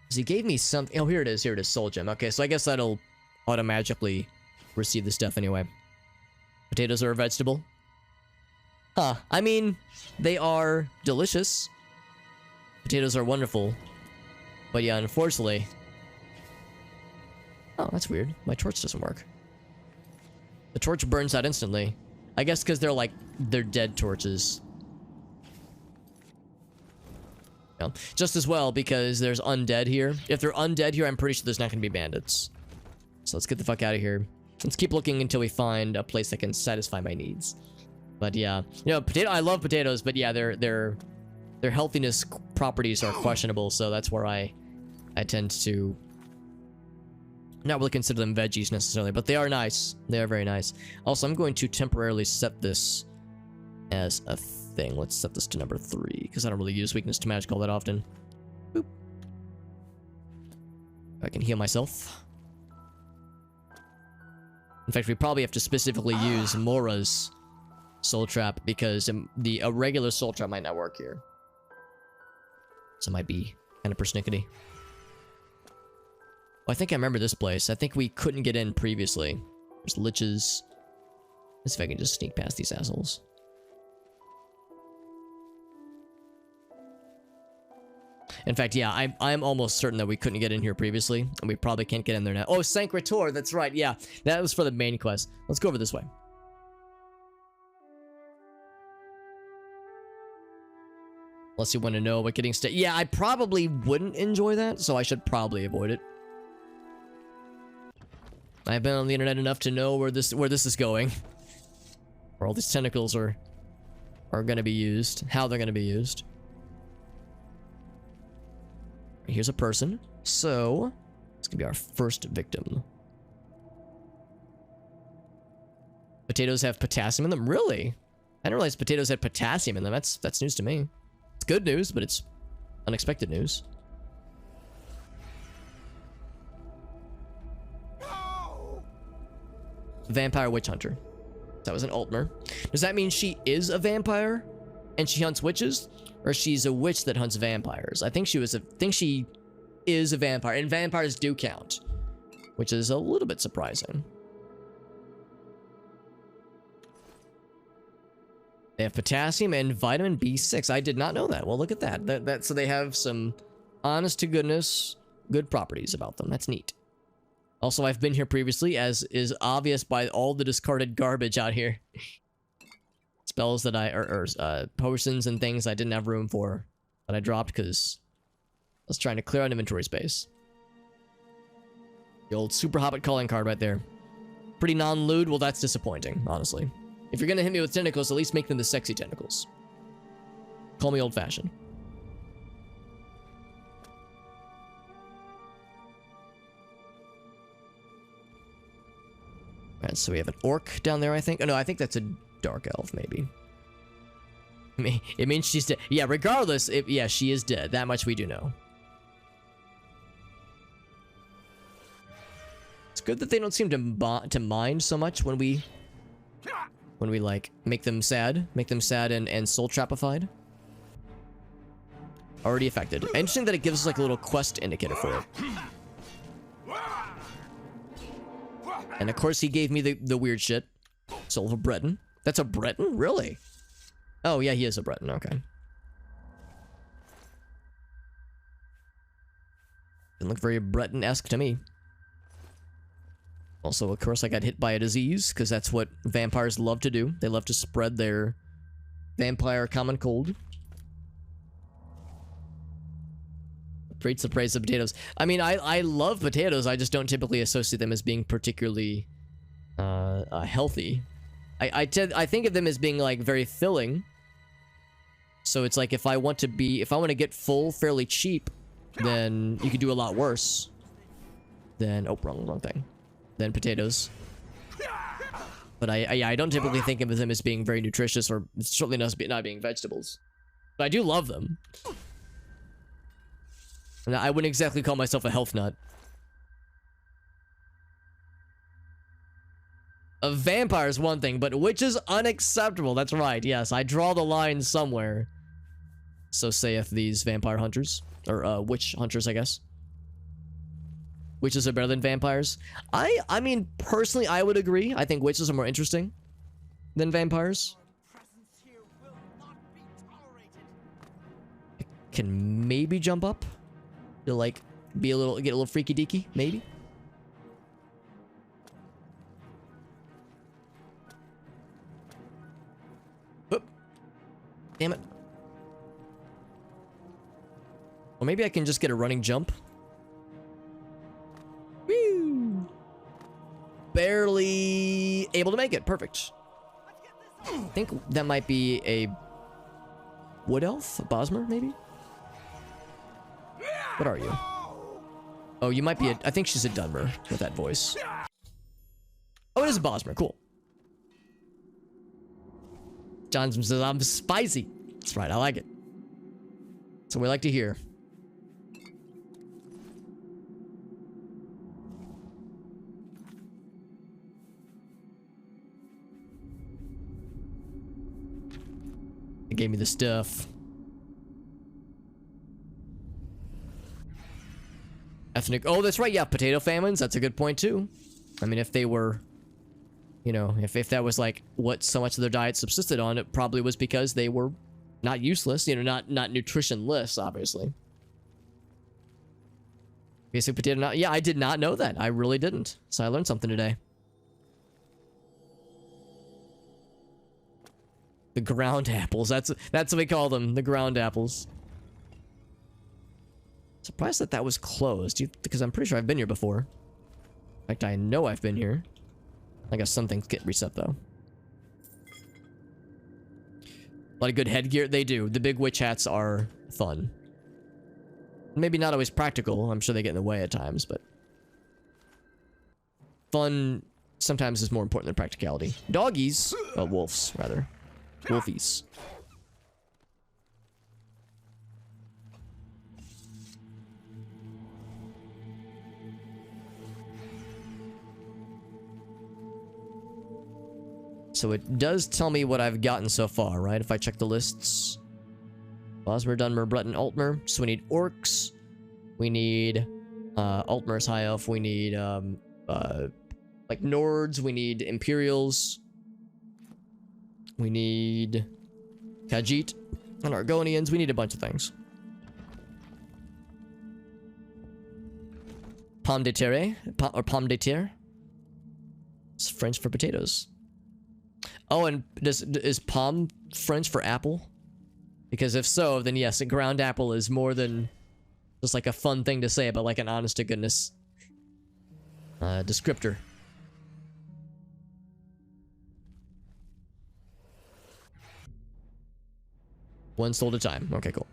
So he gave me something. Oh, here it is. Here it is. Soul gem. Okay, so I guess that'll automatically receive the stuff anyway. Potatoes are a vegetable. Huh. I mean, they are delicious. Potatoes are wonderful. But yeah, unfortunately... Oh, that's weird. My torch doesn't work. The torch burns out instantly. I guess because they're dead torches. Yeah. Just as well because there's undead here. If they're undead here, I'm pretty sure there's not going to be bandits. So let's get the fuck out of here. Let's keep looking until we find a place that can satisfy my needs. But yeah, you know, I love potatoes, but yeah, their healthiness properties are questionable, so that's where I tend to not really consider them veggies necessarily, but they are nice. They are very nice. Also, I'm going to temporarily set this as a thing. Let's set this to number 3, because I don't really use weakness to magic all that often. Boop. I can heal myself. In fact, we probably have to specifically use Mora's soul trap, because a regular soul trap might not work here. So it might be kind of persnickety. Oh, I think I remember this place. I think we couldn't get in previously. There's liches. Let's see if I can just sneak past these assholes. In fact, yeah, I'm almost certain that we couldn't get in here previously, and we probably can't get in there now. Oh, Sancretor, that's right, yeah. That was for the main quest. Let's go over this way. Unless you want to know what getting yeah, I probably wouldn't enjoy that, so I should probably avoid it. I've been on the internet enough to know where this is going. Where all these tentacles are gonna be used, how they're gonna be used. Here's a person, so it's gonna be our first victim. Potatoes have potassium in them? Really? I didn't realize potatoes had potassium in them. That's news to me. It's good news, but it's unexpected news. No! Vampire witch hunter. That was an Altmer. Does that mean she is a vampire and she hunts witches, or she's a witch that hunts vampires? I think she is a vampire, and vampires do count, which is a little bit surprising. They have potassium and vitamin B6. I did not know that. Well, look at that. So they have some honest to goodness good properties about them. That's neat. Also, I've been here previously, as is obvious by all the discarded garbage out here. Spells that potions and things I didn't have room for that I dropped because I was trying to clear out inventory space. The old Super Hobbit calling card right there. Pretty non-lewd. Well, that's disappointing, honestly. If you're gonna hit me with tentacles, at least make them the sexy tentacles. Call me old-fashioned. Alright, so we have an orc down there, I think. Oh, no, I think that's a dark elf, maybe. I mean, it means she's dead. Yeah, regardless, yeah, she is dead. That much we do know. It's good that they don't seem to mind so much when we like make them sad and soul trapified. Already affected. Interesting that it gives us like a little quest indicator for it. And of course he gave me the weird shit. Soul of a Breton. That's a Breton? Really? Oh, yeah, he is a Breton. Okay. Didn't look very Breton-esque to me. Also, of course, I got hit by a disease, because that's what vampires love to do. They love to spread their vampire common cold. Rates the price of potatoes. I mean, I love potatoes. I just don't typically associate them as being particularly healthy. I think of them as being like very filling. So it's like if I want to get full fairly cheap, then you could do a lot worse than wrong thing. Than potatoes. But I don't typically think of them as being very nutritious, or certainly not being vegetables. But I do love them. And I wouldn't exactly call myself a health nut. A vampire is one thing, but witch is unacceptable. That's right, yes. I draw the line somewhere. So saith these vampire hunters. Or, witch hunters, I guess. Witches are better than vampires. I mean, personally, I would agree. I think witches are more interesting than vampires. I can maybe jump up to, like, get a little freaky deaky, maybe. Oop. Damn it. Or maybe I can just get a running jump. Woo! Barely able to make it. Perfect. I think that might be a wood elf? A Bosmer, maybe? What are you? Oh, you might be I think she's a Dunmer with that voice. Oh, it is a Bosmer. Cool. Johnson says, I'm spicy. That's right. I like it. That's what we like to hear. It gave me the stuff. Ethnic. Oh, that's right. Yeah, potato famines. That's a good point, too. I mean, if they were, you know, if that was like what so much of their diet subsisted on, it probably was because they were not useless, you know, not nutritionless, obviously. Basic potato. Yeah, I did not know that. I really didn't. So I learned something today. The ground apples. That's what we call them. The ground apples. Surprised that was closed. Because I'm pretty sure I've been here before. In fact, I know I've been here. I guess some things get reset though. A lot of good headgear. They do. The big witch hats are fun. Maybe not always practical. I'm sure they get in the way at times, but fun sometimes is more important than practicality. Doggies. Wolves, rather. Wolfies. So it does tell me what I've gotten so far, right? If I check the lists. Bosmer, Dunmer, Breton, Altmer. So we need orcs. We need Altmer's high elf. We need like Nords. We need Imperials. We need Khajiit and Argonians. We need a bunch of things. Pomme de terre, or pomme de terre. It's French for potatoes. Oh, and is pomme French for apple? Because if so, then yes, a ground apple is more than just like a fun thing to say, but like an honest to goodness descriptor. One sold at a time. Okay, cool.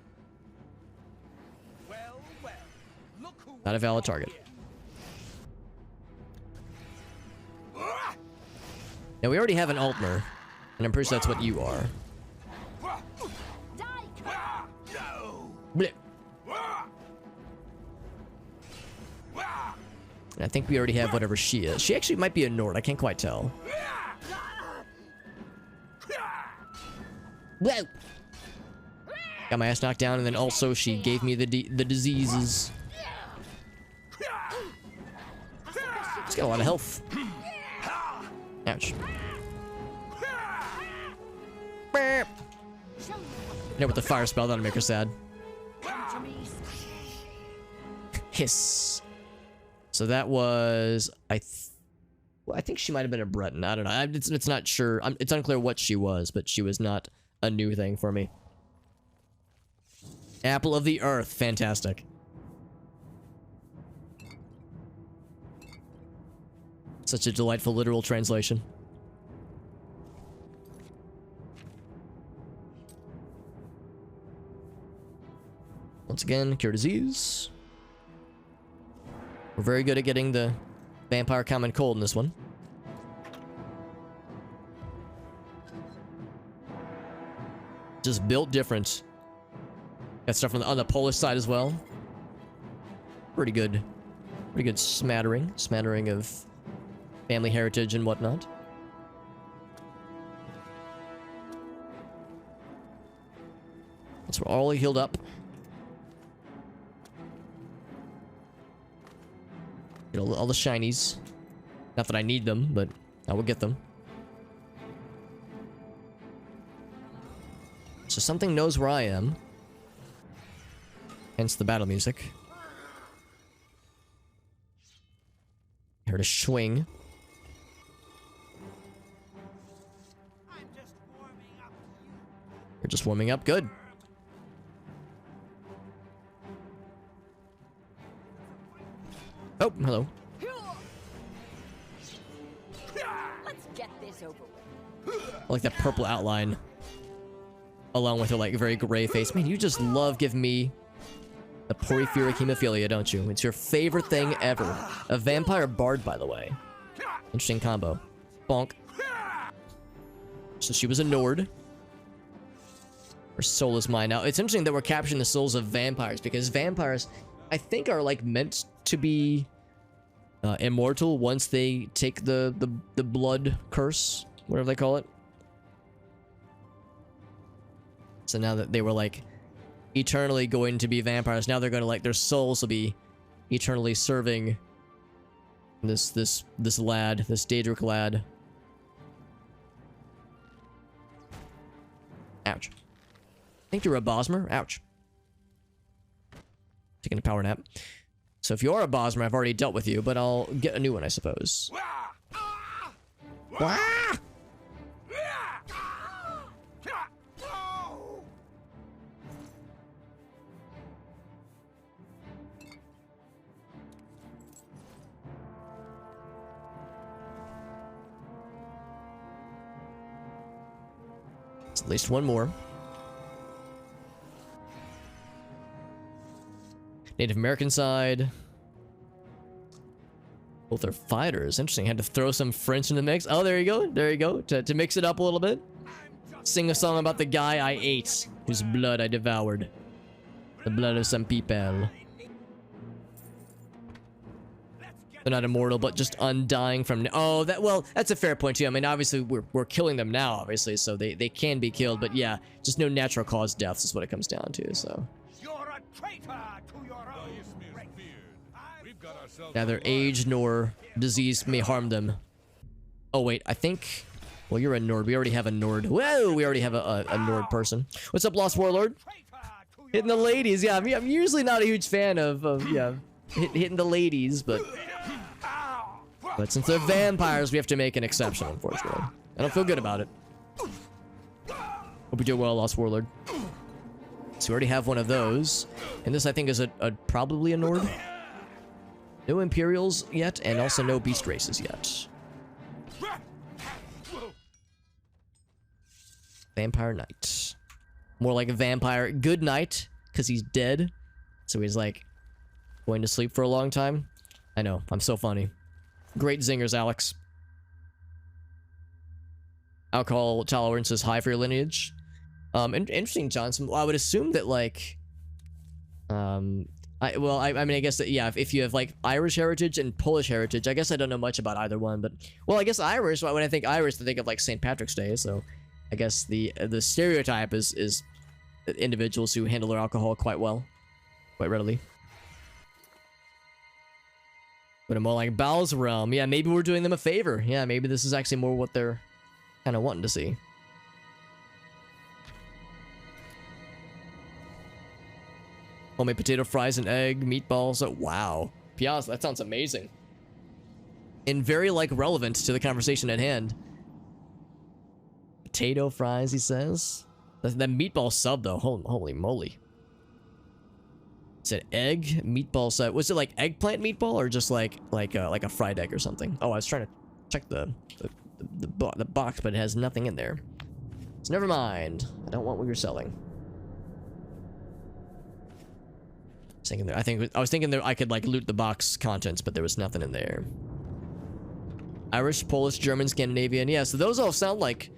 Not a valid target. Now, we already have an Altmer, and I'm pretty sure that's what you are. Blech. And I think we already have whatever she is. She actually might be a Nord. I can't quite tell. Blech. Got my ass knocked down, and then also she gave me the diseases. She's got a lot of health. Ouch. with the fire spell, that'll make her sad. Hiss. So that was, I think she might have been a Breton. I don't know. It's not sure. It's unclear what she was, but she was not a new thing for me. Apple of the Earth. Fantastic. Such a delightful literal translation. Once again, cure disease. We're very good at getting the vampire common cold in this one. Just built different. Got stuff on the Polish side as well. Pretty good smattering of family heritage and whatnot. So we're all healed up. Get all the shinies. Not that I need them, but I will get them. So something knows where I am. Hence the battle music. Heard a swing. You're just warming up. Good. Oh, hello. Let's get this over with. I like that purple outline. Along with her, like, very gray face. Man, you just love giving me the porphyric hemophilia, don't you? It's your favorite thing ever. A vampire bard, by the way. Interesting combo. Bonk. So she was a Nord. Her soul is mine now. It's interesting that we're capturing the souls of vampires, because vampires, I think, are, like, meant to be immortal once they take the blood curse, whatever they call it. So now that they were, like, eternally going to be vampires, now they're going to, like, their souls will be eternally serving this lad, this Daedric lad. Ouch. I think you're a Bosmer. Ouch. Taking a power nap. So if you are a Bosmer, I've already dealt with you, but I'll get a new one, I suppose. Wah! At least one more. Native American side. Both are fighters. Interesting. Had to throw some French in the mix. Oh, there you go. There you go. To mix it up a little bit. Sing a song about the guy I ate, whose blood I devoured. The blood of some people. They're not immortal, but just undying from... Oh, that's a fair point, too. I mean, obviously, we're killing them now, obviously, so they can be killed. But yeah, just no natural cause deaths is what it comes down to, so... You're a traitor to your own race. Neither age nor disease may harm them. Oh, wait, I think... Well, you're a Nord. We already have a Nord. Whoa, we already have a Nord person. What's up, Lost Warlord? Hitting the ladies. Yeah, I'm usually not a huge fan of hitting the ladies, but since they're vampires, we have to make an exception, unfortunately. I don't feel good about it. Hope you do well, Lost Warlord. So we already have one of those. And this, I think, is probably a Nord. No Imperials yet, and also no Beast races yet. Vampire Knight. More like a vampire good night, because he's dead. So he's, like, going to sleep for a long time. I know, I'm so funny. Great zingers, Alex. Alcohol tolerance is high for your lineage. Interesting, Johnson. Well, I would assume that, like... I mean, I guess that, yeah, if you have, like, Irish heritage and Polish heritage, I guess I don't know much about either one, but... Well, I guess Irish, when I think Irish, I think of, like, St. Patrick's Day, so... I guess the stereotype is individuals who handle their alcohol quite well. Quite readily. But more like Bow's realm. Yeah, maybe we're doing them a favor. Yeah, maybe this is actually more what they're kind of wanting to see. Homemade potato fries and egg, meatballs. Oh, wow. Piazza, that sounds amazing. And very, like, relevant to the conversation at hand. Potato fries, he says. That meatball sub, though. Holy moly. It said egg, meatball sub. Was it like eggplant meatball or just like a fried egg or something? Oh, I was trying to check the box, but it has nothing in there. So never mind. I don't want what you're selling. I was thinking there I could like loot the box contents, but there was nothing in there. Irish, Polish, German, Scandinavian. Yeah, so those all sound like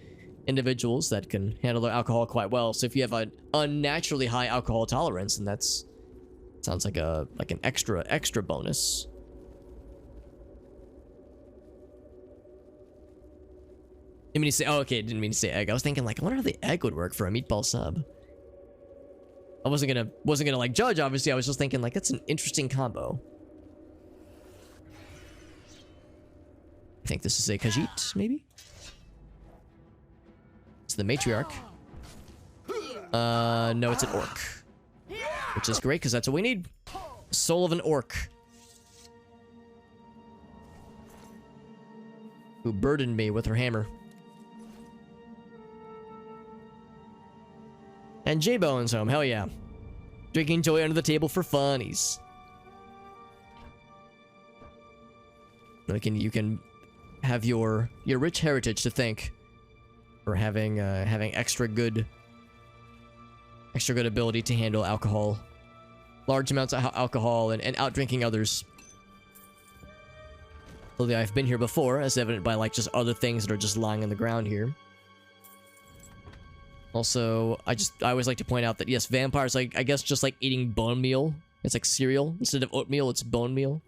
individuals that can handle their alcohol quite well. So if you have an unnaturally high alcohol tolerance, then that's sounds like an extra bonus. Didn't mean to say, oh, okay, didn't mean to say egg. I was thinking like, I wonder how the egg would work for a meatball sub. I wasn't gonna like judge, obviously. I was just thinking like, that's an interesting combo. I think this is a Khajiit, maybe? It's the matriarch. No, it's an orc. Which is great, because that's what we need. Soul of an orc. Who burdened me with her hammer. And J-Bone's home, hell yeah. Drinking joy under the table for funnies. You can have your rich heritage to thank for having extra good ability to handle alcohol, large amounts of alcohol, and out drinking others. Although I've been here before, as evident by like just other things that are just lying on the ground here. Also, I always like to point out that yes, vampires, like I guess just like eating bone meal. It's like cereal instead of oatmeal. It's bone meal.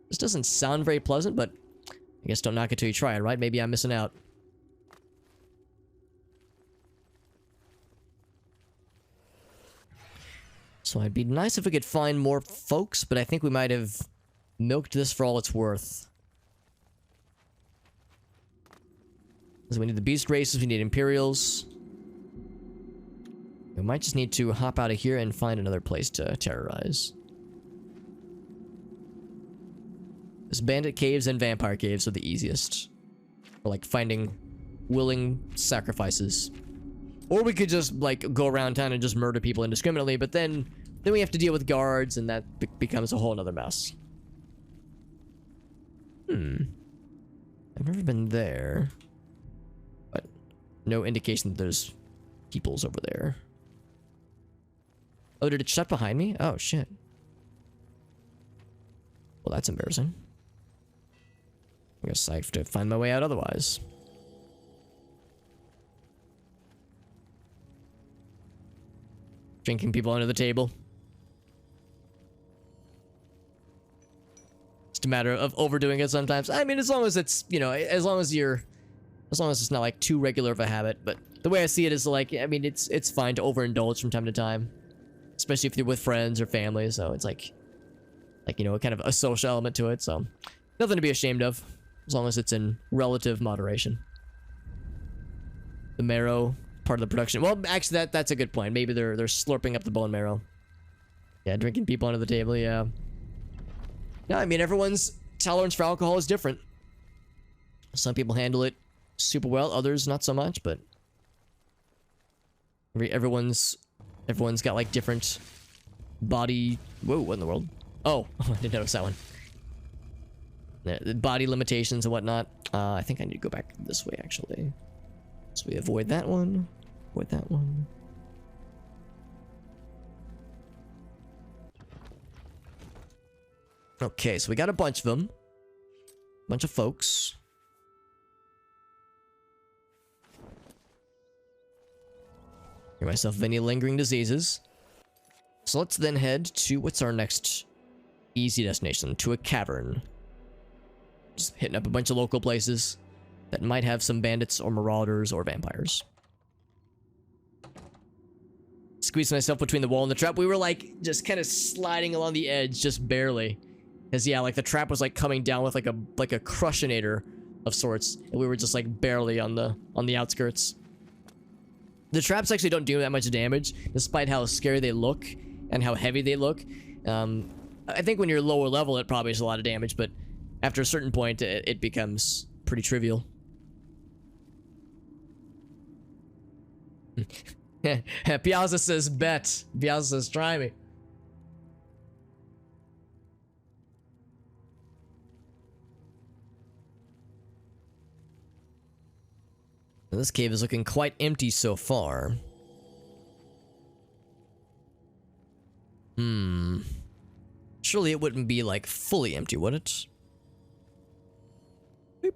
This doesn't sound very pleasant, but I guess don't knock it till you try it, right? Maybe I'm missing out. So it'd be nice if we could find more folks, but I think we might have milked this for all it's worth. So we need the beast races, we need Imperials. We might just need to hop out of here and find another place to terrorize. This bandit caves and vampire caves are the easiest. For like finding willing sacrifices. Or we could just like go around town and just murder people indiscriminately, but then we have to deal with guards and that becomes a whole nother mess. I've never been there. But no indication that there's peoples over there. Oh, did it shut behind me? Oh, shit. Well, that's embarrassing. I guess I have to find my way out otherwise. Drinking people under the table. Just a matter of overdoing it sometimes. I mean, as long as it's, you know, as long as it's not like too regular of a habit. But the way I see it is like, I mean, it's fine to overindulge from time to time. Especially if you're with friends or family. So it's like, you know, kind of a social element to it. So nothing to be ashamed of. As long as it's in relative moderation. The marrow, part of the production. Well, actually, that's a good point. Maybe they're slurping up the bone marrow. Yeah, drinking people under the table, yeah. Yeah, I mean, everyone's tolerance for alcohol is different. Some people handle it super well, others not so much, but everyone's got like different body. Whoa, what in the world? Oh, I didn't notice that one. The body limitations and whatnot. I think I need to go back this way actually. So we avoid that one. Avoid that one. Okay, so we got a bunch of them. Bunch of folks. Hear myself of any lingering diseases. So let's then head to what's our next easy destination? To a cavern. Just hitting up a bunch of local places that might have some bandits or marauders or vampires. Squeezed myself between the wall and the trap. We were like just kind of sliding along the edge, just barely. Cause yeah, like the trap was like coming down with like a crushinator of sorts, and we were just like barely on the outskirts. The traps actually don't do that much damage, despite how scary they look and how heavy they look. I think when you're lower level, it probably is a lot of damage, but after a certain point, it becomes pretty trivial. Piazza says bet. Piazza says try me. This cave is looking quite empty so far. Surely it wouldn't be, like, fully empty, would it? Boop.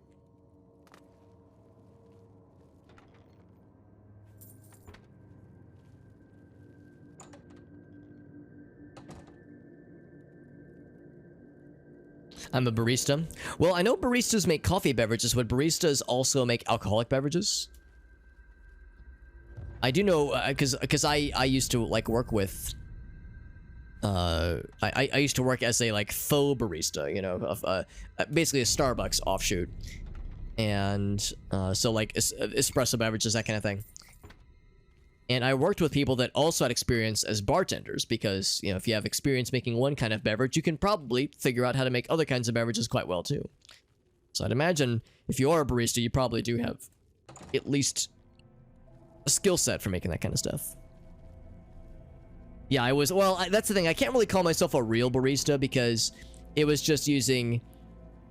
I'm a barista. Well, I know baristas make coffee beverages, but baristas also make alcoholic beverages. I do know, because I used to, like, work with... I used to work as a, like, faux barista, you know, of, basically a Starbucks offshoot. And, so, like, espresso beverages, that kind of thing. And I worked with people that also had experience as bartenders, because, you know, if you have experience making one kind of beverage, you can probably figure out how to make other kinds of beverages quite well, too. So I'd imagine, if you are a barista, you probably do have at least a skill set for making that kind of stuff. Yeah, that's the thing. I can't really call myself a real barista because it was just using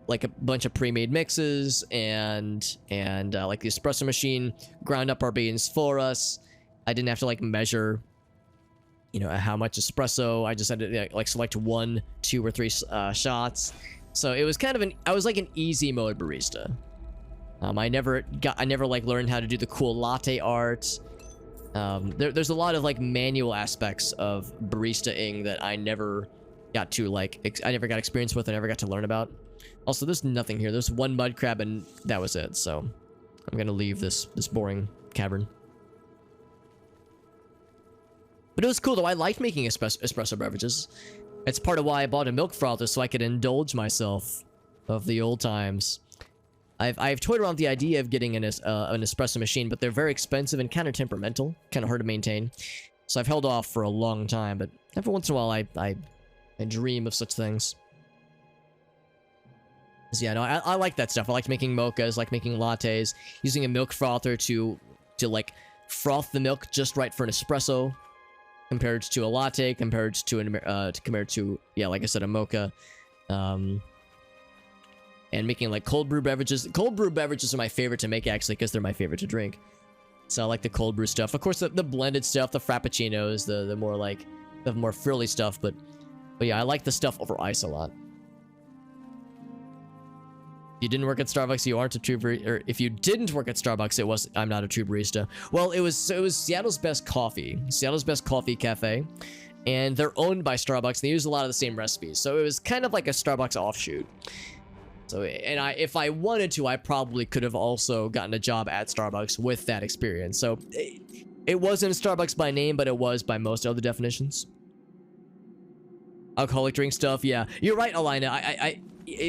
like a bunch of pre-made mixes and like the espresso machine ground up our beans for us. I didn't have to like measure, you know, how much espresso. I just had to like select 1, 2, or 3 shots. So it was kind of I was like an easy mode barista. I never like learned how to do the cool latte art. There's a lot of like manual aspects of barista-ing that I never got to like, I never got experience with, I never got to learn about. Also, there's nothing here. There's 1 mud crab and that was it. So I'm gonna leave this boring cavern. But it was cool though. I liked making espresso beverages. It's part of why I bought a milk frother, so I could indulge myself of the old times. I've toyed around with the idea of getting an espresso machine, but they're very expensive and kind of temperamental, kind of hard to maintain. So I've held off for a long time, but every once in a while I dream of such things. So yeah, no, I like that stuff. I like making mochas, like making lattes, using a milk frother to like froth the milk just right for an espresso, compared to a latte, compared to yeah, like I said, a mocha. And making like cold brew beverages. Cold brew beverages are my favorite to make actually because they're my favorite to drink. So I like the cold brew stuff. Of course, the blended stuff, the frappuccinos, the more like the more frilly stuff. But yeah, I like the stuff over ice a lot. If you didn't work at Starbucks, you aren't a true barista. Or if you didn't work at Starbucks, I'm not a true barista. Well, it was Seattle's Best Coffee, Seattle's Best Coffee Cafe, and they're owned by Starbucks. They use a lot of the same recipes, so it was kind of like a Starbucks offshoot. So, and if I wanted to, I probably could have also gotten a job at Starbucks with that experience. So, it wasn't Starbucks by name, but it was by most other definitions. Alcoholic drink stuff, yeah. You're right, Alina.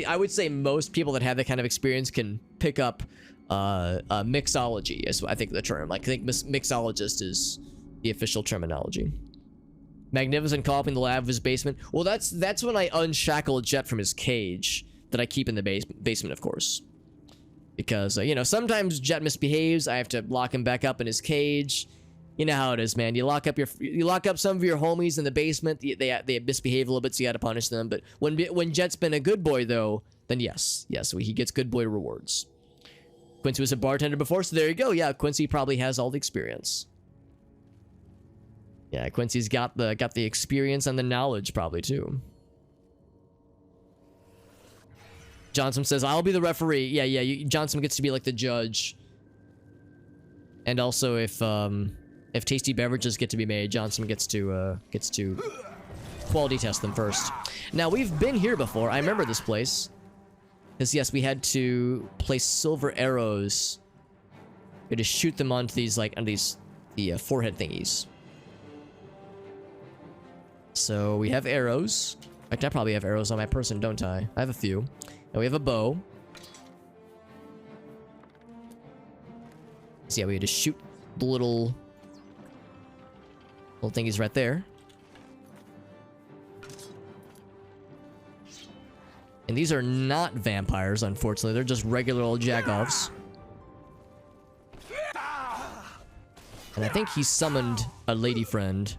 I would say most people that have that kind of experience can pick up mixology, is I think the term. Like, I think mixologist is the official terminology. Magnificent co-op in the lab of his basement. Well, that's when I unshackle Jet from his cage that I keep in the basement, of course. Because, you know, sometimes Jet misbehaves. I have to lock him back up in his cage. You know how it is, man. You lock up some of your homies in the basement. They misbehave a little bit, so you got to punish them. But when Jet's been a good boy, though, then yes, he gets good boy rewards. Quincy was a bartender before, so there you go. Yeah, Quincy probably has all the experience. Yeah, Quincy's got the experience and the knowledge probably too. Johnson says, "I'll be the referee." Yeah. Johnson gets to be like the judge. And also, if tasty beverages get to be made, Johnson gets to quality test them first. Now, we've been here before. I remember this place. Because, yes, we had to place silver arrows. We had to shoot them onto these, the forehead thingies. So, we have arrows. In fact, I probably have arrows on my person, don't I? I have a few. And we have a bow. So, yeah, we had to shoot the little Little thingy's right there. And these are not vampires, unfortunately. They're just regular old jack-offs. And I think he summoned a lady friend.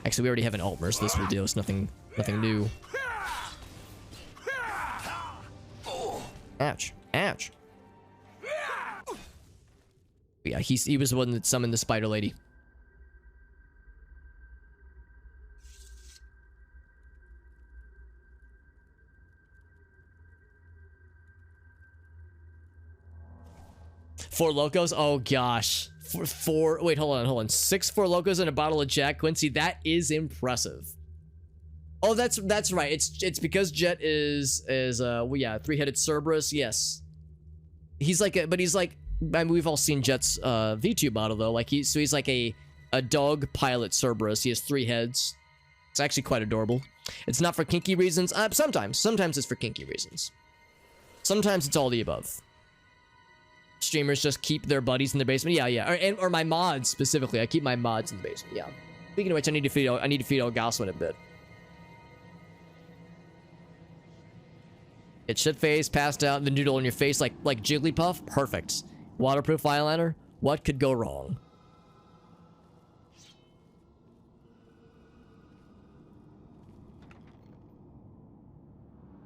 Actually, we already have an Altmer, so this will do. It's nothing new. Ouch. Ouch. But yeah, he was the one that summoned the spider lady. Four locos? Oh gosh. Wait, hold on. 6 Four locos and a bottle of Jack Quincy. That is impressive. Oh, that's right. It's because Jet is well, yeah, 3-headed Cerberus. Yes. He's like I mean, we've all seen Jet's VTube model though. Like he's like a dog pilot Cerberus. He has 3 heads. It's actually quite adorable. It's not for kinky reasons. Sometimes it's for kinky reasons. Sometimes it's all the above. Streamers just keep their buddies in the basement. Yeah. Or my mods specifically. I keep my mods in the basement. Yeah. Speaking of which, I need to feed Elgaswin in a bit. It's shit-faced, passed out, the noodle on your face like Jigglypuff. Perfect. Waterproof eyeliner. What could go wrong?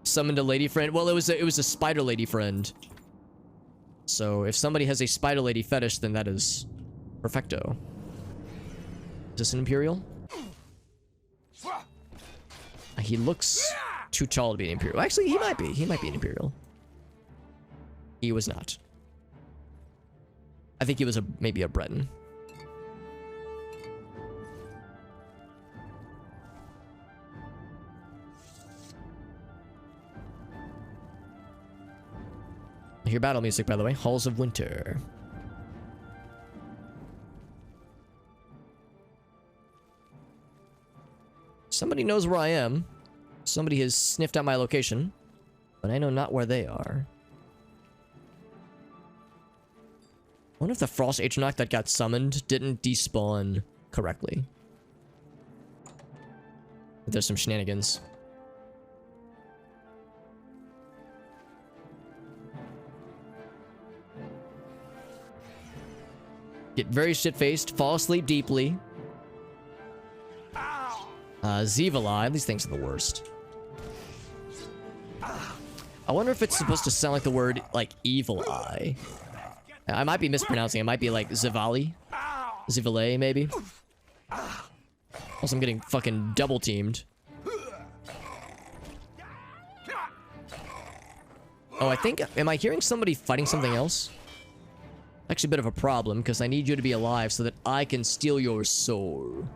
Summoned a lady friend. Well, it was a spider lady friend. So if somebody has a spider lady fetish, then that is perfecto. Is this an Imperial? He looks too tall to be an Imperial. Actually, he might be. He might be an Imperial. He was not. I think he was maybe a Breton. I hear battle music, by the way. Halls of Winter. Somebody knows where I am. Somebody has sniffed out my location, but I know not where they are. I wonder if the Frost Atronach that got summoned didn't despawn correctly. There's some shenanigans. Get very shit-faced, fall asleep deeply. Zivala, these things are the worst. I wonder if it's supposed to sound like the word, like, evil eye. I might be mispronouncing it. It might be like Zivali. Zivale, maybe. Also, I'm getting fucking double-teamed. Oh, I think... Am I hearing somebody fighting something else? Actually a bit of a problem, because I need you to be alive so that I can steal your soul.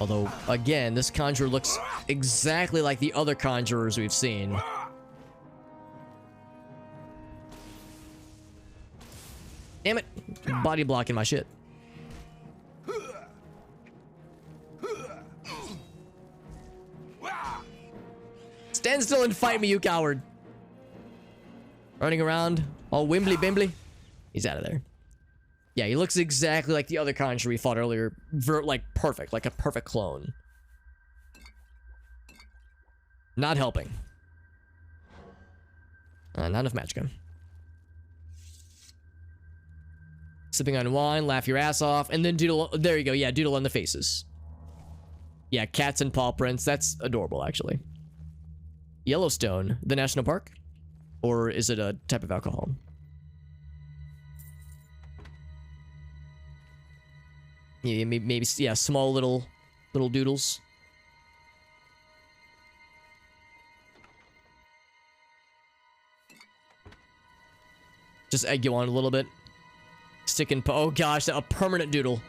Although, again, this conjurer looks exactly like the other conjurers we've seen. Damn it! Body blocking my shit. Stand still and fight me, you coward! Running around, all wimbly bimbly. He's out of there. Yeah, he looks exactly like the other conjurer we fought earlier. Like, perfect. Like a perfect clone. Not helping. Not enough magicka. Sipping on wine, laugh your ass off, and then doodle... There you go, yeah, doodle on the faces. Yeah, cats and paw prints. That's adorable, actually. Yellowstone, the national park? Or is it a type of alcohol? Yeah, maybe, yeah, small little doodles. Just egg you on a little bit. Oh gosh, a permanent doodle.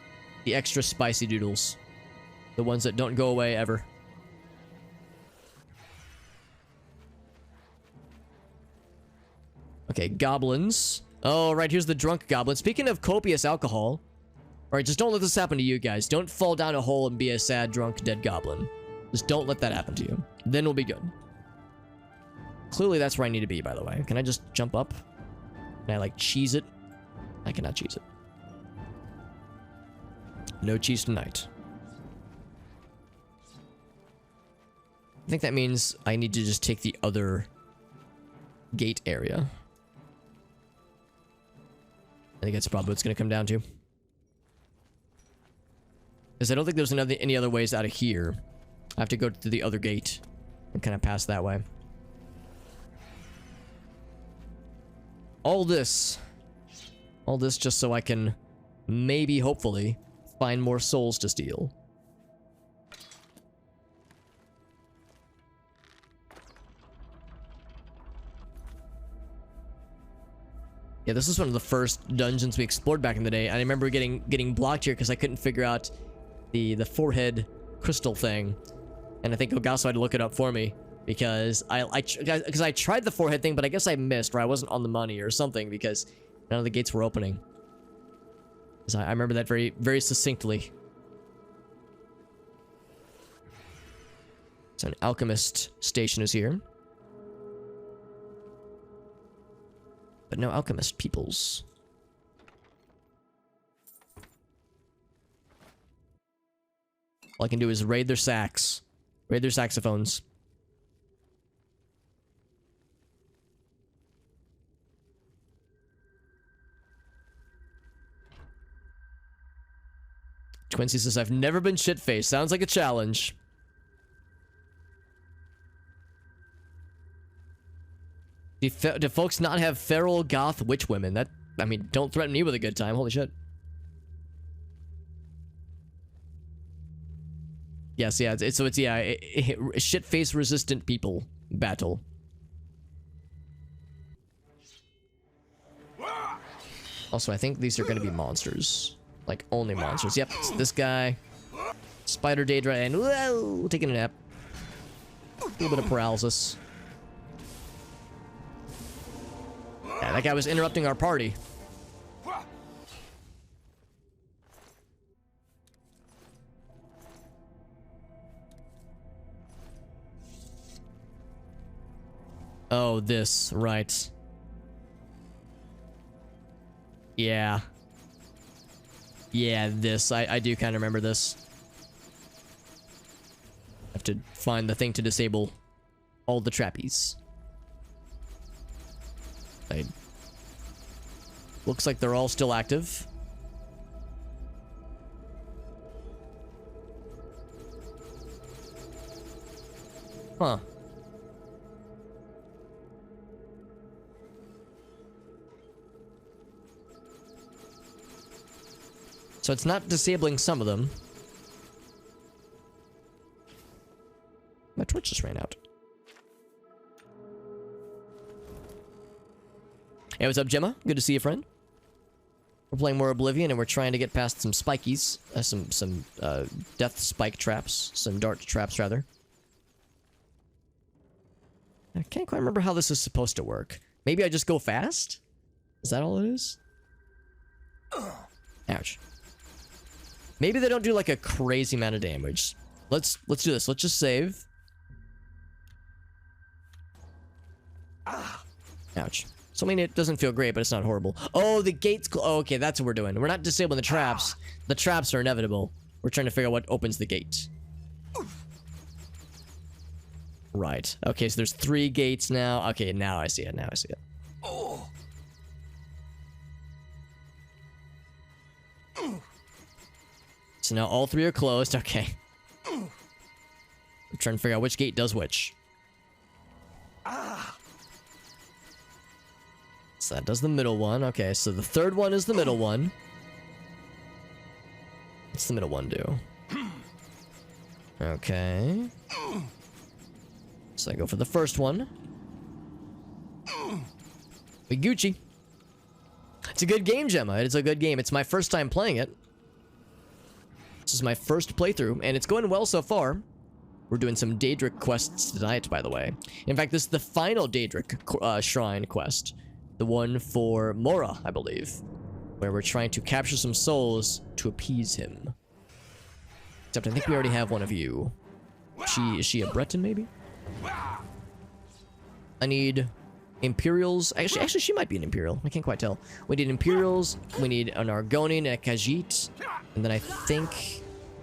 The extra spicy doodles. The ones that don't go away ever. Okay, goblins. Oh, right, here's the drunk goblin. Speaking of copious alcohol. Alright, just don't let this happen to you guys. Don't fall down a hole and be a sad, drunk, dead goblin. Just don't let that happen to you. Then we'll be good. Clearly that's where I need to be, by the way. Can I just jump up? Can I, like, cheese it? I cannot cheese it. No cheese tonight. I think that means I need to just take the other gate area. I think that's probably what it's going to come down to. Because I don't think there's any other ways out of here. I have to go to the other gate and kind of pass that way. All this just so I can maybe, hopefully, find more souls to steal. Yeah, this is one of the first dungeons we explored back in the day. I remember getting blocked here because I couldn't figure out the forehead crystal thing. And I think Ogasso had to look it up for me because I tried the forehead thing, but I guess I missed, or I wasn't on the money or something because none of the gates were opening. So I remember that very, very succinctly. So an alchemist station is here. But no alchemist peoples. All I can do is raid their sax. Raid their saxophones. Quincy says, I've never been shit-faced. Sounds like a challenge. Do folks not have feral goth witch women? That, I mean, don't threaten me with a good time. Holy shit. Yes, yeah, it's shit-face resistant people battle. Also, I think these are going to be monsters. Like, only monsters. Yep, it's this guy. Spider Daedra, and whoa, taking a nap. A little bit of paralysis. Yeah, that guy was interrupting our party. Oh, this, right. Yeah. Yeah, this. I do kind of remember this. I have to find the thing to disable all the trappies. Looks like they're all still active. Huh. So it's not disabling some of them. My torch just ran out. Hey, what's up, Gemma? Good to see you, friend. We're playing more Oblivion, and we're trying to get past some spikies. Some death spike traps. Some dart traps, rather. I can't quite remember how this is supposed to work. Maybe I just go fast? Is that all it is? Ouch. Maybe they don't do like a crazy amount of damage. Let's do this. Let's just save. Ouch. So I mean, it doesn't feel great, but it's not horrible. Oh, the gate's oh, okay, that's what we're doing. We're not disabling the traps. The traps are inevitable. We're trying to figure out what opens the gate. Right. Okay, so there's 3 gates now. Okay, now I see it. Now I see it. Oh. So now all 3 are closed. Okay. We're trying to figure out which gate does which. So that does the middle one. Okay, so the 3rd one is the middle one. What's the middle one do? Okay. So I go for the 1st one. We Gucci. It's a good game, Gemma. It's a good game. It's my first time playing it. This is my first playthrough, and it's going well so far. We're doing some Daedric quests tonight, by the way. In fact, this is the final Daedric shrine quest. The one for Mora, I believe. Where we're trying to capture some souls to appease him. Except I think we already have one of you. Is she a Breton, maybe? I need Imperials. Actually, she might be an Imperial. I can't quite tell. We need Imperials. We need an Argonian, a Khajiit. And then I think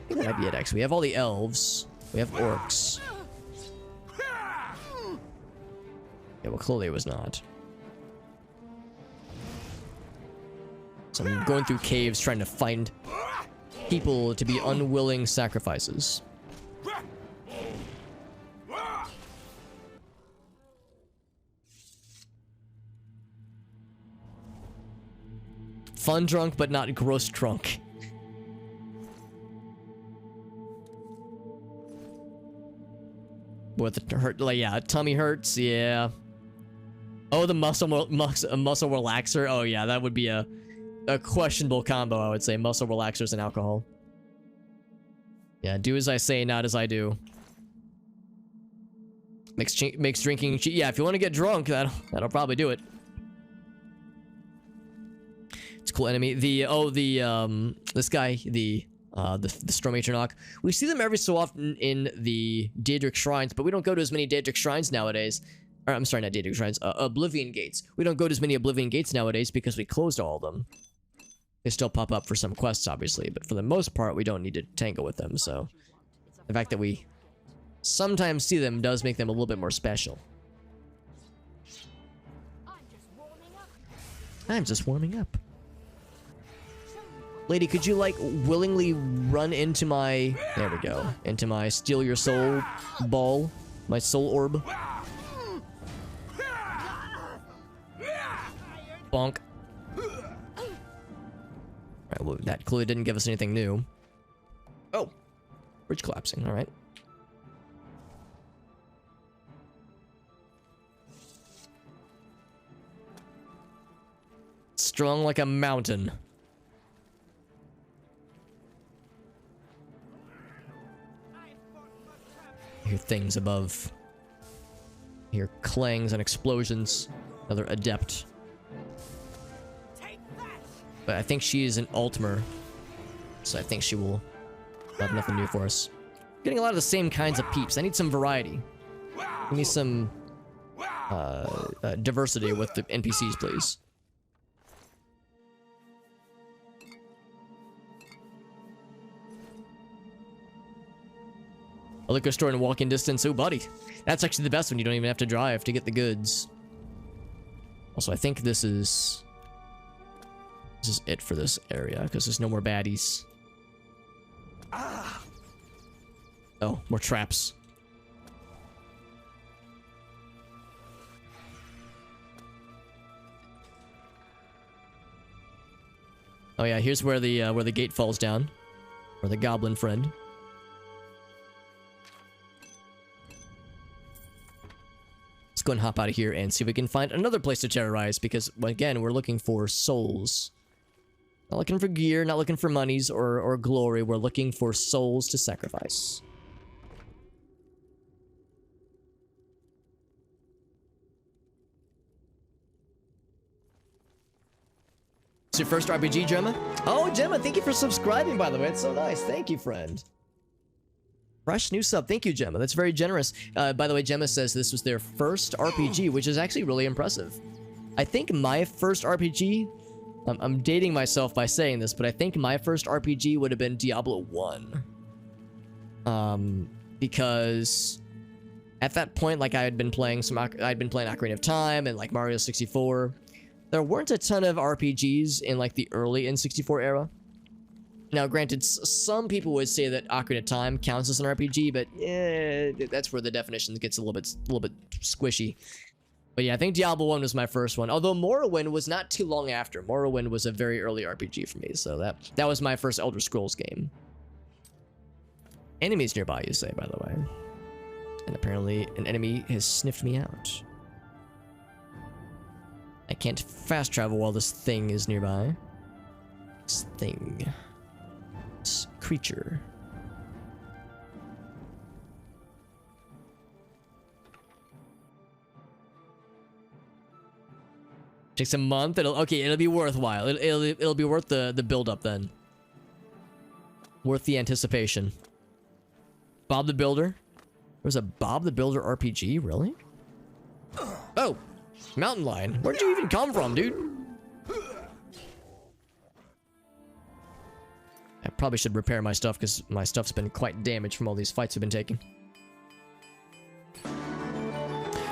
that might be it, actually. We have all the elves. We have orcs. Yeah, well, clearly it was not. So I'm going through caves trying to find people to be unwilling sacrifices. Fun drunk, but not gross drunk. With the hurt, like, yeah, tummy hurts, yeah. Oh, the muscle relaxer. Oh yeah, that would be a questionable combo, I would say. Muscle relaxers and alcohol. Yeah, do as I say, not as I do. Makes drinking cheap. Yeah, if you want to get drunk, that'll probably do it. It's a cool enemy. This guy, the Stormatronach. We see them every so often in the Daedric shrines, but we don't go to as many Daedric shrines nowadays. Or, I'm sorry, not Daedric shrines. Oblivion gates. We don't go to as many Oblivion gates nowadays because we closed all of them. They still pop up for some quests, obviously, but for the most part, we don't need to tangle with them. So, the fact that we sometimes see them does make them a little bit more special. I'm just warming up. Lady, could you, like, willingly run into my... There we go. Into my steal your soul ball? My soul orb? Bonk. Alright, well, that clearly didn't give us anything new. Oh! Bridge collapsing, alright. Strong like a mountain. Hear things above. Hear clangs and explosions. Another adept. But I think she is an Altmer. So I think she will have nothing new for us. Getting a lot of the same kinds of peeps. I need some variety. Give me some diversity with the NPCs, please. A liquor store in walking distance. Oh, buddy. That's actually the best one. You don't even have to drive to get the goods. Also, I think this is it for this area, because there's no more baddies. Oh, more traps. Oh yeah, here's where the gate falls down. Or the goblin friend. Let's go and hop out of here and see if we can find another place to terrorize, because, again, we're looking for souls. Not looking for gear, not looking for monies or glory. We're looking for souls to sacrifice. It's your first RPG, Gemma? Oh, Gemma, thank you for subscribing, by the way. It's so nice. Thank you, friend. Fresh new sub. Thank you, Gemma. That's very generous. By the way, Gemma says this was their first RPG, which is actually really impressive. I think my first RPG... I'm dating myself by saying this, but I think my first RPG would have been Diablo 1. Because at that point, like, I'd been playing Ocarina of Time and like Mario 64. There weren't a ton of RPGs in like the early N64 era. Now, granted, some people would say that Ocarina of Time counts as an RPG, but that's where the definition gets a little bit squishy. But yeah, I think Diablo 1 was my first one. Although Morrowind was not too long after. Morrowind was a very early RPG for me, so that was my first Elder Scrolls game. Enemies nearby, you say, by the way. And apparently an enemy has sniffed me out. I can't fast travel while this thing is nearby. This thing. This creature. Takes a month. It'll be worthwhile. It'll be worth the build up then. Worth the anticipation. Bob the Builder. There's a Bob the Builder RPG, really? Oh, Mountain lion. Where'd you even come from, dude? I probably should repair my stuff because my stuff's been quite damaged from all these fights we've been taking.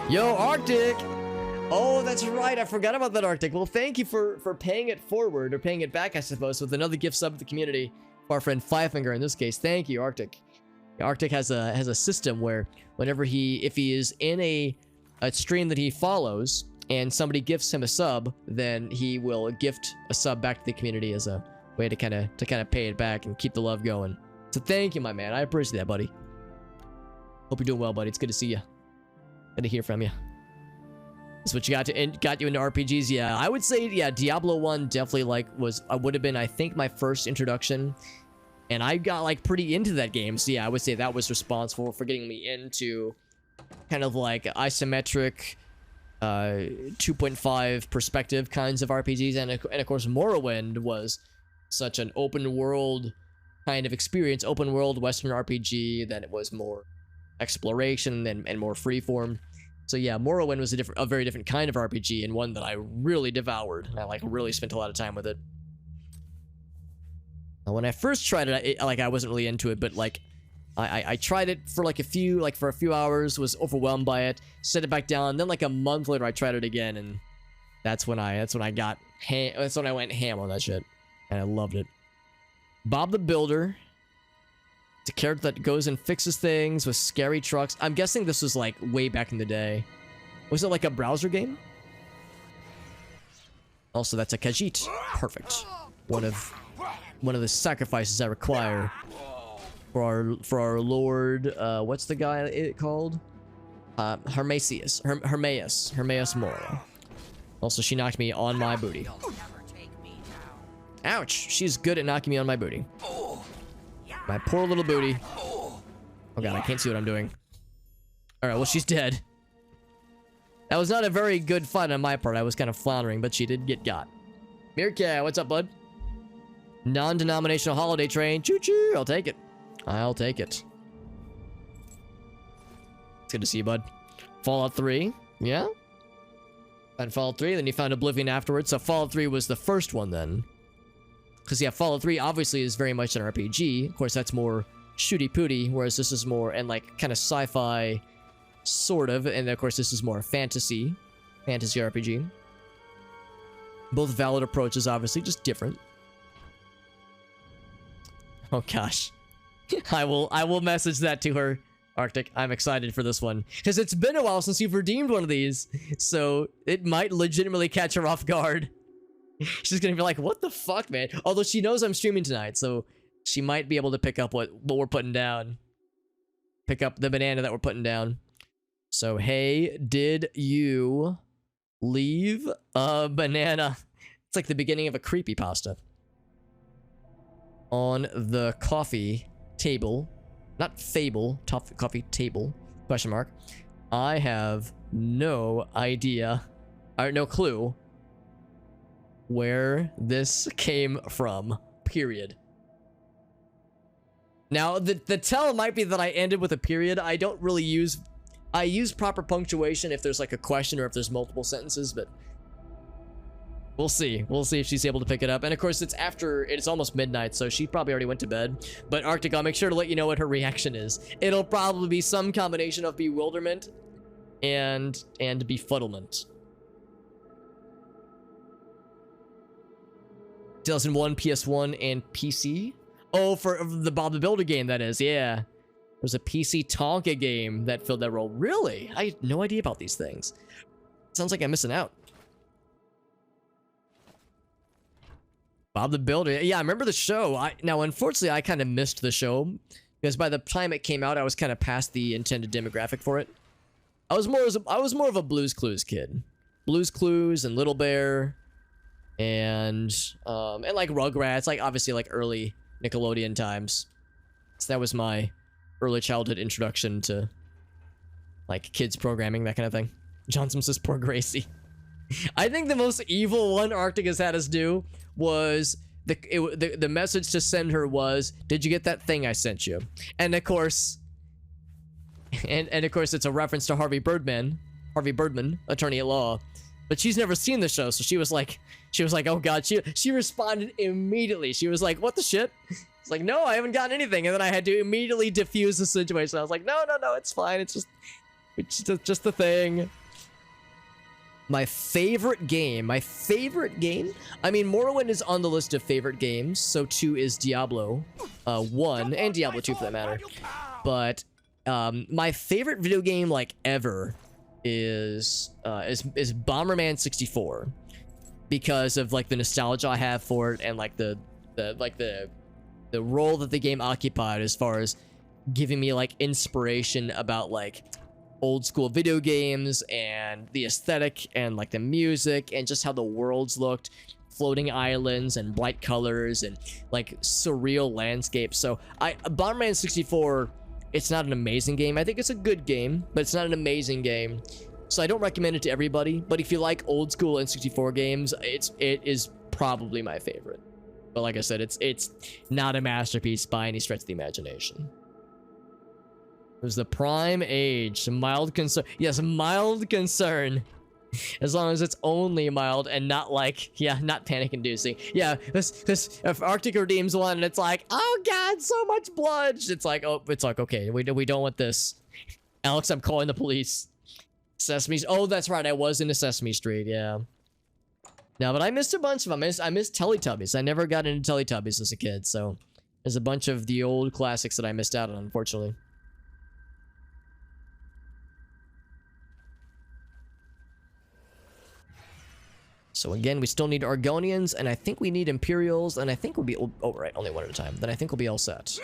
Yo, Arctic! Oh, that's right. I forgot about that, Arctic. Well, thank you for paying it forward, or paying it back, I suppose, with another gift sub to the community. Our friend Fivefinger in this case. Thank you, Arctic. Arctic has a system where whenever if he is in a stream that he follows and somebody gifts him a sub, then he will gift a sub back to the community as a way to kind of pay it back and keep the love going. So thank you, my man. I appreciate that, buddy. Hope you're doing well, buddy. It's good to see you. Good to hear from you. That's what you got you into RPGs. Yeah, I would say, yeah, Diablo 1 definitely would have been, I think, my first introduction, and I got like pretty into that game. So yeah, I would say that was responsible for getting me into kind of like isometric 2.5 perspective kinds of RPGs, and of course Morrowind was such an open world kind of experience, open world Western RPG, that it was more exploration and more freeform. So yeah, Morrowind was a very different kind of RPG, and one that I really devoured. I like really spent a lot of time with it. Now, when I first tried it, I wasn't really into it, but like I tried it for like a few hours, was overwhelmed by it, set it back down. Then like a month later, I tried it again, and that's when I went ham on that shit, and I loved it. Bob the Builder. It's a character that goes and fixes things with scary trucks. I'm guessing this was like way back in the day. Was it like a browser game? Also, that's a Khajiit. Perfect. One of the sacrifices I require for our Lord. What's the guy called? Hermaeus Mora. Also, she knocked me on my booty. Ouch! She's good at knocking me on my booty. My poor little booty. Oh god, I can't see what I'm doing. Alright, well, she's dead. That was not a very good fight on my part. I was kind of floundering, but she did get got. Meerkat, what's up, bud? Non-denominational holiday train. Choo-choo! I'll take it. I'll take it. It's good to see you, bud. Fallout 3. Yeah? And Fallout 3, then you found Oblivion afterwards. So Fallout 3 was the first one then. Because, yeah, Fallout 3 obviously is very much an RPG. Of course, that's more shooty-pooty, whereas this is more, and like, kind of sci-fi, sort of. And, of course, this is more fantasy RPG. Both valid approaches, obviously, just different. Oh, gosh. I will message that to her, Arctic. I'm excited for this one. Because it's been a while since you've redeemed one of these. So, it might legitimately catch her off guard. She's gonna be like, what the fuck, man? Although she knows I'm streaming tonight, so she might be able to pick up what we're putting down. Pick up the banana that we're putting down. So, hey, did you leave a banana? It's like the beginning of a creepypasta. On the coffee table. Not fable, coffee table, question mark. I have no idea, or no clue, where this came from, period. Now, the tell might be that I ended with a period. I don't really use... I use proper punctuation if there's like a question or if there's multiple sentences, but... We'll see. We'll see if she's able to pick it up. And of course, it's almost midnight, so she probably already went to bed. But Arctic, I'll make sure to let you know what her reaction is. It'll probably be some combination of bewilderment and befuddlement. 2001 PS1 and PC. Oh, for the Bob the Builder game, that is. Yeah. There's a PC Tonka game that filled that role. Really? I had no idea about these things. Sounds like I'm missing out. Bob the Builder. Yeah, I remember the show. Now, unfortunately, I kind of missed the show because by the time it came out, I was kind of past the intended demographic for it. I was more of a Blue's Clues kid. Blue's Clues and Little Bear and like Rugrats, like obviously like early Nickelodeon times. So that was my early childhood introduction to like kids programming, that kind of thing. Johnson says poor Gracie. I think the most evil one Arctic has had us do was the message to send her was, did you get that thing I sent you? And of course, and of course it's a reference to Harvey Birdman, attorney at law. but she's never seen the show, so she was like, oh god. She responded immediately. She was like, what the shit? It's like, no, I haven't gotten anything. And then I had to immediately diffuse the situation. I was like, no, it's fine. It's just the thing. My favorite game. I mean, Morrowind is on the list of favorite games. So 2 is Diablo 1 and Diablo 2 for that matter. But my favorite video game like ever is Bomberman 64 because of like the nostalgia I have for it and like the role that the game occupied as far as giving me like inspiration about like old school video games and the aesthetic and like the music and just how the worlds looked, floating islands and bright colors and like surreal landscapes. So Bomberman 64, it's not an amazing game. I think it's a good game, but it's not an amazing game. So I don't recommend it to everybody, but if you like old school N64 games, it is probably my favorite. But like I said, it's not a masterpiece by any stretch of the imagination. It was the prime age. Some mild concern. Yes, mild concern. As long as it's only mild and not like, yeah, not panic-inducing. Yeah, because if Arctic redeems one and it's like, oh god, so much blood. It's like, oh, it's like, okay, we don't want this. Alex, I'm calling the police. Sesame. Oh, that's right. I was into Sesame Street. Yeah. No, but I missed a bunch of them. I missed Teletubbies. I never got into Teletubbies as a kid, so there's a bunch of the old classics that I missed out on, unfortunately. So again, we still need Argonians, and I think we need Imperials, and I think we'll be... Oh, right, only one at a time. Then I think we'll be all set. So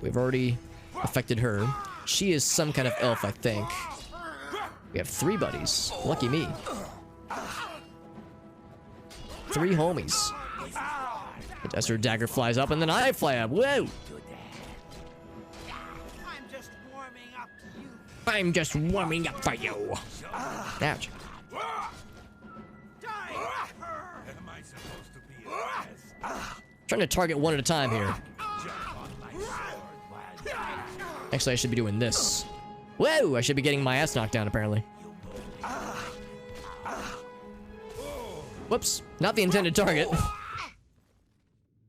we've already affected her. She is some kind of elf, I think. We have 3 buddies. Lucky me. 3 homies. As her dagger flies up, and then I fly up. Whoa! I'm just warming up for you. Ouch. Trying to target one at a time here. Actually, I should be doing this. Whoa! I should be getting my ass knocked down, apparently. Whoops. Not the intended target. Of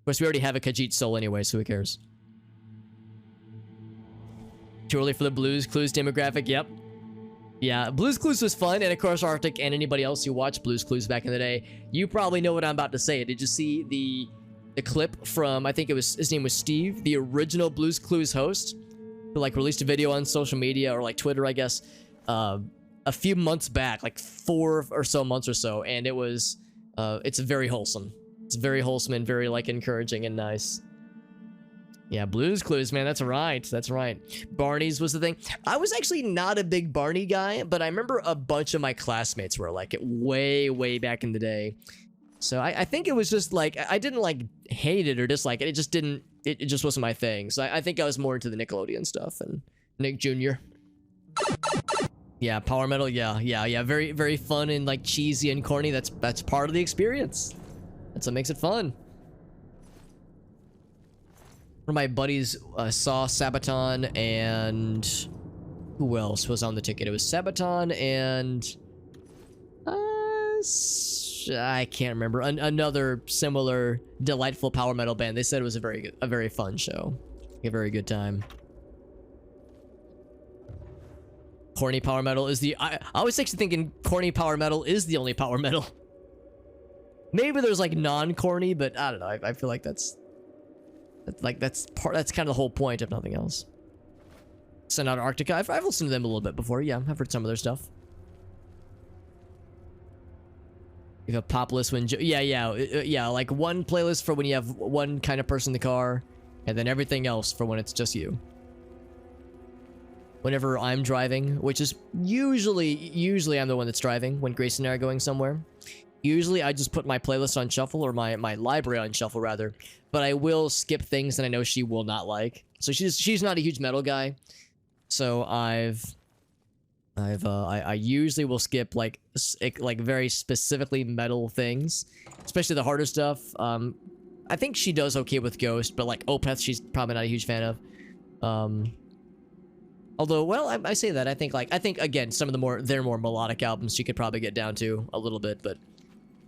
course, we already have a Khajiit soul anyway, so who cares? Too early for the Blues Clues demographic, yep. Yeah, Blues Clues was fun, and of course Arctic and anybody else who watched Blues Clues back in the day, you probably know what I'm about to say. Did you see the clip from, I think it was, his name was Steve, the original Blues Clues host, who like released a video on social media, or like Twitter, I guess, a few months back, like 4 or so months or so, and it was, it's very wholesome. It's very wholesome and very like encouraging and nice. Yeah, Blues Clues, man, that's right. That's right. Barney's was the thing. I was actually not a big Barney guy, but I remember a bunch of my classmates were like it way, way back in the day. So I think it was just like, I didn't like hate it or dislike it. It just didn't, it just wasn't my thing. So I think I was more into the Nickelodeon stuff and Nick Jr. Yeah, Power Metal, yeah. Very, very fun and like cheesy and corny. That's part of the experience. That's what makes it fun. One of my buddies saw Sabaton and... Who else was on the ticket? It was Sabaton and... I can't remember. Another similar delightful power metal band. They said it was a very fun show. A very good time. Corny power metal is the... I was actually thinking corny power metal is the only power metal. Maybe there's like non-corny, but I don't know. I feel like that's kind of the whole point, if nothing else. Send out Arctica. I've listened to them a little bit before. Yeah, I've heard some of their stuff. You have a pop list when... Yeah, like one playlist for when you have one kind of person in the car, and then everything else for when it's just you. Whenever I'm driving, which is usually I'm the one that's driving when Grace and I are going somewhere. Usually I just put my playlist on shuffle, or my library on shuffle rather, but I will skip things that I know she will not like. So she's not a huge metal guy, so I usually will skip like very specifically metal things, especially the harder stuff. I think she does okay with Ghost, but like Opeth she's probably not a huge fan of. Although, well, I say that, I think again, some of their more melodic albums she could probably get down to a little bit, but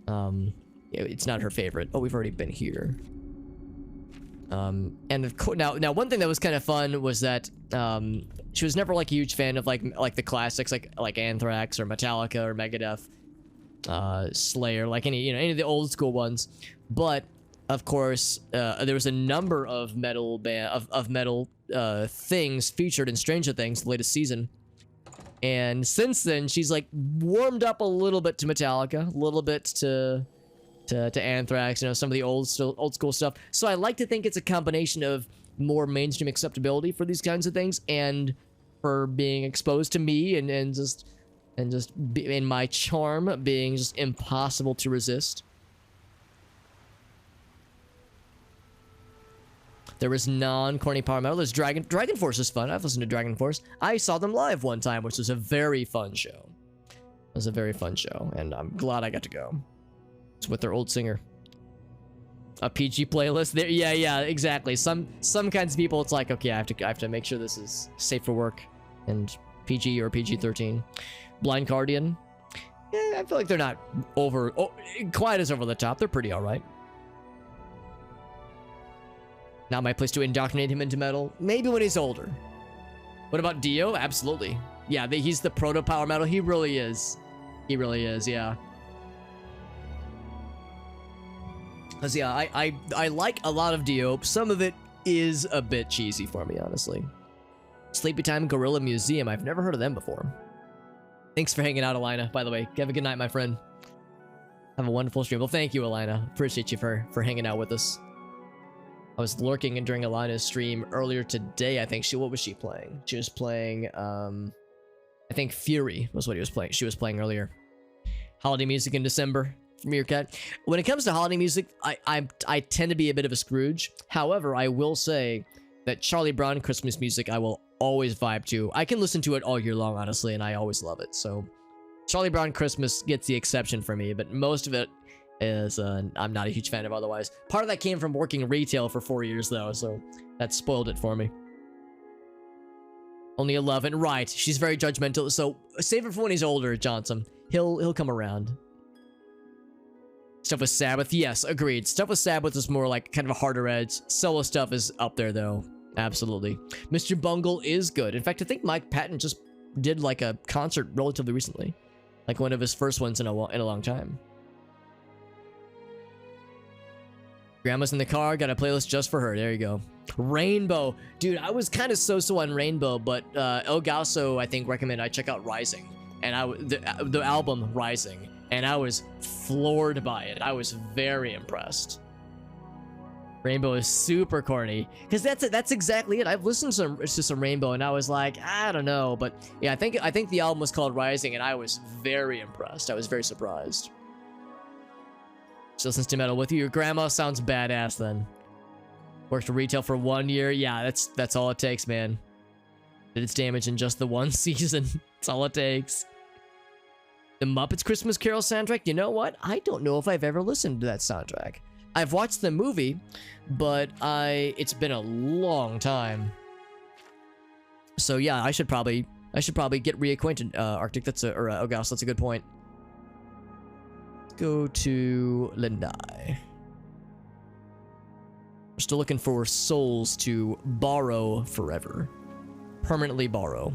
yeah, it's not her favorite. Oh, we've already been here. And of course, now one thing that was kind of fun was that she was never like a huge fan of like the classics like Anthrax or Metallica or Megadeth, Slayer, like any of the old school ones. But of course, there was a number of metal things featured in Stranger Things, the latest season. And since then, she's like warmed up a little bit to Metallica, a little bit to Anthrax, some of the old school stuff. So I like to think it's a combination of more mainstream acceptability for these kinds of things and for being exposed to me and just in my charm being just impossible to resist. There was non-corny power metal. There's Dragon Force is fun. I've listened to Dragon Force. I saw them live one time, which was a very fun show. It was a very fun show, and I'm glad I got to go. It's with their old singer. A PG playlist there. Yeah, exactly. Some kinds of people, it's like, okay, I have to make sure this is safe for work, and PG or PG-13. Blind Guardian. Yeah, I feel like they're not quite as over the top. They're pretty all right. Not my place to indoctrinate him into metal. Maybe when he's older. What about Dio? Absolutely. Yeah, he's the proto power metal. He really is. He really is, yeah. Because, yeah, I like a lot of Dio. Some of it is a bit cheesy for me, honestly. Sleepy Time Gorilla Museum. I've never heard of them before. Thanks for hanging out, Alina, by the way. Have a good night, my friend. Have a wonderful stream. Well, thank you, Alina. Appreciate you for hanging out with us. I was lurking during Alina's stream earlier today. I think what was she playing? She was playing, I think Fury was what she was playing earlier. Holiday music in December from Meerkat. When it comes to holiday music, I tend to be a bit of a Scrooge. However, I will say that Charlie Brown Christmas music I will always vibe to. I can listen to it all year long, honestly, and I always love it. So Charlie Brown Christmas gets the exception for me, but most of it is I'm not a huge fan of otherwise. Part of that came from working retail for 4 years though, so that spoiled it for me. Only 11, right? She's very judgmental, so save it for when he's older, Johnson. He'll come around. Stuff with Sabbath, yes, agreed. Stuff with Sabbath is more like kind of a harder edge. Solo stuff is up there though, absolutely. Mr. Bungle is good. In fact, I think Mike Patton just did like a concert relatively recently, like one of his first ones in a long time. Grandma's in the car, got a playlist just for her. There you go. Rainbow. Dude, I was kind of so-so on Rainbow, but El Gaso, I think, recommended I check out Rising. And the album Rising. And I was floored by it. I was very impressed. Rainbow is super corny. Because that's exactly it. I've listened to some Rainbow, and I was like, I don't know. But yeah, I think the album was called Rising, and I was very impressed. I was very surprised. She listens to metal with you. Your grandma sounds badass then. Worked retail for 1 year. Yeah, that's all it takes, man. Did its damage in just the one season. That's all it takes. The Muppets Christmas Carol soundtrack. You know what? I don't know if I've ever listened to that soundtrack. I've watched the movie, but it's been a long time. So yeah, I should probably get reacquainted. Arctic, oh gosh, that's a good point. Go to Lindai. We're still looking for souls to borrow forever. Permanently borrow.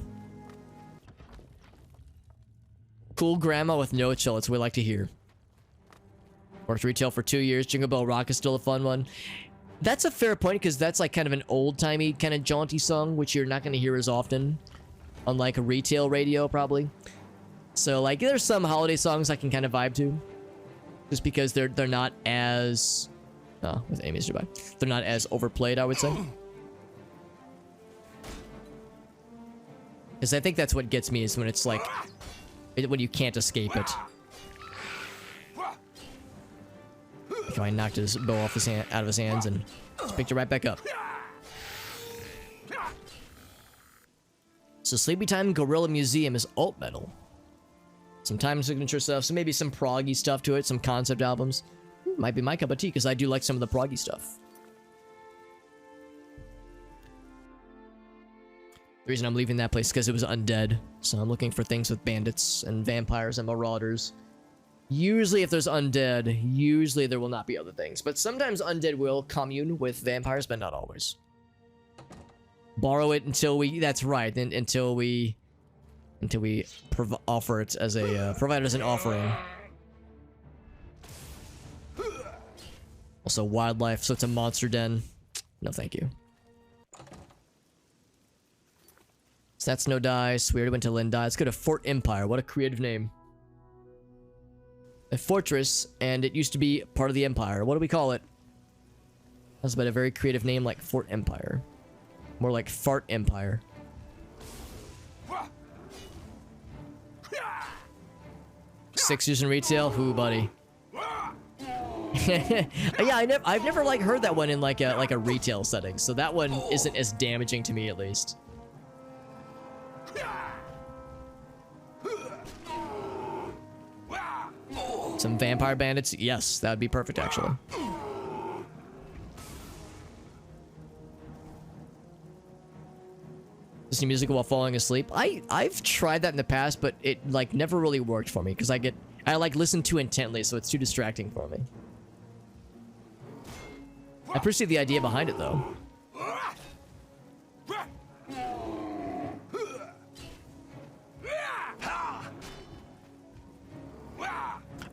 Cool grandma with no chill. It's what we like to hear. Worked retail for 2 years. Jingle Bell Rock is still a fun one. That's a fair point because that's like kind of an old-timey, kind of jaunty song, which you're not going to hear as often on like a retail radio probably. So like there's some holiday songs I can kind of vibe to. Just because they're not as with Amy's nearby. They're not as overplayed, I would say. Because I think that's what gets me is when it's like when you can't escape it. Like how I knocked his bow off out of his hands and just picked it right back up. So Sleepy Time Gorilla Museum is alt metal. Some time signature stuff, so maybe some proggy stuff to it, some concept albums. Might be my cup of tea, because I do like some of the proggy stuff. The reason I'm leaving that place is because it was undead. So I'm looking for things with bandits and vampires and marauders. Usually if there's undead, usually there will not be other things. But sometimes undead will commune with vampires, but not always. Borrow it until we... That's right. Until we offer it as a... provide it as an offering. Also wildlife, so it's a monster den. No thank you. So that's no dice. We already went to Lindai. Let's go to Fort Empire. What a creative name. A fortress, and it used to be part of the Empire. What do we call it? That's about a very creative name like Fort Empire. More like Fart Empire. $6 in retail? Who, buddy? Yeah, I've never like heard that one in like a retail setting, so that one isn't as damaging to me at least. Some vampire bandits? Yes, that would be perfect actually. Listening to music while falling asleep. I've tried that in the past, but it like never really worked for me because I like listen too intently, so it's too distracting for me. I appreciate the idea behind it though.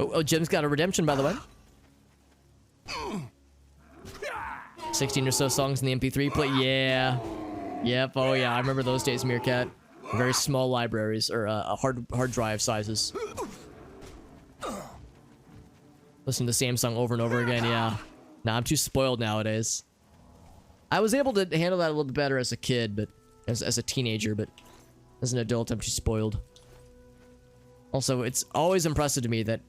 Oh, Jim's got a redemption, by the way. 16 or so songs in the MP3 play. Yeah. Yep. Oh, yeah. I remember those days, Meerkat. Very small libraries, or hard drive sizes. Listen to the same song over and over again. Yeah. Nah, I'm too spoiled nowadays. I was able to handle that a little bit better as a kid, but as a teenager, but as an adult, I'm too spoiled. Also, it's always impressive to me that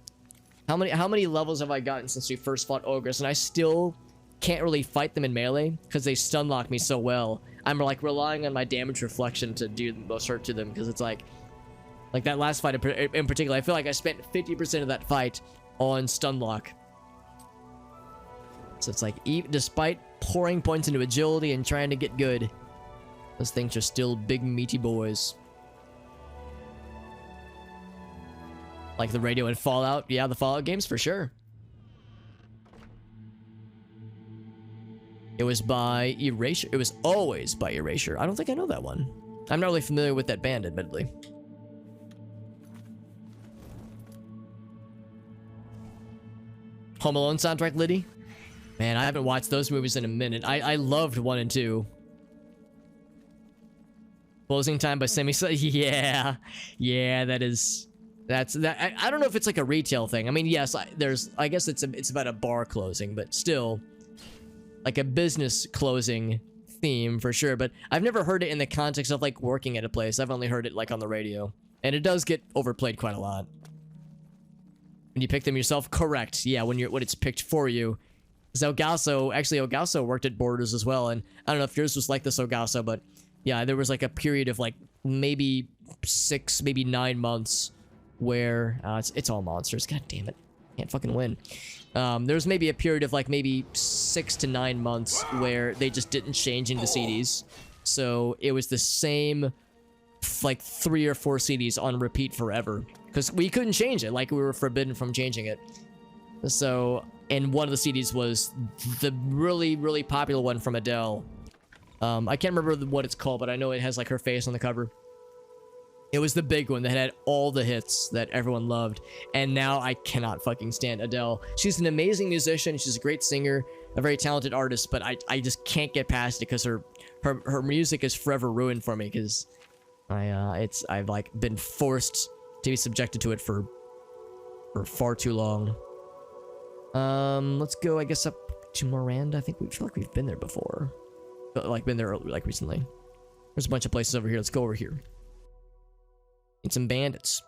how many levels have I gotten since we first fought Ogres, and I still can't really fight them in melee because they stun lock me so well. I'm like relying on my damage reflection to do the most hurt to them because it's like that last fight in particular, I feel like I spent 50% of that fight on stun lock. So it's like, despite pouring points into agility and trying to get good, those things are still big meaty boys. Like the radio in Fallout. Yeah, the Fallout games for sure. It was by Erasure. It was always by Erasure. I don't think I know that one. I'm not really familiar with that band, admittedly. Home Alone soundtrack, Liddy? Man, I haven't watched those movies in a minute. I loved 1 and 2. Closing Time by Semi. Yeah. Yeah, that is... That's that. I don't know if it's like a retail thing. I mean, yes, I guess it's about a bar closing, but still, like a business closing theme for sure. But I've never heard it in the context of like working at a place. I've only heard it like on the radio, and it does get overplayed quite a lot. When you pick them yourself, correct? Yeah, when it's picked for you. Ogasso worked at Borders as well, and I don't know if yours was like this, Ogasso, but yeah, there was like a period of like maybe 6, maybe 9 months. Where it's all monsters. God damn it, can't fucking win. There's maybe a period of like maybe 6 to 9 months where they just didn't change into CDs, so it was the same like 3 or 4 CDs on repeat forever because we couldn't change it. Like we were forbidden from changing it. So, and one of the CDs was the really popular one from Adele. I can't remember what it's called, but I know it has like her face on the cover. It was the big one that had all the hits that everyone loved. And now I cannot fucking stand Adele. She's an amazing musician. She's a great singer, a very talented artist, but I just can't get past it because her music is forever ruined for me because I've like been forced to be subjected to it for far too long. Let's go, I guess, up to Miranda. I think we feel like we've been there before. Like been there like recently. There's a bunch of places over here. Let's go over here. Need some bandits.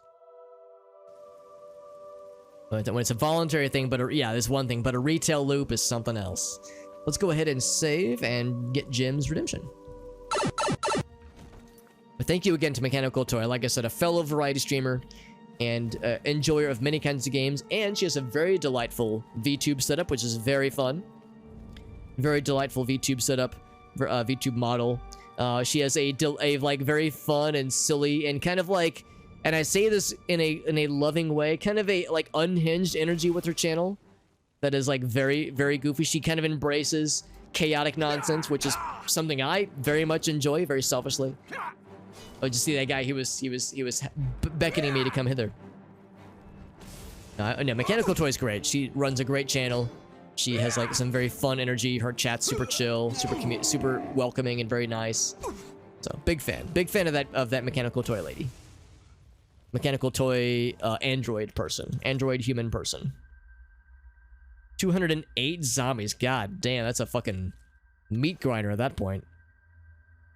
When it's a voluntary thing, but yeah, there's one thing, but a retail loop is something else. Let's go ahead and save and get Jim's redemption. But thank you again to Mechanical Toy. Like I said, a fellow variety streamer and enjoyer of many kinds of games, and she has a very delightful VTube setup, which is very fun. Very delightful VTube setup, VTube model. She has a like very fun and silly and kind of like, and I say this in a loving way, kind of a like unhinged energy with her channel that is like very, very goofy. She kind of embraces chaotic nonsense, which is something I very much enjoy, very selfishly. Oh, did you see that guy? He was beckoning me to come hither. No, Mechanical Toy's great. She runs a great channel. She has like some very fun energy. Her chat's super chill, super welcoming and very nice. So big fan of that Mechanical Toy lady. Mechanical Toy android person, android human person. 208 zombies. God damn, that's a fucking meat grinder at that point.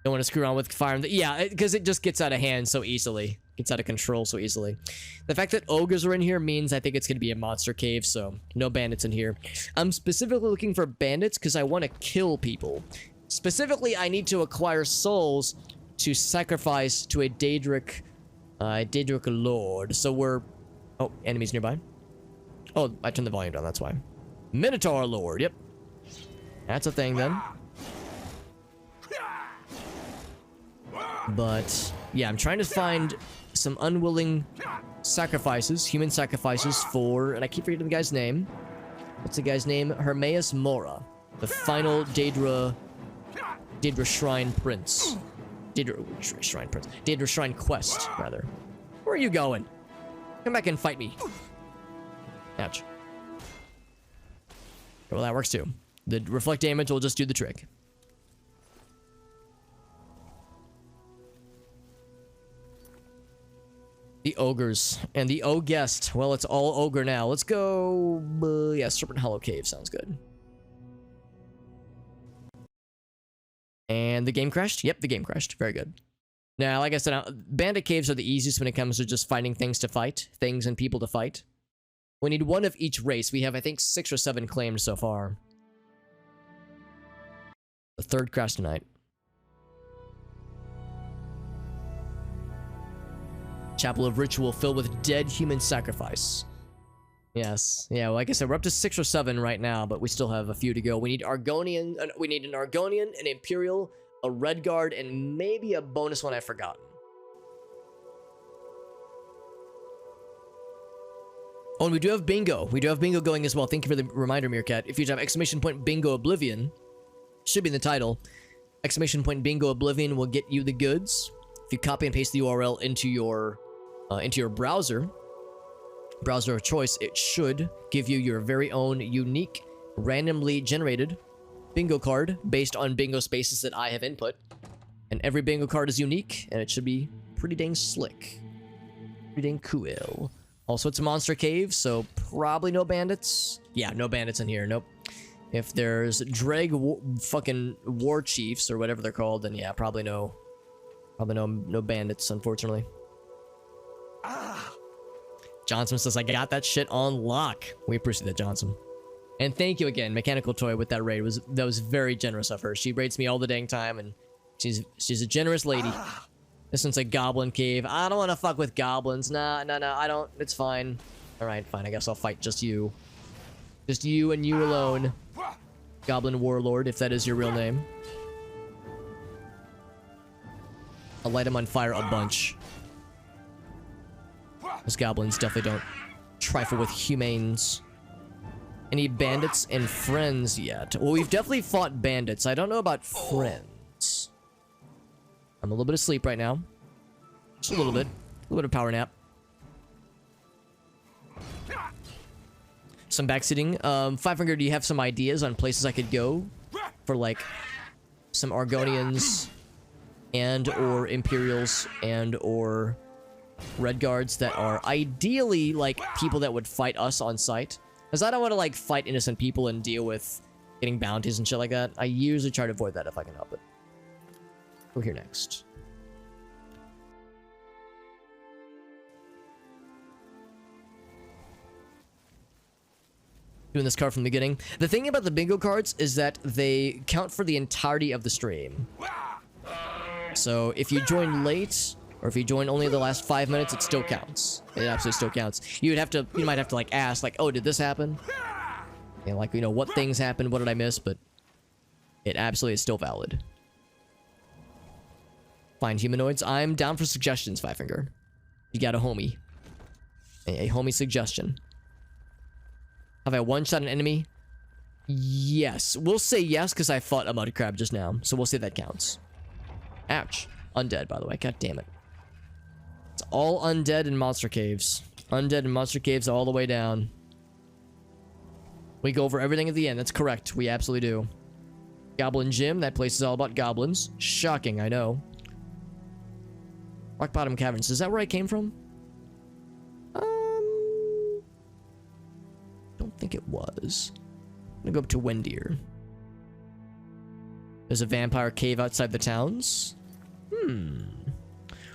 Don't want to screw around with fire. Yeah, because it just gets out of hand so easily. Gets out of control so easily. The fact that ogres are in here means I think it's going to be a monster cave, so no bandits in here. I'm specifically looking for bandits because I want to kill people. Specifically, I need to acquire souls to sacrifice to a Daedric lord. So we're... Oh, enemies nearby. Oh, I turned the volume down, that's why. Minotaur lord, yep. That's a thing then. But, yeah, I'm trying to find some unwilling sacrifices, human sacrifices for, and I keep forgetting the guy's name. What's the guy's name? Hermaeus Mora, the final Daedra Shrine Prince. Daedra Shrine Quest, rather. Where are you going? Come back and fight me. Ouch. Well, that works too. The reflect damage will just do the trick. The ogres and the guest. Well, it's all ogre now. Let's go. Yeah, Serpent Hollow Cave sounds good. And the game crashed? Yep, the game crashed. Very good. Now, like I said, bandit caves are the easiest when it comes to just finding things to fight, things and people to fight. We need one of each race. We have, I think, 6 or 7 claimed so far. The third crash tonight. Chapel of Ritual filled with dead human sacrifice. Yes. Yeah, well, like I said, we're up to 6 or 7 right now, but we still have a few to go. We need Argonian, we need an Argonian, an Imperial, a Red Guard, and maybe a bonus one I've forgotten. Oh, and we do have bingo. We do have bingo going as well. Thank you for the reminder, Meerkat. If you have exclamation point bingo Oblivion, should be in the title. Exclamation point bingo Oblivion will get you the goods. If you copy and paste the URL into your browser of choice, it should give you your very own unique, randomly generated bingo card based on bingo spaces that I have input. And every bingo card is unique, and it should be pretty dang slick. Pretty dang cool. Also, it's a monster cave, so probably no bandits. Yeah, no bandits in here, nope. If there's fucking war chiefs or whatever they're called, then yeah, probably no bandits, unfortunately. Johnson says, I got that shit on lock. We appreciate that, Johnson. And thank you again, Mechanical Toy, with that raid. That was very generous of her. She raids me all the dang time, and she's a generous lady. This one's a goblin cave. I don't want to fuck with goblins. Nah, I don't. It's fine. Alright, fine. I guess I'll fight just you. Just you and you alone. Goblin Warlord, if that is your real name. I'll light him on fire a bunch. Those goblins definitely don't trifle with humanes. Any bandits and friends yet? Well, we've definitely fought bandits. I don't know about friends. I'm a little bit asleep right now. Just a little bit. A little bit of power nap. Some backseating. 500, do you have some ideas on places I could go? For, like, some Argonians and or Imperials and or Red Guards that are ideally, like, people that would fight us on sight. Because I don't want to, like, fight innocent people and deal with getting bounties and shit like that. I usually try to avoid that if I can help it. Go here next. Doing this card from the beginning. The thing about the bingo cards is that they count for the entirety of the stream. So if you join late, or if you join only the last 5 minutes, it still counts. It absolutely still counts. You might have to like ask, like, oh, did this happen? And like, you know, what things happened? What did I miss? But it absolutely is still valid. Fine, humanoids. I'm down for suggestions, Five Finger. You got a homie. A homie suggestion. Have I one-shot an enemy? Yes. We'll say yes, because I fought a mud crab just now. So we'll say that counts. Ouch. Undead, by the way. God damn it. It's all undead and monster caves. Undead and monster caves all the way down. We go over everything at the end. That's correct. We absolutely do. Goblin Gym. That place is all about goblins. Shocking, I know. Rock Bottom Caverns. Is that where I came from? Don't think it was. I'm gonna go up to Wendir. There's a vampire cave outside the towns.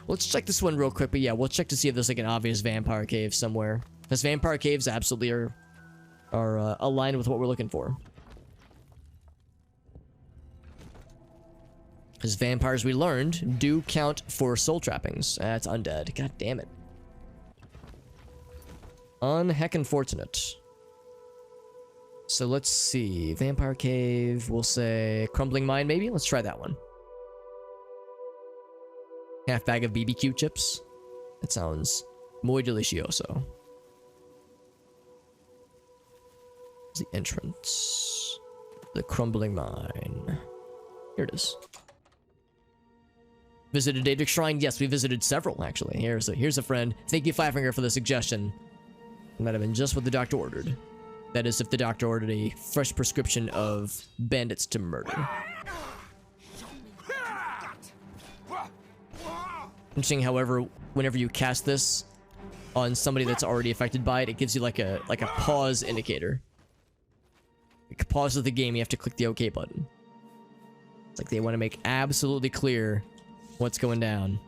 Let's check this one real quick, but yeah, we'll check to see if there's like an obvious vampire cave somewhere. Because vampire caves absolutely are aligned with what we're looking for. Because vampires, we learned, do count for soul trappings. That's undead. God damn it. Unheckin' fortunate. So let's see. Vampire cave, we'll say crumbling mine maybe? Let's try that one. Half bag of BBQ chips. That sounds muy delicioso. Where's the entrance? The crumbling mine. Here it is. Visited Daedric Shrine? Yes, we visited several, actually. Here's a friend. Thank you, Five Finger, for the suggestion. It might have been just what the doctor ordered. That is, if the doctor ordered a fresh prescription of bandits to murder. Interesting, however, whenever you cast this on somebody that's already affected by it, it gives you like a pause indicator. Like pause of the game, you have to click the OK button. It's like they want to make absolutely clear what's going down.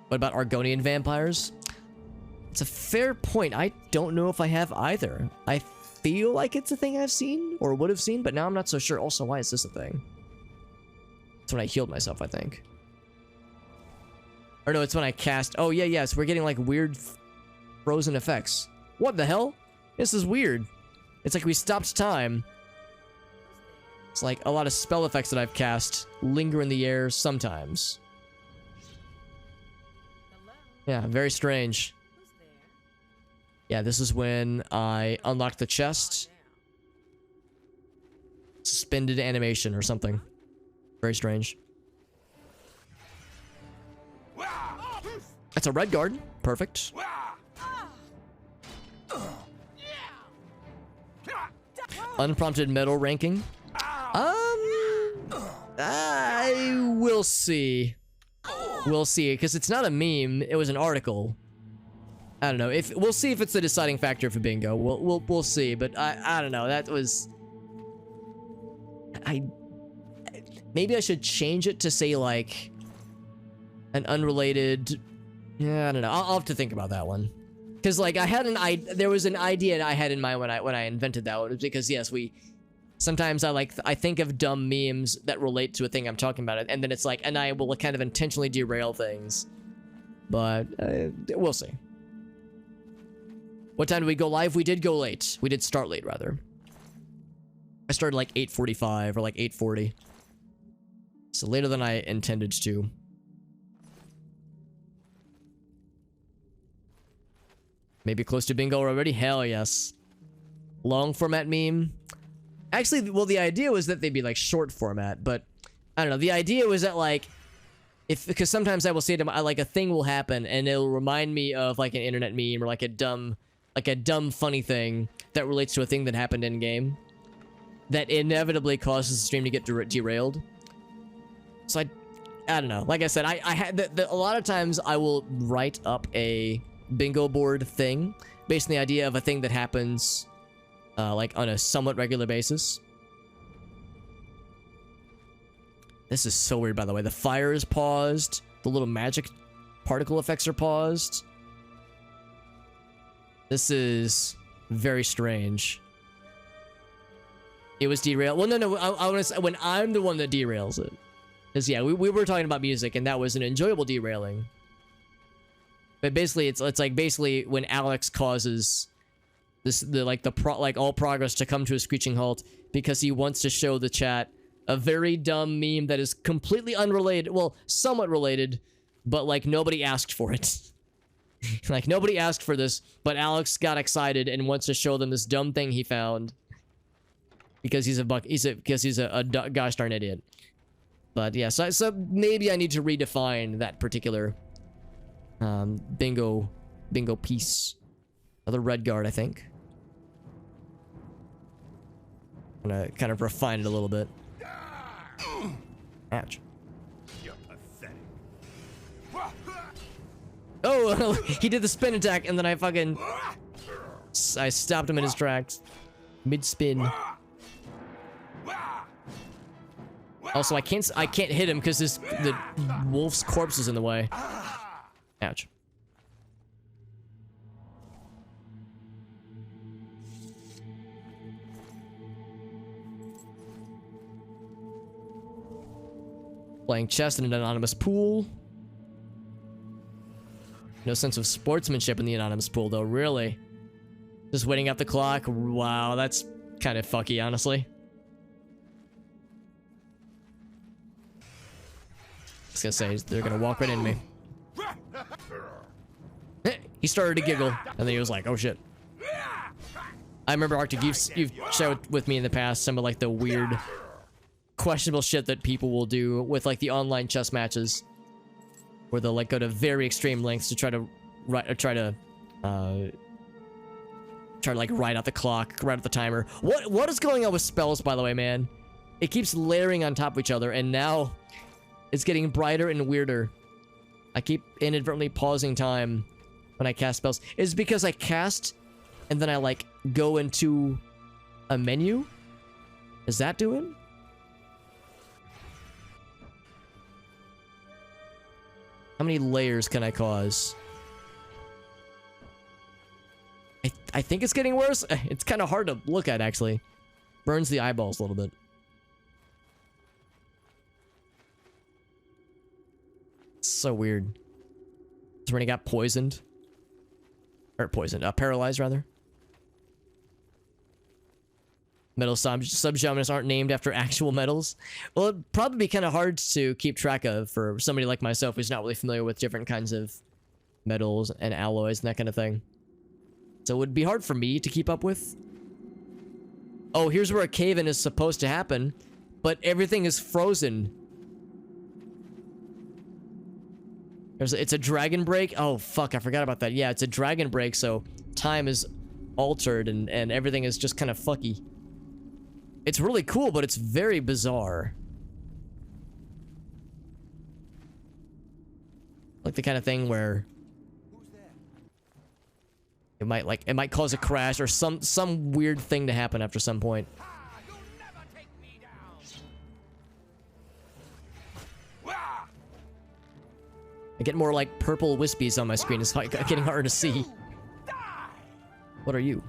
What about Argonian vampires? It's a fair point. I don't know if I have either. I feel like it's a thing I've seen or would have seen, but now I'm not so sure. Also, why is this a thing? It's when I healed myself, I think. Or no, it's when I cast... Oh, yeah, yes. We're getting like weird frozen effects. What the hell? This is weird. It's like we stopped time. It's like a lot of spell effects that I've cast linger in the air sometimes. Yeah, very strange. Yeah, this is when I unlocked the chest. Suspended animation or something. Very strange. That's a red guard. Perfect. Unprompted medal ranking. I will see. We'll see, because it's not a meme. It was an article. I don't know. We'll see if it's the deciding factor for bingo. We'll see, but I don't know. That was maybe I should change it to say like an unrelated. Yeah, I don't know. I'll have to think about that one. Because like there was an idea I had in mind when I invented that one. Because yes, sometimes I think of dumb memes that relate to a thing I'm talking about, and then it's like, and I will kind of intentionally derail things. But we'll see. What time did we go live? We did go late. We did start late, rather. I started like 8:45 or like 8:40. So later than I intended to. Maybe close to bingo already? Hell yes. Long format meme? Actually, well, the idea was that they'd be like short format, but I don't know. The idea was that like, because sometimes I will say to my, like a thing will happen and it'll remind me of like an internet meme or like a dumb funny thing that relates to a thing that happened in game that inevitably causes the stream to get derailed. So I don't know. Like I said, I had a lot of times I will write up a bingo board thing based on the idea of a thing that happens like on a somewhat regular basis. This is so weird, by the way. The fire is paused. The little magic particle effects are paused. This is very strange. It was derailed. Well, no. I want to say when I'm the one that derails it. Because, yeah, we were talking about music, and that was an enjoyable derailing. But basically, it's like basically when Alex causes all progress to come to a screeching halt because he wants to show the chat a very dumb meme that is completely unrelated. Well, somewhat related, but like nobody asked for it. Like nobody asked for this, but Alex got excited and wants to show them this dumb thing he found because he's a gosh darn idiot. But yeah, so maybe I need to redefine that particular bingo piece. Another red guard, I think. I'm gonna kind of refine it a little bit. Ouch. You're pathetic. Oh, he did the spin attack, and then I stopped him in his tracks. Mid-spin. Also, I can't hit him because the wolf's corpse is in the way. Ouch. Playing chess in an anonymous pool. No sense of sportsmanship in the anonymous pool, though, really. Just waiting up the clock. Wow, that's kind of fucky, honestly. I was gonna say, they're gonna walk right into me. He started to giggle, and then he was like, oh shit. I remember, Arctic, you've shared with me in the past some of like the weird, questionable shit that people will do with like the online chess matches. Where they'll like go to very extreme lengths to try to like ride out the clock, ride out the timer. What is going on with spells, by the way, man? It keeps layering on top of each other, and now it's getting brighter and weirder. I keep inadvertently pausing time when I cast spells. Is it because I cast and then I like go into a menu? Is that doing? How many layers can I cause? I think it's getting worse. It's kind of hard to look at, actually. Burns the eyeballs a little bit. It's so weird. It's when he got poisoned. Or poisoned. Paralyzed, rather. Metal subgenres aren't named after actual metals. Well, it'd probably be kind of hard to keep track of for somebody like myself who's not really familiar with different kinds of metals and alloys and that kind of thing. So it would be hard for me to keep up with. Oh, here's where a cave-in is supposed to happen, but everything is frozen. It's a dragon break? Oh, fuck, I forgot about that. Yeah, it's a dragon break, so time is altered and everything is just kind of fucky. It's really cool, but it's very bizarre. Like the kind of thing where it might cause a crash or some weird thing to happen after some point. I get more like purple wispies on my screen. It's getting harder to see. What are you?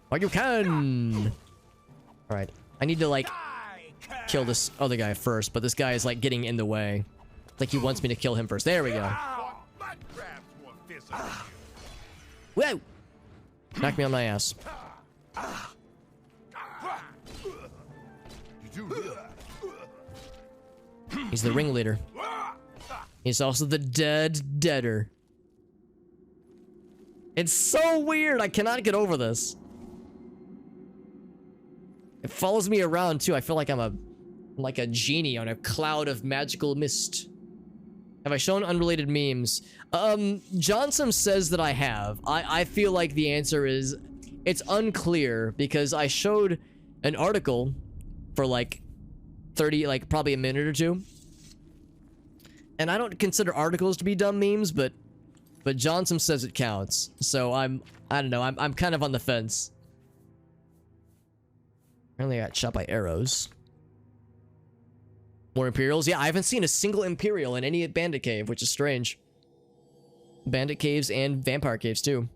While you can! Alright. I need to, like, kill this other guy first, but this guy is, like, getting in the way. Like, he wants me to kill him first. There we go. Whoa! Knock me on my ass. He's the ringleader. He's also the deader. It's so weird. I cannot get over this. It follows me around too. I feel like I'm like a genie on a cloud of magical mist. Have I shown unrelated memes? Johnson says that I have. I feel like the answer is it's unclear because I showed an article for like 30, like probably a minute or two. And I don't consider articles to be dumb memes, but Johnson says it counts. So I don't know. I'm kind of on the fence. Apparently I got shot by arrows. More Imperials? Yeah, I haven't seen a single Imperial in any bandit cave, which is strange. Bandit caves and vampire caves, too.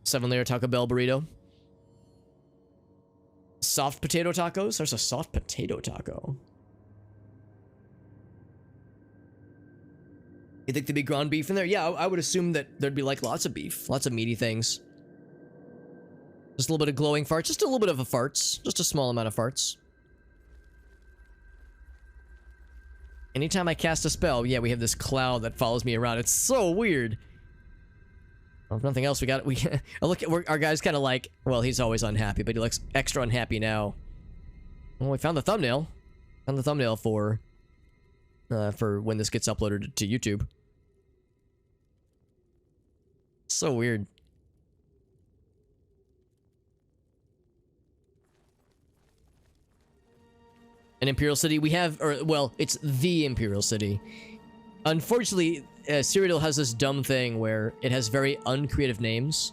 Seven-layer Taco Bell burrito. Soft potato tacos? There's a soft potato taco. You think there'd be ground beef in there? Yeah, I would assume that there'd be like lots of beef, lots of meaty things. Just a little bit of glowing farts, just a little bit of a farts, just a small amount of farts. Anytime I cast a spell, yeah, we have this cloud that follows me around. It's so weird. Well, if nothing else, we look at our guy's kind of like, well, he's always unhappy, but he looks extra unhappy now. Well, we found the thumbnail. Found the thumbnail for when this gets uploaded to YouTube. So weird. An Imperial City we have, or well, it's the Imperial City. Unfortunately, Cyrodiil has this dumb thing where it has very uncreative names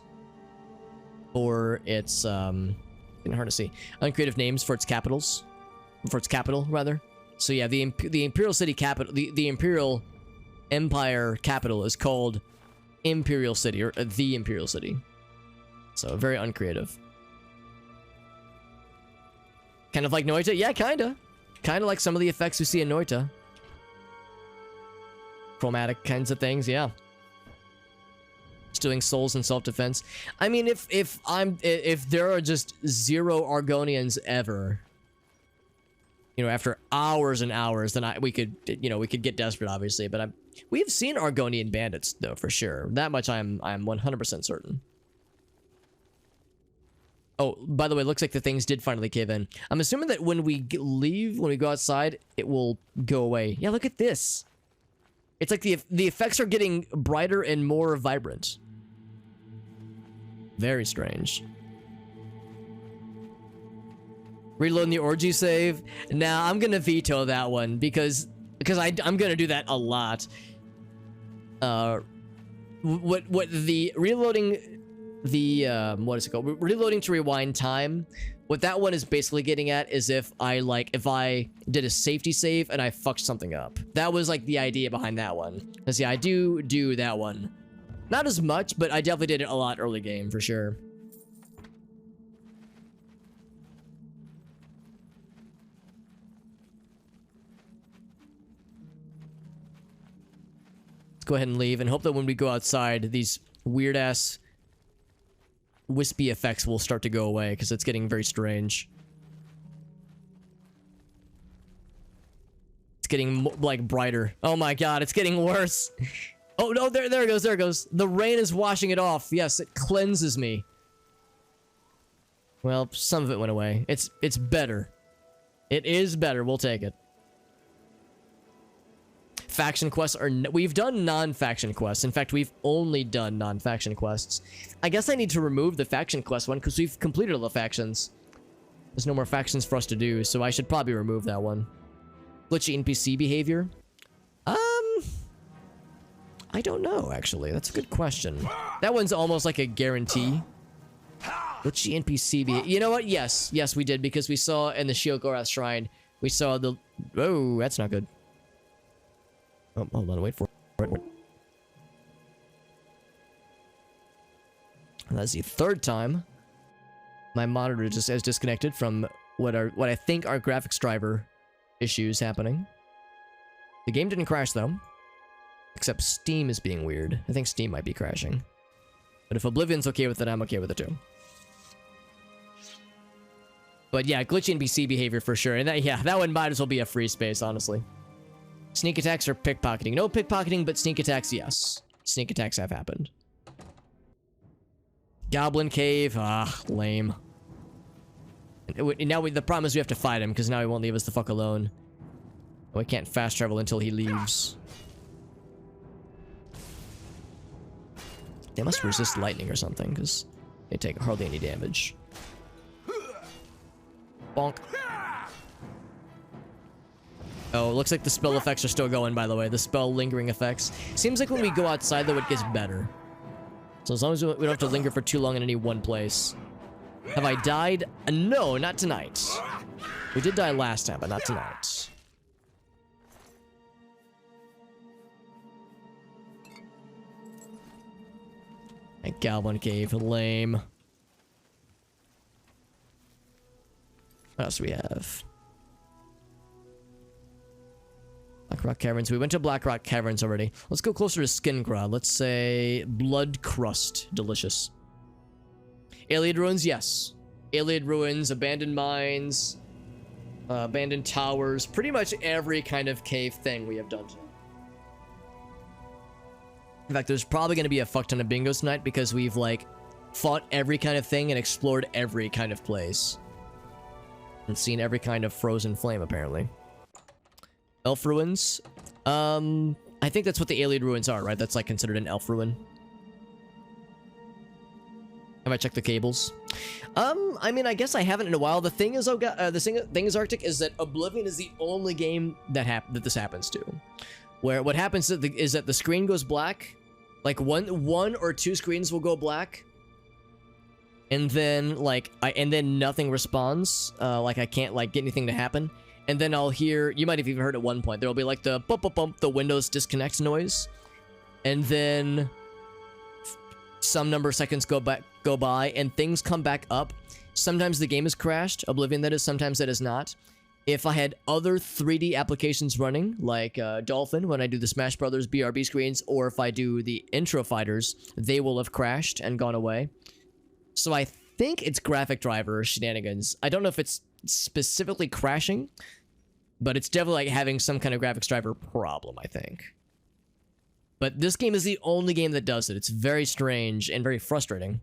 for its hard to see, uncreative names for its capitals, for its capital rather. So yeah, the Imperial City capital, the Imperial Empire capital is called Imperial City, or the Imperial City. So very uncreative. Kind of like Noita, yeah, kinda. Kind of like some of the effects we see in Noita. Chromatic kinds of things, yeah. Stealing souls in self-defense. I mean, if there are just 0 Argonians ever, you know, after hours and hours, then we could get desperate, obviously. But we've seen Argonian bandits though, for sure. That much I'm 100% certain. Oh, by the way, it looks like the things did finally cave in. I'm assuming that when we leave, when we go outside, it will go away. Yeah, look at this. It's like the effects are getting brighter and more vibrant. Very strange. Reloading the orgy save. Nah, I'm gonna veto that one because I'm gonna do that a lot. What the reloading the what is it called? Reloading to rewind time. What that one is basically getting at is if I did a safety save and I fucked something up. That was like the idea behind that one. Cause yeah, I do that one. Not as much, but I definitely did it a lot early game for sure. Let's go ahead and leave and hope that when we go outside, these weird ass wispy effects will start to go away because it's getting very strange. It's getting like brighter. Oh my god, it's getting worse. Oh no, there it goes. The rain is washing it off. Yes, it cleanses me. Well, some of it went away. It's better. It is better. We'll take it. Faction quests are... we've done non-faction quests. In fact, we've only done non-faction quests. I guess I need to remove the faction quest one because we've completed all the factions. There's no more factions for us to do, so I should probably remove that one. Glitchy NPC behavior? I don't know, actually. That's a good question. That one's almost like a guarantee. Glitchy NPC behavior. You know what? Yes, we did, because we saw in the Sheogorath Shrine, we saw the... oh, that's not good. Oh, hold on, wait for it. That's the third time my monitor just has disconnected from what I think are graphics driver issues happening. The game didn't crash though, except Steam is being weird. I think Steam might be crashing. But if Oblivion's okay with it, I'm okay with it too. But yeah, glitchy NPC behavior for sure. And that one might as well be a free space, honestly. Sneak attacks or pickpocketing? No pickpocketing, but sneak attacks, yes. Sneak attacks have happened. Goblin Cave, lame. And now the problem is we have to fight him, because now he won't leave us the fuck alone. We can't fast travel until he leaves. They must resist lightning or something, because they take hardly any damage. Bonk. Oh, looks like the spell effects are still going, by the way. The spell lingering effects. Seems like when we go outside, though, it gets better. So as long as we don't have to linger for too long in any one place. Have I died? No, not tonight. We did die last time, but not tonight. And Goblin Cave, lame. What else do we have? Blackrock Caverns. We went to Blackrock Caverns already. Let's go closer to Skingrad. Let's say Blood Crust. Delicious. Alien Ruins, yes. Alien Ruins, abandoned mines, abandoned towers. Pretty much every kind of cave thing we have done today. In fact, there's probably going to be a fuck ton of bingos tonight because we've, like, fought every kind of thing and explored every kind of place. And seen every kind of frozen flame, apparently. Elf Ruins. I think that's what the Alien Ruins are, right? That's, like, considered an elf ruin. Have I checked the cables? I mean, I guess I haven't in a while. The thing is, the thing is, Arctic, is that Oblivion is the only game that this happens to. Where what happens is that the screen goes black. Like, one or two screens will go black. And then, like, and then nothing responds. Like, I can't, like, get anything to happen. And then I'll hear, you might have even heard at one point, there'll be, like, the bump, bump, bump, the Windows disconnect noise. And then some number of seconds go by, and things come back up. Sometimes the game is crashed, Oblivion that is, sometimes that is not. If I had other 3D applications running, like Dolphin, when I do the Smash Brothers BRB screens, or if I do the intro fighters, they will have crashed and gone away. So I think it's graphic driver shenanigans. I don't know if it's specifically crashing, but it's definitely like having some kind of graphics driver problem, I think. But this game is the only game that does it. It's very strange and very frustrating,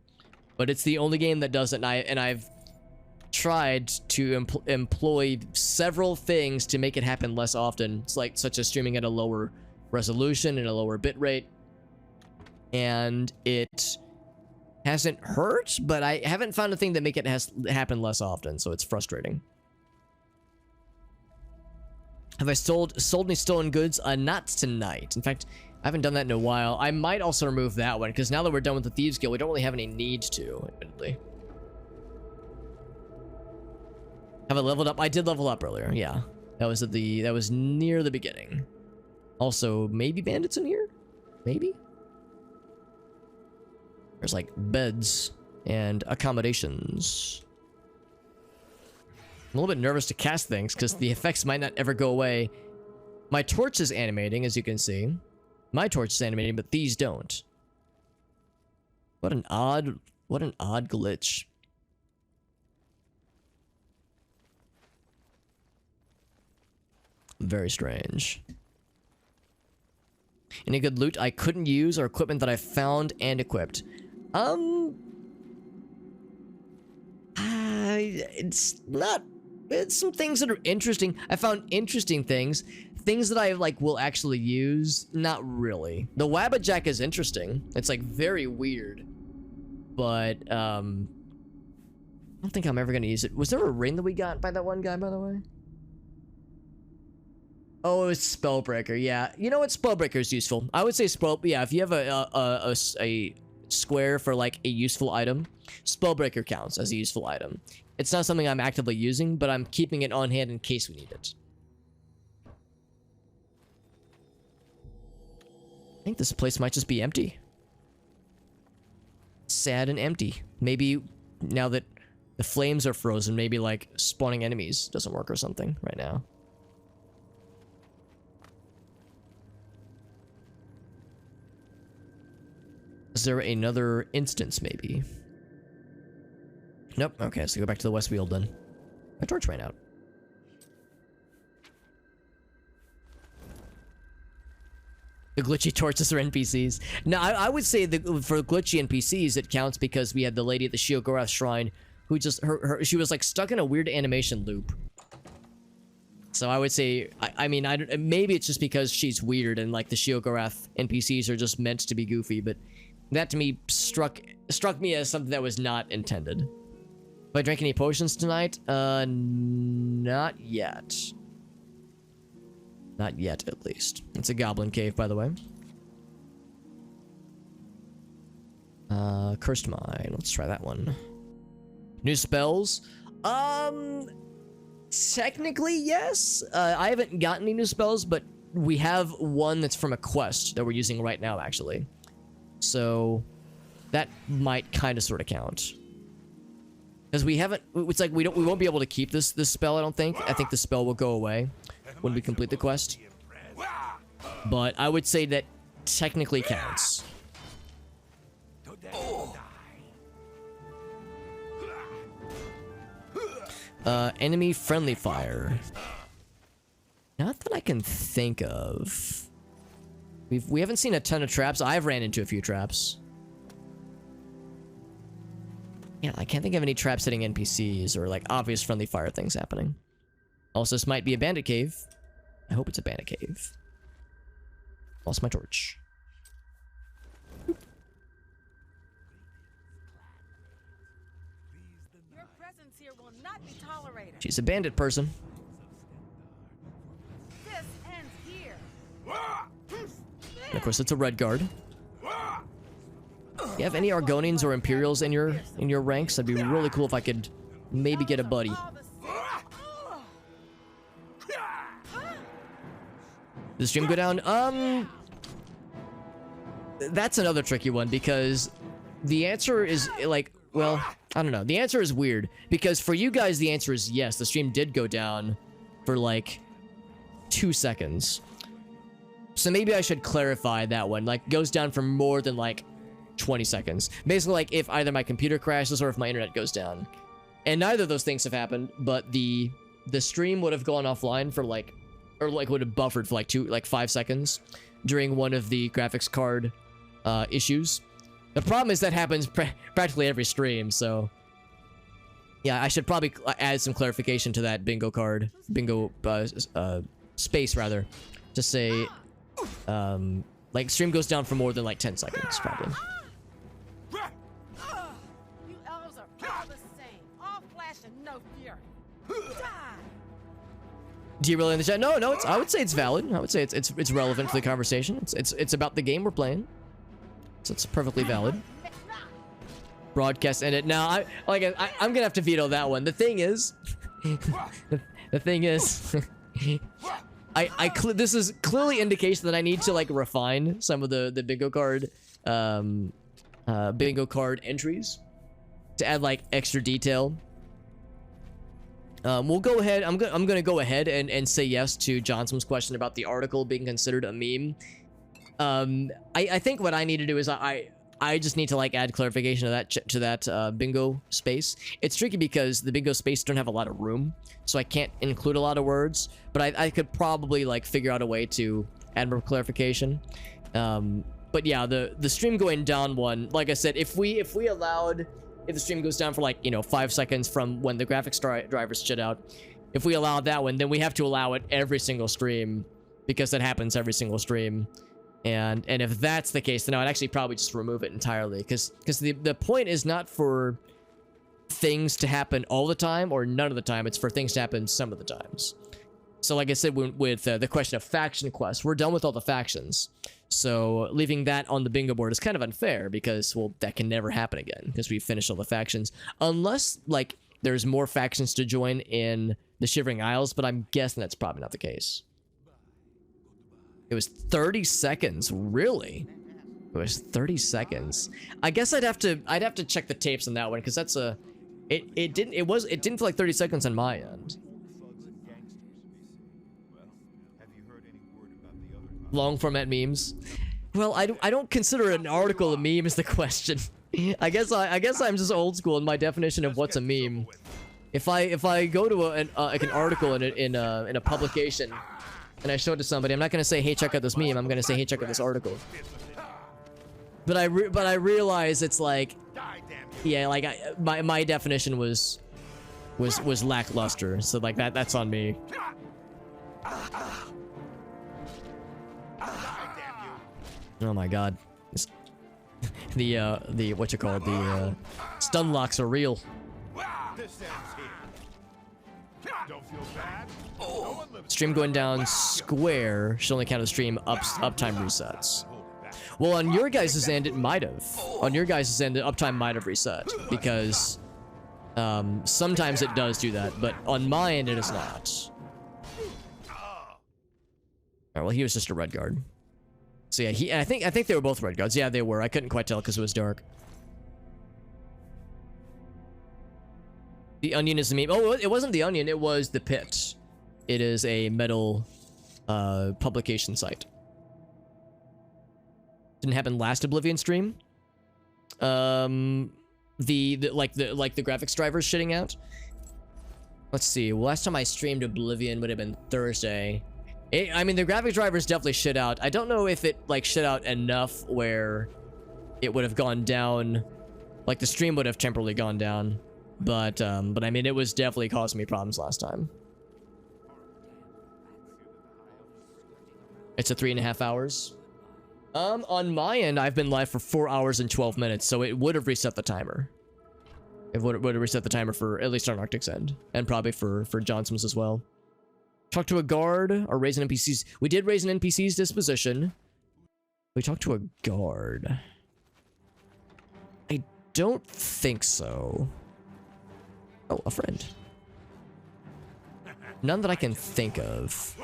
but it's the only game that does it, and I've tried to employ several things to make it happen less often. It's like, such as streaming at a lower resolution and a lower bitrate, and it hasn't hurt, but I haven't found a thing that make it happen less often, so it's frustrating. Have I sold any stolen goods? Not tonight. In fact, I haven't done that in a while. I might also remove that one, because now that we're done with the Thieves Guild, we don't really have any need to, admittedly. Have I leveled up? I did level up earlier, yeah. That was near the beginning. Also, maybe bandits in here? Maybe? There's like beds and accommodations. I'm a little bit nervous to cast things because the effects might not ever go away. My torch is animating, as you can see. My torch is animating, but these don't. What an odd glitch. Very strange. Any good loot I couldn't use or equipment that I found and equipped? It's some things that are interesting. I found interesting things. Things that I, like, will actually use, not really. The Wabbajack is interesting. It's, like, very weird. But, I don't think I'm ever gonna use it. Was there a ring that we got by that one guy, by the way? Oh, it was Spellbreaker, yeah. You know what? Spellbreaker is useful. I would say yeah, if you have a square for, like, a useful item, Spellbreaker counts as a useful item. It's not something I'm actively using, but I'm keeping it on hand in case we need it. I think this place might just be empty. Sad and empty. Maybe now that the flames are frozen, maybe, like, spawning enemies doesn't work or something right now. Is there another instance, maybe? Nope. Okay, so go back to the West Field then. My torch ran out. The glitchy torches are NPCs. No, I would say that for glitchy NPCs, it counts because we had the lady at the Sheogorath shrine who just, she was, like, stuck in a weird animation loop. So I would say, I mean, maybe it's just because she's weird and, like, the Sheogorath NPCs are just meant to be goofy, but that to me struck me as something that was not intended. Have I drank any potions tonight? Not yet. Not yet, at least. It's a goblin cave, by the way. Cursed Mine. Let's try that one. New spells? Technically, yes. I haven't gotten any new spells, but we have one that's from a quest that we're using right now, actually. So that might kind of sort of count. Because we haven't, it's like we won't be able to keep this spell, I don't think. I think the spell will go away when we complete the quest. but I would say that technically counts. Enemy friendly fire. Not that I can think of. We haven't seen a ton of traps. I've ran into a few traps. Yeah, I can't think of any traps hitting NPCs or like obvious friendly fire things happening. Also, this might be a bandit cave. I hope it's a bandit cave. Lost my torch. Your presence here will not be tolerated. She's a bandit person. This ends here. And of course, it's a red guard. You have any Argonians or Imperials in your ranks? That'd be really cool if I could maybe get a buddy. Does the stream go down? That's another tricky one because the answer is like, well, I don't know. The answer is weird because for you guys, the answer is yes. The stream did go down for like 2 seconds. So maybe I should clarify that one. Like, goes down for more than like 20 seconds. Basically, like if either my computer crashes or if my internet goes down. And neither of those things have happened, but the stream would have gone offline for like, or like would have buffered for like 5 seconds during one of the graphics card issues. The problem is that happens practically every stream, so yeah, I should probably add some clarification to that bingo space rather, to say like stream goes down for more than like 10 seconds probably. You elves are all the same. All flash and no fury. Die. Do you really in the chat? No, I would say it's valid. I would say it's relevant to the conversation. It's about the game we're playing. So it's perfectly valid. Broadcast ended. Now I'm gonna have to veto that one. The thing is, this is clearly indication that I need to like refine some of the bingo card entries to add like extra detail. We'll go ahead. I'm gonna go ahead and say yes to Johnson's question about the article being considered a meme. I think what I need to do is I just need to like add clarification to that bingo space. It's tricky because the bingo space don't have a lot of room, so I can't include a lot of words. But I could probably like figure out a way to add more clarification. But yeah, the stream going down one, like I said, if the stream goes down for like 5 seconds from when the graphics drivers shit out, if we allow that one, then we have to allow it every single stream because that happens every single stream. And if that's the case, then I'd actually probably just remove it entirely because the point is not for things to happen all the time or none of the time. It's for things to happen some of the times. So like I said, with the question of faction quests, we're done with all the factions. So leaving that on the bingo board is kind of unfair because, well, that can never happen again because we finished all the factions. Unless, like, there's more factions to join in the Shivering Isles, but I'm guessing that's probably not the case. It was 30 seconds, really? It was 30 seconds. I guess I'd have to check the tapes on that one because that's it didn't feel like 30 seconds on my end. Long format memes. Well, I don't consider an article a meme is the question. I guess I'm just old school in my definition of what's a meme. If I go to like an article in a publication and I show it to somebody, I'm not gonna say, hey, check out this meme. I'm gonna say, hey, check out this article. But I realize it's like, yeah, like my definition was lackluster. So like that's on me. Oh my god. The what you call it, the stun locks are real. Stream going down square should only count as stream uptime resets. Well, on your guys' end, it might have. On your guys' end, the uptime might have reset because sometimes it does do that, but on my end, it is not. Alright, well, he was just a red guard. So yeah, I think they were both red guards. Yeah, they were. I couldn't quite tell because it was dark. The onion is the meme. Oh, it wasn't the onion. It was the pit. It is a metal publication site. Didn't happen last Oblivion stream. The graphics drivers shitting out. Let's see. Last time I streamed Oblivion would have been Thursday. I mean, the graphics drivers definitely shit out. I don't know if it like shit out enough where it would have gone down, like the stream would have temporarily gone down. But I mean, it was definitely causing me problems last time. It's a 3.5 hours. On my end, I've been live for 4 hours and 12 minutes, so it would have reset the timer. It would have reset the timer for at least on Arctic's end, and probably for Johnson's as well. Talk to a guard or raise an NPC's. We did raise an NPC's disposition. We talked to a guard. I don't think so. Oh, a friend. None that I can think of.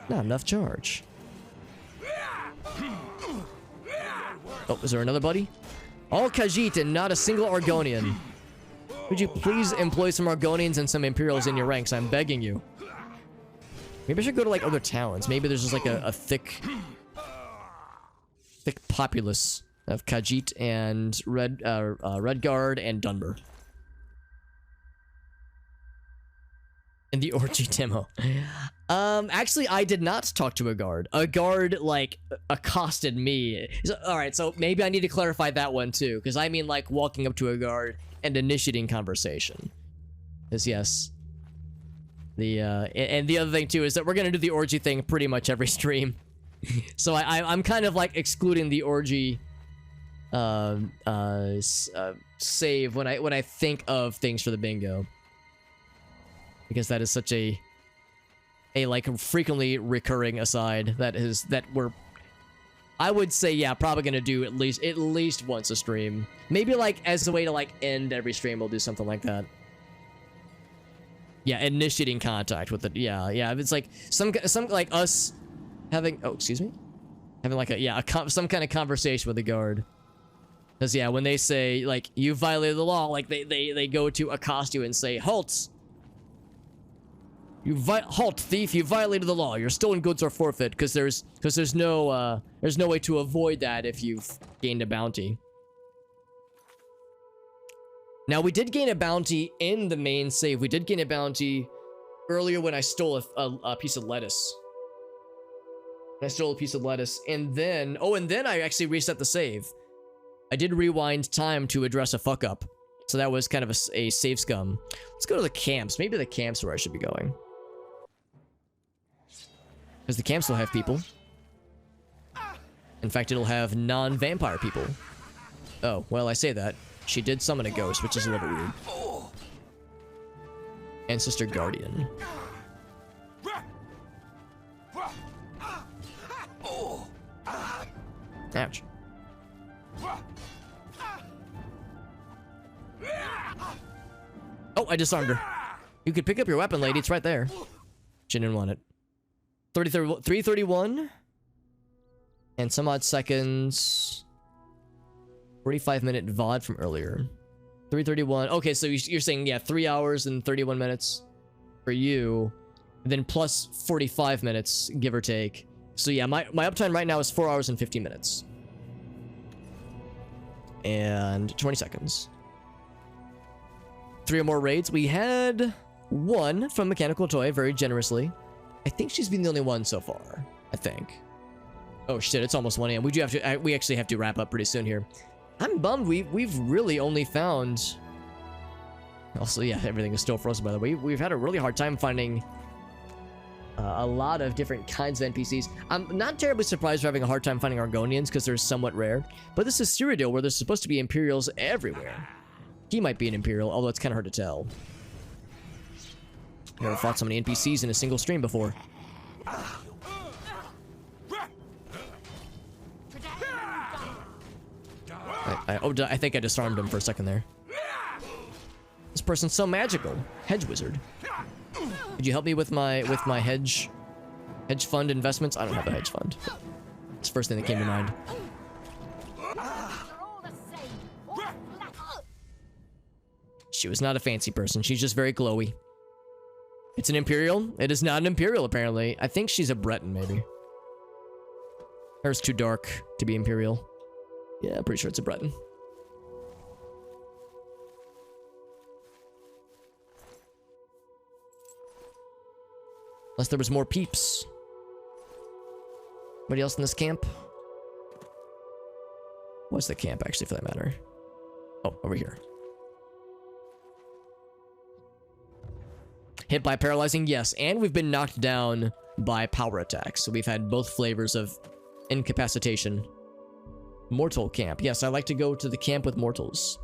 Not enough charge. Oh, is there another buddy? All Khajiit and not a single Argonian. Could you please employ some Argonians and some Imperials in your ranks? I'm begging you. Maybe I should go to like other towns. Maybe there's just like a thick populace of Khajiit and Redguard and Dunmer. In the orgy demo. Actually, I did not talk to a guard. A guard, like, accosted me. So, alright, so maybe I need to clarify that one, too. Because I mean, like, walking up to a guard and initiating conversation. Because, yes. And the other thing, too, is that we're going to do the orgy thing pretty much every stream. So I'm kind of, like, excluding the orgy save when I think of things for the bingo. Because that is such a like frequently recurring aside that we're, I would say, yeah, probably gonna do at least once a stream. Maybe like as a way to like end every stream, we'll do something like that. Yeah, initiating contact with it. Yeah. It's like some like us having, oh, excuse me, having like some kind of conversation with the guard. Because yeah, when they say like you violated the law, like they go to accost you and say halt. Halt, thief! You violated the law. Your stolen goods are forfeit because there's no way to avoid that if you've gained a bounty. Now we did gain a bounty in the main save. We did gain a bounty earlier when I stole a piece of lettuce. And then I actually reset the save. I did rewind time to address a fuck up, so that was kind of a save scum. Let's go to the camps. Maybe the camps where I should be going. Because the camps will have people. In fact, it'll have non-vampire people. Oh, well, I say that. She did summon a ghost, which is a little bit weird. Ancestor Guardian. Ouch. Oh, I disarmed her. You could pick up your weapon, lady. It's right there. She didn't want it. 331 and some odd seconds. 45-minute VOD from earlier. 331. Okay, so you're saying, yeah, 3 hours and 31 minutes for you, and then plus 45 minutes, give or take. So yeah, my uptime right now is 4 hours and 50 minutes. And 20 seconds. 3 or more raids. We had 1 from Mechanical Toy, very generously. I think she's been the only one so far. I think. Oh shit! It's almost 1 a.m. We do have to. We actually have to wrap up pretty soon here. I'm bummed. We've really only found. Also, yeah, everything is still frozen. By the way, we've had a really hard time finding a lot of different kinds of NPCs. I'm not terribly surprised we're having a hard time finding Argonians because they're somewhat rare. But this is Cyrodiil, where there's supposed to be Imperials everywhere. He might be an Imperial, although it's kind of hard to tell. Never fought so many NPCs in a single stream before. I think I disarmed him for a second there. This person's so magical. Hedge wizard. Could you help me with my hedge fund investments? I don't have a hedge fund. It's the first thing that came to mind. She was not a fancy person. She's just very glowy. It's an Imperial? It is not an Imperial, apparently. I think she's a Breton, maybe. Or it's too dark to be Imperial. Yeah, I'm pretty sure it's a Breton. Unless there was more peeps. Anybody else in this camp? What's the camp, actually, for that matter? Oh, over here. Hit by paralyzing, yes. And we've been knocked down by power attacks. So we've had both flavors of incapacitation. Mortal camp. Yes, I like to go to the camp with mortals.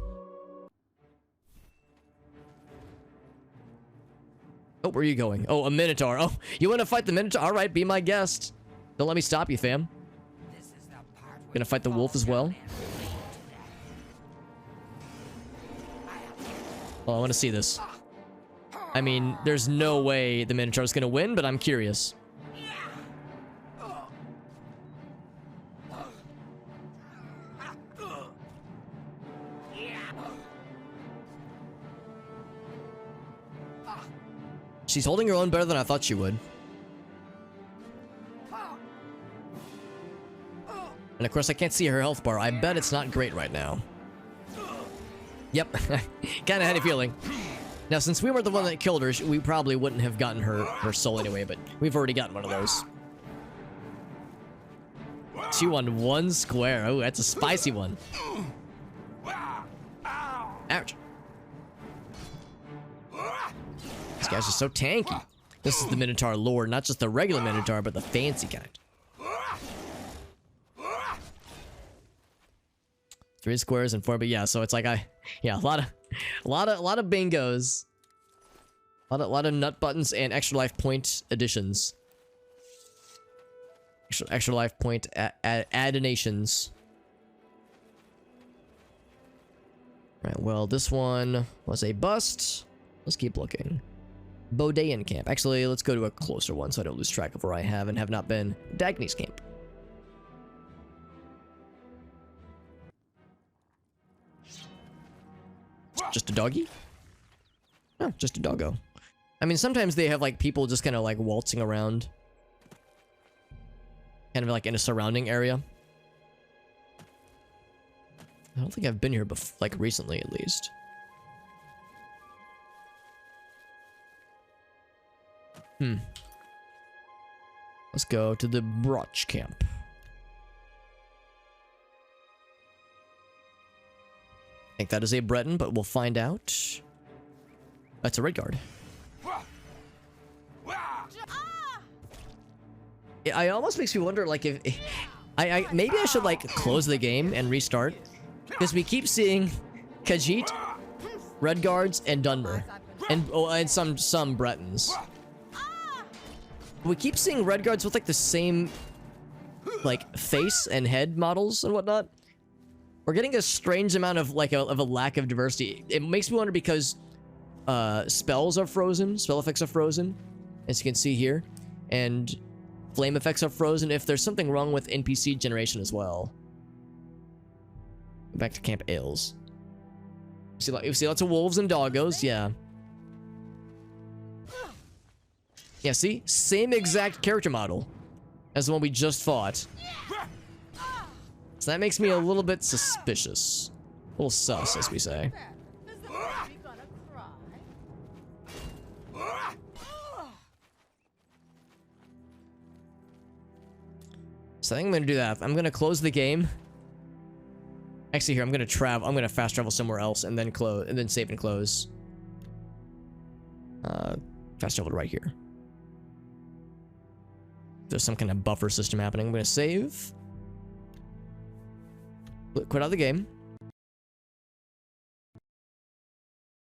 Oh, where are you going? Oh, a Minotaur. Oh, you want to fight the Minotaur? All right, be my guest. Don't let me stop you, fam. Gonna fight the wolf as well? Oh, I want to see this. I mean, there's no way the Minotaur's gonna win, but I'm curious. She's holding her own better than I thought she would. And of course, I can't see her health bar. I bet it's not great right now. Yep. Kinda had a feeling. Now, since we weren't the one that killed her, we probably wouldn't have gotten her soul anyway, but we've already gotten one of those. 2 on 1 square. Oh, that's a spicy one. Ouch. These guys are so tanky. This is the Minotaur lore, not just the regular Minotaur, but the fancy kind. 3 squares and 4, but yeah, so it's like yeah, a lot of bingos. A lot of nut buttons and extra life point additions. Extra life point addonations. Right, well, this one was a bust. Let's keep looking. Bodean camp. Actually, let's go to a closer one so I don't lose track of where I have and have not been. Dagny's camp. Just a doggy? Oh, just a doggo. I mean, sometimes they have, like, people just kind of, like, waltzing around. Kind of, like, in a surrounding area. I don't think I've been here, like, recently, at least. Let's go to the Broch camp. I think that is a Breton, but we'll find out. That's a Redguard. It almost makes me wonder, like, if maybe I should, like, close the game and restart, because we keep seeing Khajiit, Redguards, and Dunmer, and some Bretons. We keep seeing Redguards with, like, the same, like, face and head models and whatnot. We're getting a strange amount of, like, of a lack of diversity. It makes me wonder because spells are frozen, spell effects are frozen, as you can see here, and flame effects are frozen. If there's something wrong with NPC generation as well. Back to Camp Ales. You see lots of wolves and doggos, yeah. Yeah, see? Same exact character model as the one we just fought. So that makes me a little bit suspicious. A little sus, as we say. So I think I'm gonna do that. I'm gonna close the game. Actually, here I'm gonna fast travel somewhere else and then close, and then save and close. Fast travel right here. There's some kind of buffer system happening. I'm gonna save. Quit out of the game.